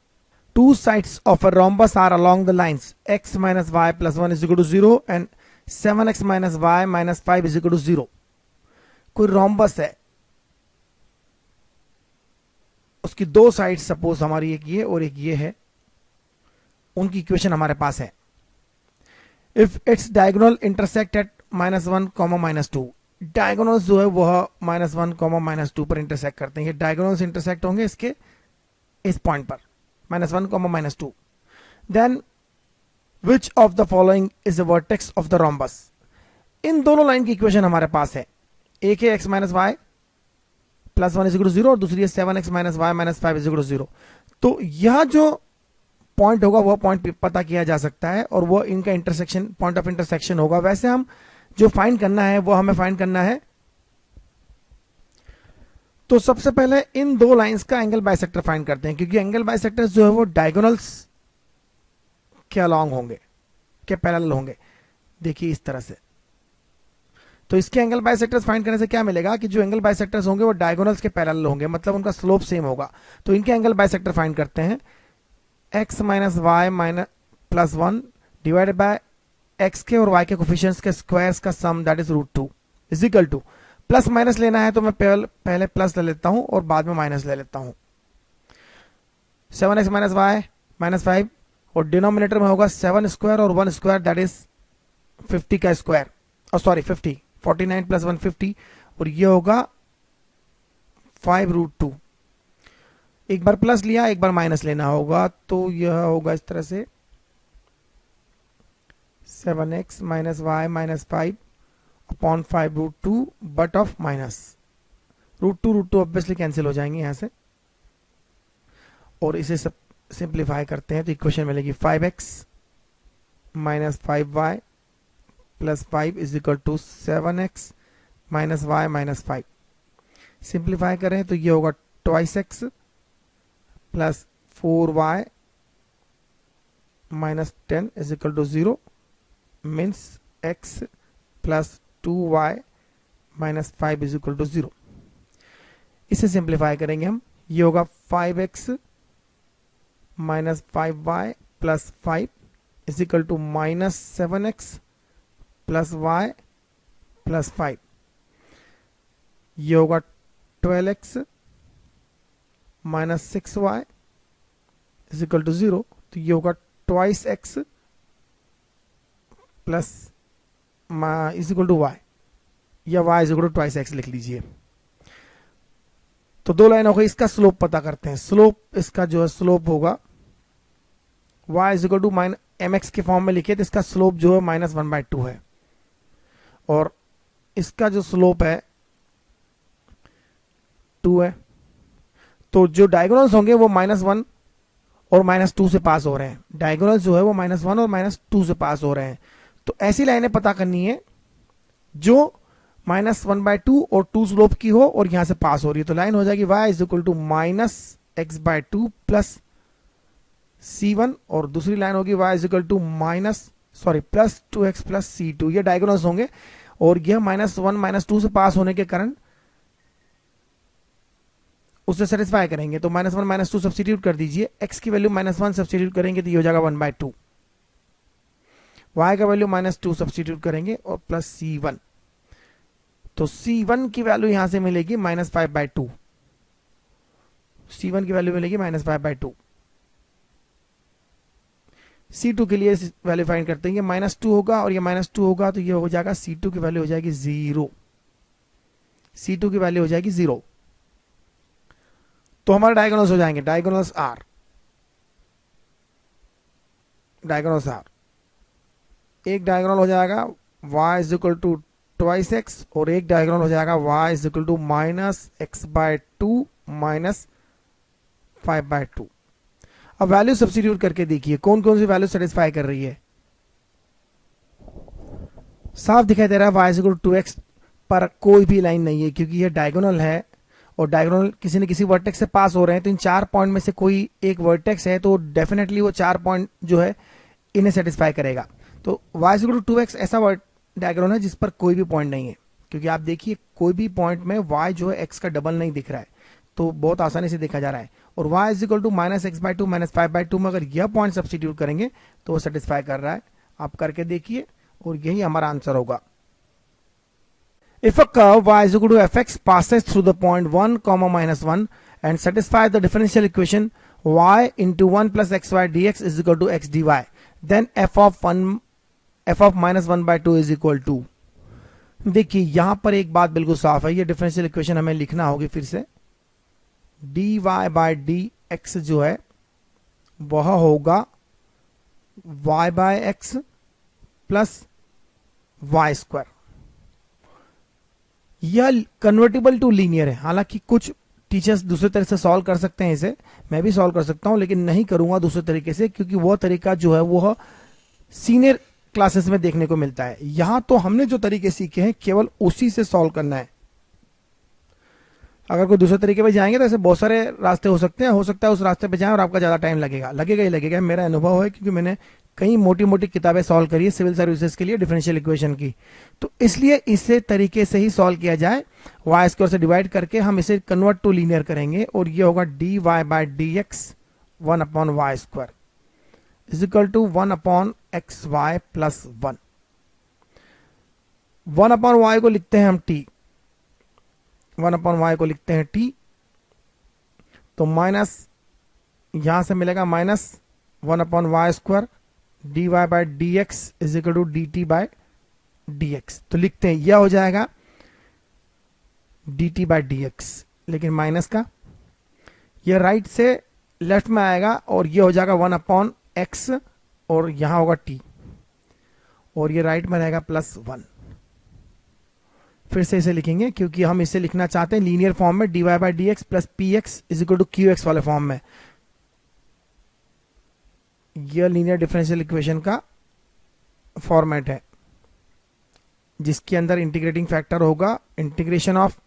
2 sides of a rhombus are along the lines x minus y plus 1 is equal to 0 and 7x minus y minus 5 is equal to 0। कोई rhombus है, उसकी 2 साइड सपोज हमारी एक ये और एक ये है, उनकी इक्वेशन हमारे पास है। If its diagonal intersect at -1, -2, diagonals जो है वह -1, -2 पर इंटरसेक्ट करते हैं। ये डायगोनल्स इंटरसेक्ट होंगे इसके इस पॉइंट पर -1, -2। Then which of the following is the vertex of the rhombus. इन दोनों लाइन की इक्वेशन हमारे पास है, एक है x minus y plus 1 is equal to 0 और दूसरी है 7x minus Y minus 5 is equal to 0। तो यह जो पॉइंट होगा वह पॉइंट पता किया जा सकता है और वह इनका इंटरसेक्शन, पॉइंट ऑफ इंटरसेक्शन होगा। वैसे हम जो फाइंड करना है वो हमें फाइंड करना है, तो सबसे पहले इन दो लाइंस का एंगल बाइसेक्टर फाइंड करते हैं, क्योंकि एंगल बाइसेक्टर्स जो है वो डायगोनल्स के अलॉन्ग होंगे, के पैरेलल होंगे। देखिए इस तरह से, तो इसके एंगल बाइसेक्टर्स फाइंड करने से क्या मिलेगा कि जो एंगल बाइसेक्टर्स होंगे वो डायगोनल्स के पैरेलल होंगे, मतलब उनका स्लोप सेम होगा। तो इनके एंगल बाइसेक्टर फाइंड करते हैं, x minus Y minus plus 1 divided by x के और y के कोफिशिएंट्स के स्क्वायर्स का sum that is √2 is equal to, plus minus लेना है तो मैं पहले प्लस ले लेता हूं और बाद में माइनस ले लेता हूं। 7x माइनस वाई माइनस 5 और डिनोमिनेटर में होगा 7 स्क्वायर और 1 स्क्वायर दैट इज 50 का स्क्वायर, और सॉरी 50, 49 प्लस 1 50 और ये होगा 5√2। एक बार प्लस लिया एक बार माइनस लेना होगा, तो यह होगा इस तरह से 7x minus Y minus 5 upon 5√2 but of minus √2 obviously cancel हो जाएंगे यहां से, और इसे सब सिंप्लीफाई करते हैं तो इक्वेशन मिलेगी 5x minus 5y plus 5 is equal to 7x minus Y minus 5। Simplify करें तो ये होगा twice x plus 4y minus 10 is equal to 0 means x plus 2y minus 5 is equal to 0। इसे सिंप्लीफाई करेंगे हम, ये होगा 5x minus 5y plus 5 is equal to -7x plus y plus 5, ये होगा 12x minus 6y is equal to 0, तो ये होगा twice x plus is equal to y, या y is equal to twice x लिख लीजिए। तो दो लाइन हो गई, इसका स्लोप पता करते हैं। स्लोप इसका जो है स्लोप होगा y is equal to mx के फॉर्म में लिखे तो इसका स्लोप जो है -1/2 है, और इसका जो स्लोप है 2 है। तो जो डायगोनल्स होंगे वो -1 और -2 से पास हो रहे हैं। डायगोनल्स जो है वो -1 और -2 से पास हो रहे हैं। तो ऐसी लाइनें पता करनी है जो -1/2 और 2 स्लोप की हो और यहां से पास हो रही है। तो लाइन हो जाएगी y is equal to -x/2 plus c1, और दूसरी लाइन होगी y is equal to plus 2x plus c2। ये डायगोनल्स होंगे और यह -1 -2 से पास होने के कारण उससे सेटिस्फाई करेंगे। तो -1 -2 सब्स्टिट्यूट कर दीजिए, x की वैल्यू -1 सब्स्टिट्यूट करेंगे तो ये हो जाएगा 1/2, y का वैल्यू -2 सब्स्टिट्यूट करेंगे और प्लस c1, तो c1 की वैल्यू यहां से मिलेगी -5/2, c1 की वैल्यू मिलेगी -5/2। c2 के लिए वैल्यू फाइंड करते हैं, ये -2 होगा और ये -2 होगा, तो ये हो जाएगा c2 की वैल्यू हो जाएगी 0, c2 की वैल्यू हो जाएगी 0। तो हमारे डायगोनल्स हो जाएंगे, डायगोनल्स आर एक डायगोनल हो जाएगा y is equal to twice x, और एक डायगोनल हो जाएगा y is equal to -x/2 minus 5/2। अब वैल्यू सब्स्टिट्यूट करके देखिए कौन कौन सी वैल्यू सेटिस्फाई कर रही है। साफ दिखाई दे रहा है y is equal to 2x पर कोई भी लाइन नहीं है, क्योंकि ये डायगोनल है और डायगोनल किसी न किसी वर्टेक्स से पास हो रहे हैं। तो इन 4 पॉइंट में से कोई एक वर्टेक्स है, तो डेफिनेटली वो 4 पॉइंट जो है इन्हें सेटिस्फाई करेगा। तो y is equal to 2x ऐसा डायगोनल है जिस पर कोई भी पॉइंट नहीं है, क्योंकि आप देखिए कोई भी पॉइंट में y जो है x का डबल नहीं दिख रहा है, तो बहुत आसानी से देखा जा रहा है। और y is equal to -x/2 -5/2 में अगर यह पॉइंट सब्स्टिट्यूट करेंगे तो वो सेटिस्फाई कर रहा है। आप करके देखिए और यही हमारा आंसर होगा। If a curve y is equal to fx passes through the point 1, -1 and satisfies the differential equation y into 1 plus xy dx is equal to x dy, then f of -1/2 is equal to, देखिए यहां पर एक बात बिल्कुल साफ है, ये डिफरेंशियल इक्वेशन हमें लिखना होगी फिर से। dy by dx जो है वह होगा y by x plus y square. यह कन्वर्टेबल टू लीनियर है, हालांकि कुछ टीचर्स दूसरे तरह से सॉल्व कर सकते हैं इसे, मैं भी सॉल्व कर सकता हूं, लेकिन नहीं करूंगा दूसरे तरीके से, क्योंकि वह तरीका जो है वह सीनियर क्लासेस में देखने को मिलता है। यहां तो हमने जो तरीके सीखे हैं केवल उसी से सॉल्व करना है। अगर कोई दूसरे तरीके पे जाएंगे तो ऐसे बहुत सारे रास्ते हो सकते हैं, हो सकता है उस रास्ते पे जाएं और आपका ज्यादा टाइम लगेगा। मेरा अनुभव है, क्योंकि मैंने कई मोटी मोटी किताबें सॉल्व करी है सिविल सर्विसेज के लिए डिफरेंशियल इक्वेशन की। तो इसलिए इसे तरीके से ही सॉल्व किया जाए, वाई स्क्वायर से डिवाइड करके हम इसे कन्वर्ट टू लीनियर करेंगे, और ये होगा dy by dx 1/y square is equal to 1/xy plus 1। 1/y को लिखते हैं हम t, 1/y को लिखते हैं t, तो माइनस यहां से मिलेगा -1/y square dy by dx is equal to dt by dx। तो लिखते हैं यह हो जाएगा dt बाय dx, लेकिन माइनस का यह राइट से लेफ्ट में आएगा और यह हो जाएगा 1/x और यहां होगा t, और ये राइट में रहेगा +1। फिर से इसे लिखेंगे क्योंकि हम इसे लिखना चाहते हैं लीनियर फॉर्म में, dy by dx plus px is equal to qx वाले फॉर्म में। यह लीनियर डिफरेंशियल इक्वेशन का फॉर्मेट है, जिसके अंदर इंटीग्रेटिंग फैक्टर होगा integration of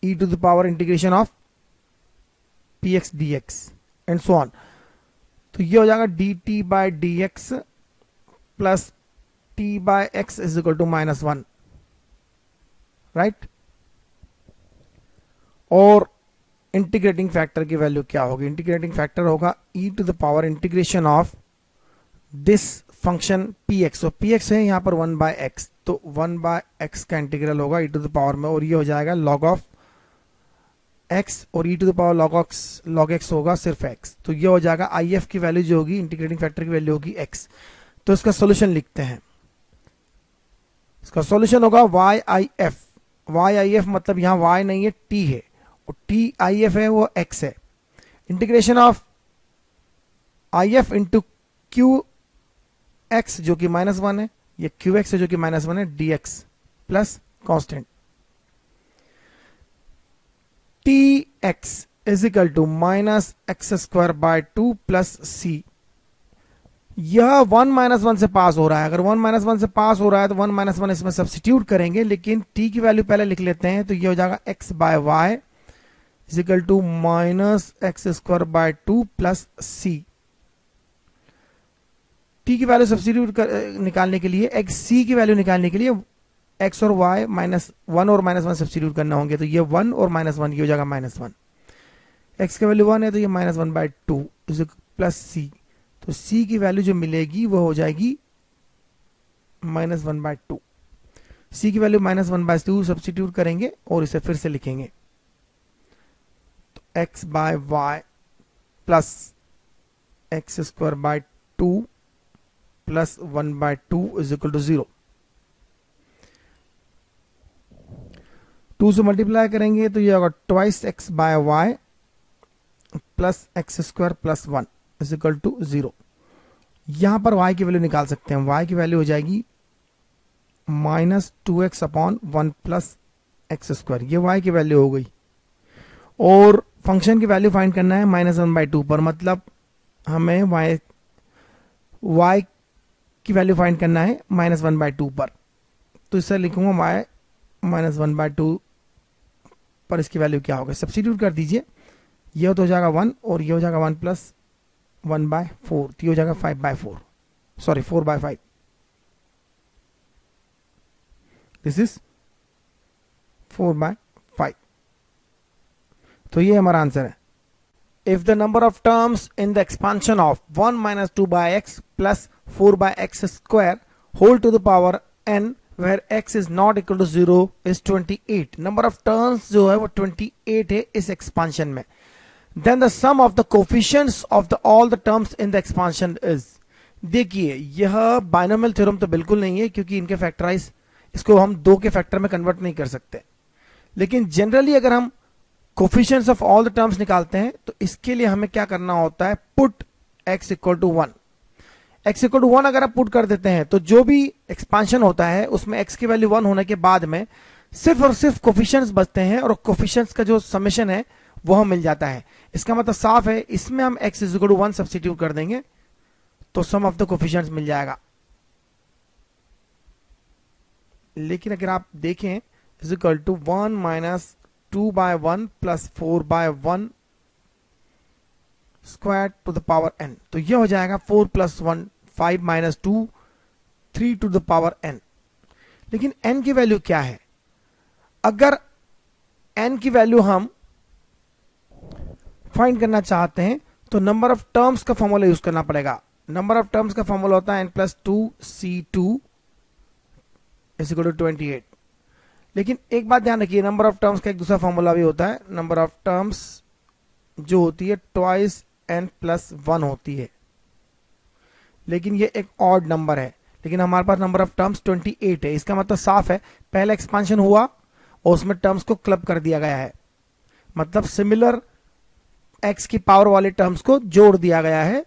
e to the power integration of px dx and so on. तो यह हो जाएगा dt by dx plus t by x is equal to -1, right. और इंटीग्रेटिंग फैक्टर की वैल्यू क्या होगी? इंटीग्रेटिंग फैक्टर होगा e to the power integration of this function p x, तो पी एक्स है यहाँ पर 1/x, तो 1/x का इंटीग्रल होगा e टू द पावर में, और ये हो जाएगा log ऑफ x, और e to the power log x होगा सिर्फ x, तो ये हो जाएगा आई एफ की वैल्यू जो होगी, इंटीग्रेटिंग फैक्टर की वैल्यू होगी x। तो इसका सोल्यूशन लिखते हैं, इसका सॉल्यूशन होगा वाई आई एफ मतलब यहाँ y नहीं है t है, और t आई एफ है वो x है, integration of I F into Q x जो कि -1 है, ये क्यू एक्स है जो कि -1 है, D X plus constant T x is equal to -x² plus C. यह 1 से पास हो रहा है, अगर 1 से पास हो रहा है तो 1 इसमें सब्स्टिट्यूट करेंगे, लेकिन t की वैल्यू पहले लिख लेते हैं, तो ये हो जाएगा x/y is equal to -x² plus c. t की वैल्यू सब्स्टिट्यूट निकालने के लिए, x c की वैल्यू निकालने के लिए x और y -1 और -1 सब्स्टिट्यूट करना होंगे, तो ये 1 और -1 ये हो जाएगा -1, x की वैल्यू 1 है तो ये -1/2 प्लस सी, तो c की वैल्यू जो मिलेगी वो हो जाएगी -1/2। c की वैल्यू -1/2 सब्स्टिट्यूट करेंगे और इसे फिर से लिखेंगे, तो x/y plus x² plus 1/2 is equal to 0। 2 से मल्टीप्लाई करेंगे तो ये होगा twice x/y plus x² plus 1 is equal to 0। यहां पर y की वैल्यू निकाल सकते हैं, y की वैल्यू हो जाएगी -2x/1 प्लस x², ये y की वैल्यू हो गई, और फंक्शन की वैल्यू फाइंड करना है -1/2 पर, मतलब हमें y की वैल्यू फाइंड करना है -1/2 पर, तो इससे लिखूंगा y -1/2 पर इसकी वैल्यू क्या होगा, सब्स्टिट्यूट कर दीजिए, ये तो हो जाएगा 1 और ये हो जाएगा 1 प्लस 1/4, तो ये हो जाएगा 5/4, सॉरी 4/5, दिस इज 4/5, तो ये हमारा आंसर है। If the number of terms in the expansion of 1 minus 2/x plus 4/x² whole to the power n where x is not equal to 0 is 28, number of terms जो है वो 28 है इस expansion में, then the sum of the coefficients of all the terms in the expansion is, देखिए यह बाइनोमियल थ्योरम तो बिल्कुल नहीं है, क्योंकि इनके फैक्टराइज इसको हम 2 के फैक्टर में कन्वर्ट नहीं कर सकते, लेकिन जनरली अगर हम coefficients of all the terms निकालते हैं तो इसके लिए हमें क्या करना होता है, put x equal to 1, x equal to 1 अगर आप पुट कर देते हैं तो जो भी एक्सपांशन होता है उसमें x की वैल्यू 1 होने के बाद में सिर्फ और सिर्फ कोफिशिएंट्स बचते हैं, और कोफिशिएंट्स का जो समेशन है वो हमें मिल जाता है। इसका मतलब साफ है, इसमें हम x इक्वल टू 1 सब्स्टिट्यूट कर देंगे तो सम ऑफ द कोफिशिएंट्स मिल जाएगा। लेकिन अगर आप देखें is equal to 1 minus 2/1 plus 4/1 square to the power n, तो ये हो जाएगा 4 plus 1 5 minus 2 3 to the power n। लेकिन n की वैल्यू क्या है, अगर n की वैल्यू हम फाइंड करना चाहते हैं तो नंबर ऑफ टर्म्स का फॉर्मूला यूज करना पड़ेगा। नंबर ऑफ टर्म्स का फॉर्मूला होता है n+2c2 इज इक्वल टू 28। लेकिन एक बात ध्यान रखिए, नंबर ऑफ टर्म्स का एक दूसरा फॉर्मूला भी होता है, नंबर ऑफ टर्म्स जो होती है ट्वाइस n+1 होती है, लेकिन ये एक ऑड नंबर है, लेकिन हमारे पास नंबर ऑफ टर्म्स 28 है। इसका मतलब साफ है, पहला एक्सपांशन हुआ और उसमें टर्म्स को क्लब कर दिया गया है, मतलब सिमिलर x की पावर वाले टर्म्स को जोड़ दिया गया है,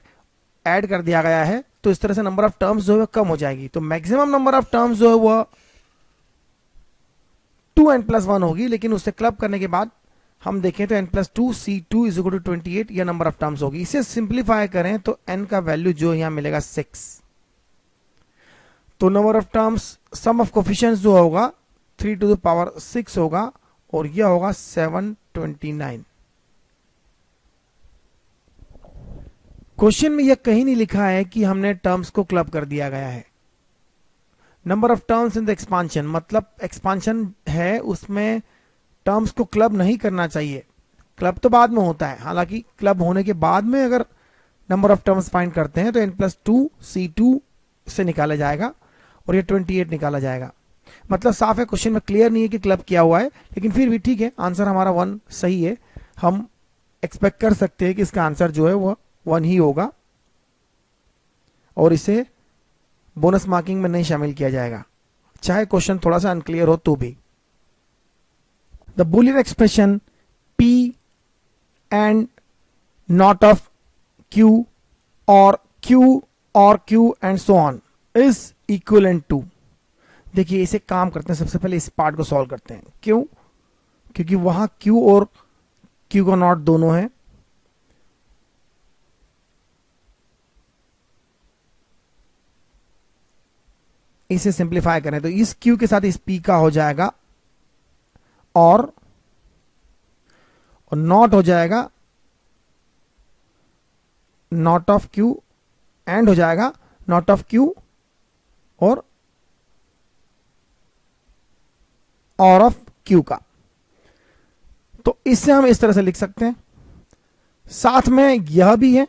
ऐड कर दिया गया है, तो इस तरह से नंबर ऑफ टर्म्स जो है कम हो जाएगी। तो मैक्सिमम नंबर ऑफ टर्म्स जो है वह 2n+1 होगी, लेकिन उससे क्लब करने के बाद हम देखें तो n+2c2 इज इक्वल टू 28 यह नंबर ऑफ टर्म्स होगी। इसे सिंप्लीफाई करें तो n का वैल्यू जो यहां मिलेगा 6, तो number of terms some of coefficients जो होगा 3 टू द पावर 6 होगा, और यह होगा 729। क्वेश्चन में यह कहीं नहीं लिखा है कि हमने टर्म्स को क्लब कर दिया गया है। Number of terms in the expansion मतलब एक्सपांशन है, उसमें टर्म्स को क्लब नहीं करना चाहिए, क्लब तो बाद में होता है, हालांकि क्लब होने के बाद में अगर नंबर ऑफ टर्म्स फाइंड करते हैं तो n+2 C2 से निकाला जाएगा और ये 28 निकाला जाएगा। मतलब साफ है, क्वेश्चन में क्लियर नहीं है कि क्लब किया हुआ है, लेकिन फिर भी ठीक है, आंसर हमारा 1 सही है। हम एक्सपेक्ट कर सकते हैं कि इसका आंसर जो है वो 1 ही होगा और इसे बोनस मार्किंग में नहीं शामिल किया जाएगा, चाहे क्वेश्चन थोड़ा सा अनक्लियर हो तो भी। The Boolean expression P and not of Q or Q and so on is equivalent to। देखिए इसे काम करते हैं, सबसे पहले इस पार्ट को सॉल्व करते हैं। क्यों? क्योंकि वहां Q और Q का नॉट दोनों है, इसे सिंप्लीफाई करें तो इस Q के साथ इस P का हो जाएगा और नॉट हो जाएगा नॉट ऑफ Q एंड हो जाएगा नॉट ऑफ Q और ऑफ Q का। तो इससे हम इस तरह से लिख सकते हैं, साथ में यह भी है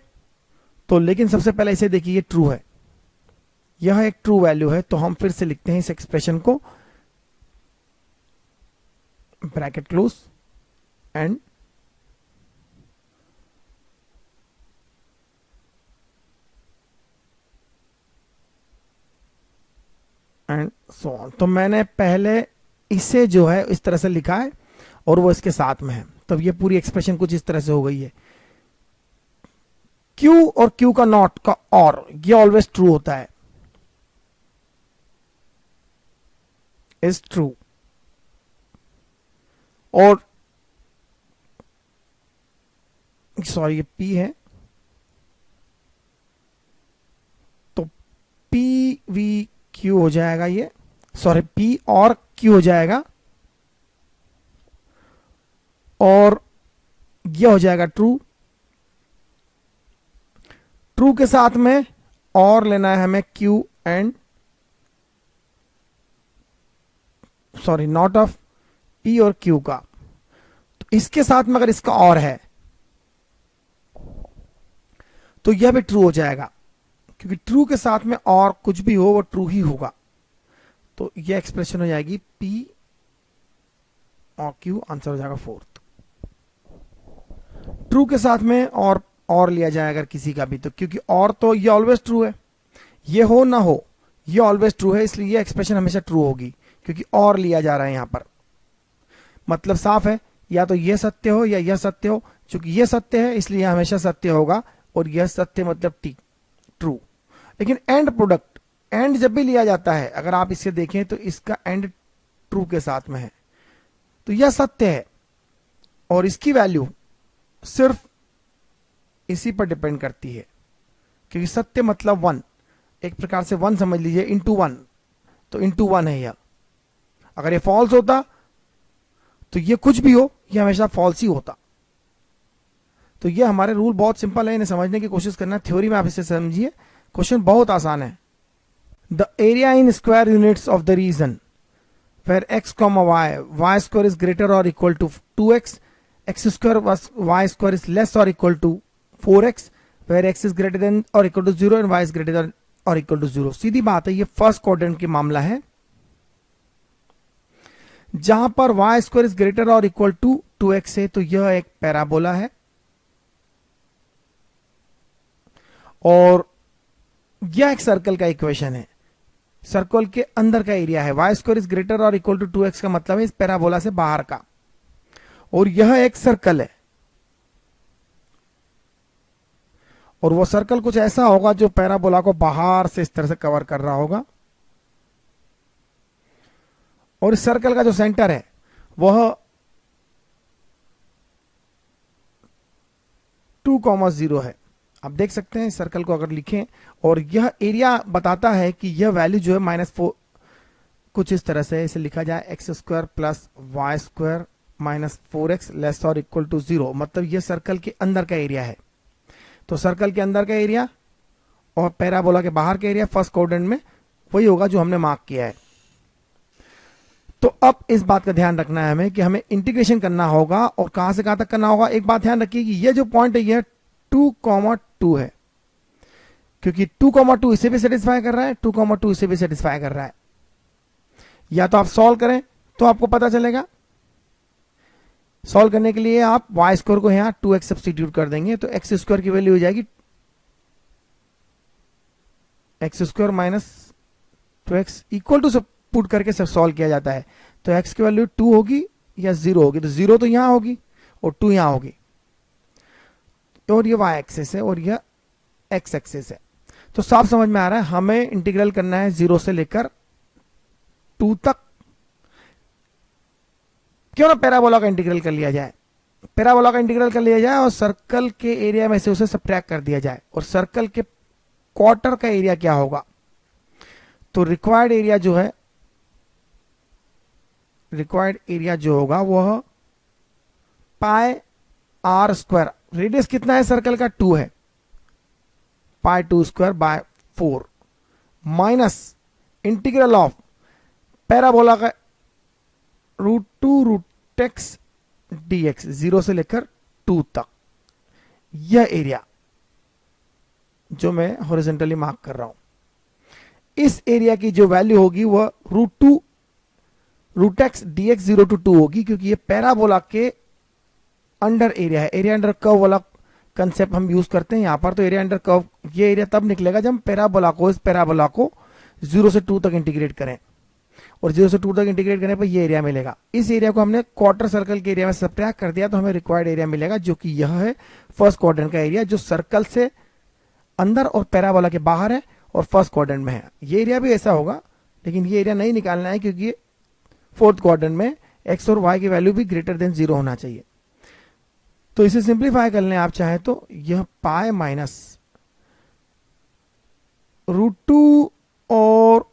तो, लेकिन सबसे पहले इसे देखिए, ये ट्रू है, यह एक ट्रू वैल्यू है, तो हम फिर से लिखते हैं इस एक्सप्रेशन को, bracket close and so on. तो मैंने पहले इसे जो है इस तरह से लिखा है और वो इसके साथ में है, तब ये पूरी एक्सप्रेशन कुछ इस तरह से हो गई है। Q और Q का नॉट का और ये ऑलवेज ट्रू होता है, इज ट्रू, और सॉरी ये P है तो PVQ हो जाएगा, ये सॉरी P और Q हो जाएगा और ये हो जाएगा ट्रू। ट्रू के साथ में और लेना है हमें Q and sorry not of P और Q का, तो इसके साथ में अगर इसका और है तो यह भी ट्रू हो जाएगा, क्योंकि ट्रू के साथ में और कुछ भी हो वो ट्रू ही होगा। तो यह एक्सप्रेशन हो जाएगी P और Q, आंसर हो जाएगा 4th। ट्रू के साथ में और लिया जाए अगर किसी का भी, तो क्योंकि और तो ये ऑलवेज ट्रू है, ये हो ना हो ये ऑलवेज ट्रू है, इसलिए ये एक्सप्रेशन हमेशा ट्रू होगी, क्योंकि और लिया जा रहा है यहां पर। मतलब साफ है, या तो ये सत्य हो या यह सत्य हो, क्योंकि ये सत्य है इसलिए हमेशा सत्य होगा और यह सत्य मतलब ट्रू। लेकिन एंड प्रोडक्ट, एंड जब भी लिया जाता है, अगर आप इसे देखें तो इसका एंड ट्रू के साथ में है, तो यह सत्य है और इसकी वैल्यू सिर्फ इसी पर डिपेंड करती है, क्योंकि सत्य मतलब 1, एक प्रकार से 1 समझ लीजिए, इंटू 1, तो इंटू 1 है यह। अगर ये फॉल्स होता तो ये कुछ भी हो ये हमेशा फॉल्स ही होता। तो ये हमारे रूल बहुत सिंपल है, इन्हें समझने की कोशिश करना, थ्योरी में आप इसे समझिए, क्वेश्चन बहुत आसान है। The area in square units of the region where x, y square is greater or equal to 2x, x square was y square is less or equal to 4x, where x is greater than or equal to 0 and y is greater than or equal to 0। सीधी बात है, ये फर्स्ट क्वाड्रेंट की मामला है जहां पर y स्क्वायर इज ग्रेटर और इक्वल टू 2x है, तो यह एक पैराबोला है और यह एक सर्कल का इक्वेशन है, सर्कल के अंदर का एरिया है। y स्क्वायर इज ग्रेटर और इक्वल टू 2x का मतलब है इस पैराबोला से बाहर का, और यह एक सर्कल है और वो सर्कल कुछ ऐसा होगा जो पैराबोला को बाहर से इस तरह से कवर कर रहा होगा, और इस सर्कल का जो सेंटर है वह 2,0 है। आप देख सकते हैं इस सर्कल को अगर लिखें, और यह एरिया बताता है कि यह वैल्यू जो है -4, कुछ इस तरह से इसे लिखा जाए, x square plus y square minus 4x less और इक्वल टू 0, मतलब यह सर्कल के अंदर का एरिया है। तो सर्कल के अंदर का एरिया और पैराबोला के बाहर का एरिया फर्स्ट क्वाड्रेंट में वही होगा जो हमने मार्क किया है। तो अब इस बात का ध्यान रखना है हमें कि हमें इंटीग्रेशन करना होगा, और कहां से कहां तक करना होगा। एक बात ध्यान रखिए कि ये जो पॉइंट है यह 2,2 है, क्योंकि 2,2 इसे भी सेटिस्फाई कर रहा है, 2,2 इसे भी सेटिस्फाई कर रहा है। या तो आप सॉल्व करें तो आपको पता चलेगा। सॉल्व करने के लिए आप y स्क्वायर को यहां 2x सब्स्टिट्यूट कर देंगे तो एक्स स्क्वायर की वैल्यू हो जाएगी x square minus 2x equal to सब पुट करके सब सॉल्व किया जाता है। तो x की वैल्यू 2 होगी या 0 होगी, तो 0 तो यहां होगी और 2 यहां होगी, और ये y एक्सिस है और यह x एक्सिस है। तो साफ समझ में आ रहा है हमें इंटीग्रल करना है 0 से लेकर 2 तक। क्यों ना पैराबोला का इंटीग्रल कर लिया जाए, पैराबोला का इंटीग्रल कर लिया जाए और सर्कल के एरिया में से उसे सब्ट्रैक्ट कर दिया जाए। और सर्कल के क्वार्टर का एरिया क्या होगा, तो रिक्वायर्ड एरिया जो होगा वह पाई आर स्क्वायर, रेडियस कितना है सर्कल का 2 है, पाई 2 square by 4 minus integral of parabola का √2 √x dx 0 से लेकर 2 तक। यह एरिया जो मैं हॉरिजॉन्टली मार्क कर रहा हूं, इस एरिया की जो वैल्यू होगी वह √2 √x dx 0 to 2 होगी, क्योंकि ये पैराबोला के अंडर एरिया है। एरिया अंडर कर्व वाला कंसेप्ट हम यूज करते हैं यहां पर। तो एरिया अंडर कर्व, ये एरिया तब निकलेगा जब हम इस पैराबोला को 0 से 2 तक इंटीग्रेट करें, और 0 से 2 तक इंटीग्रेट करने पर ये एरिया मिलेगा। इस एरिया को हमने क्वार्टर सर्कल के एरिया में सब्ट्रैक्ट कर दिया तो हमें रिक्वायर्ड एरिया मिलेगा, जो कि यह है फर्स्ट क्वाड्रेंट का एरिया, जो सर्कल से अंदर और पैराबोला के बाहर है और फर्स्ट क्वाड्रेंट में है। ये एरिया भी ऐसा होगा, लेकिन ये एरिया नहीं निकालना है क्योंकि फोर्थ क्वाड्रेंट में x और y की वैल्यू भी ग्रेटर देन 0 होना चाहिए। तो इसे सिंप्लीफाई कर लें आप चाहे तो, यह पाई माइनस √2 और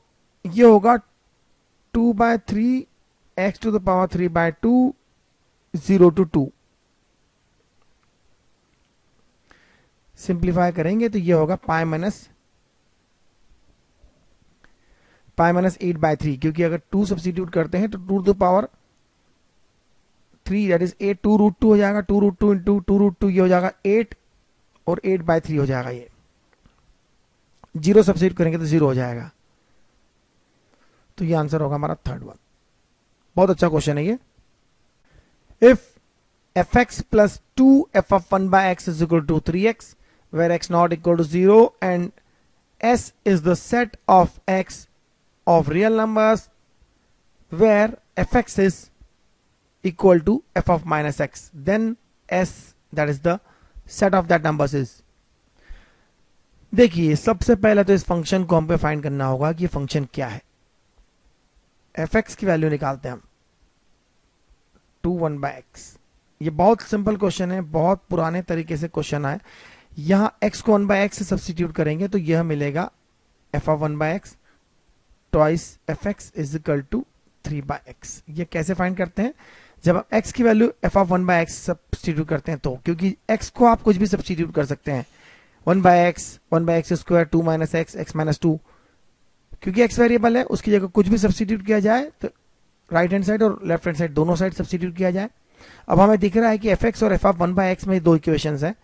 ये होगा 2/3 x to the power 3/2 0 to 2। Simplify करेंगे तो ये होगा पाई माइनस 8/3, क्योंकि अगर 2 सब्स्टिट्यूट करते हैं तो 2 to the power 3 that is 8 2√2 हो जाएगा, 2√2 इंटू 2√2 ये हो जाएगा 8 और 8/3 हो जाएगा। ये 0 सब्स्टिट्यूट करेंगे तो 0 हो जाएगा। तो ये आंसर होगा हमारा थर्ड वन। बहुत अच्छा क्वेश्चन है ये। If fx plus 2f of 1 by x is equal to 3x where x not equal to 0 and s is the set of x of real numbers where fx is equal to f of minus x, then s that is the set of that numbers is। देखिए सबसे पहले तो इस फंक्शन को हमको फाइंड करना होगा कि ये फंक्शन क्या है। fx की वैल्यू निकालते हैं हम 2 1 by x। ये बहुत सिंपल क्वेश्चन है, बहुत पुराने तरीके से क्वेश्चन आए। यहां x को 1 by x से सब्स्टिट्यूट करेंगे तो यह मिलेगा f of 1 by x twice fx is equal to 3 by x। ये कैसे फाइंड करते हैं, जब आप x की value f of 1 by x substitute करते हैं तो, क्योंकि x को आप कुछ भी सब्स्टिट्यूट कर सकते हैं, 1 by x square 2 minus x minus 2, क्योंकि x वेरिएबल है उसकी जगह कुछ भी सब्स्टिट्यूट किया जाए तो राइट हैंड साइड और लेफ्ट हैंड साइड दोनों साइड सब्स्टिट्यूट किया जाए। अब हमें दिख रहा है कि fx और f of 1 by x में दो इक्वेशंस हैं,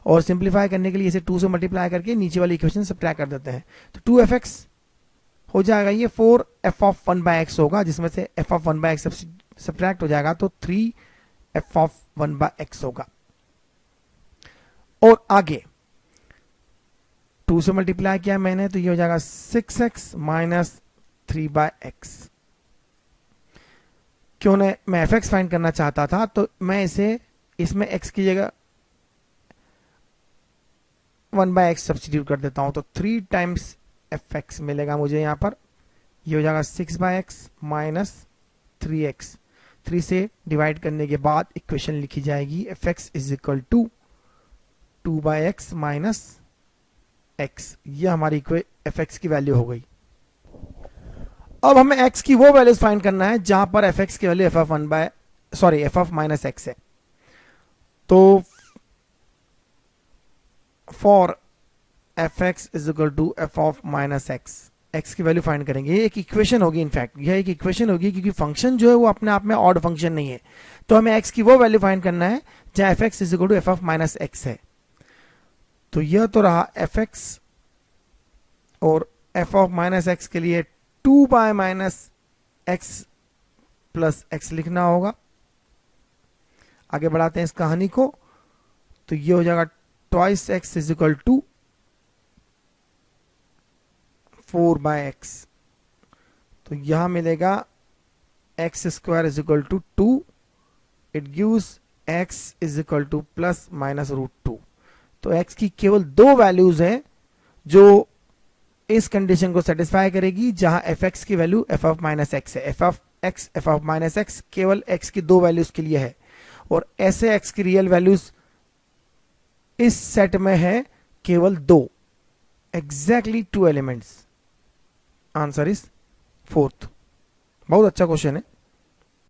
और सिंप्लीफाई करने के लिए इसे 2 से मल्टीप्लाई करके नीचे वाली इक्वेशन सब्ट्रैक्ट कर देते हैं। तो 2fx हो जाएगा, ये 4f of 1 by x होगा, जिसमें से f of 1 by x subtract हो जाएगा तो 3f of 1 by x होगा। और आगे 2 से मल्टीप्लाई किया मैंने तो ये हो जाएगा 6x माइनस 3 by x। क्यों ना मैं fx फाइंड करना चाहता था तो मैं इसे इसमें x की जगह 1 by x सब्स्टिट्यूट कर देता हूं तो 3 टाइम्स fx मिलेगा मुझे यहां पर। ये हो जाएगा 6 by x माइनस 3x। 3 से डिवाइड करने के बाद इक्वेशन लिखी जाएगी fx is equal to 2 by x minus x। ये हमारी fx की वैल्यू हो गई। अब हमें x की वो वैल्यूज फाइंड करना है जहां पर fx की value f of minus x है। तो for fx is equal to f of minus x की वैल्यू फाइंड करेंगे। ये एक इक्वेशन होगी, इनफैक्ट यह एक इक्वेशन होगी क्योंकि फंक्शन जो है वो अपने आप में ऑड फंक्शन नहीं है। तो हमें x की वो वैल्यू फाइंड करना है जहां fx is equal to f of minus x है। तो यह तो रहा fx और एफ ऑफ माइनस एक्स के लिए 2 bye minus x plus x लिखना होगा। आगे बढ़ाते हैं इस कहानी को, तो ये हो जाएगा twice x is equal to 4 by x. तो यहां मिलेगा x square is equal to 2, it gives x is equal to plus minus root 2। तो एक्स की केवल दो वैल्यूज हैं जो इस कंडीशन को सेटिस्फाई करेगी, जहां एफ एक्स की value F of minus x है। एफ ऑफ माइनस एक्स केवल एक्स की दो वैल्यूज के लिए है, और ऐसे एक्स की रियल वैल्यूज इस सेट में है केवल दो, exactly 2 elements. Answer is fourth. बहुत अच्छा क्वेश्चन है।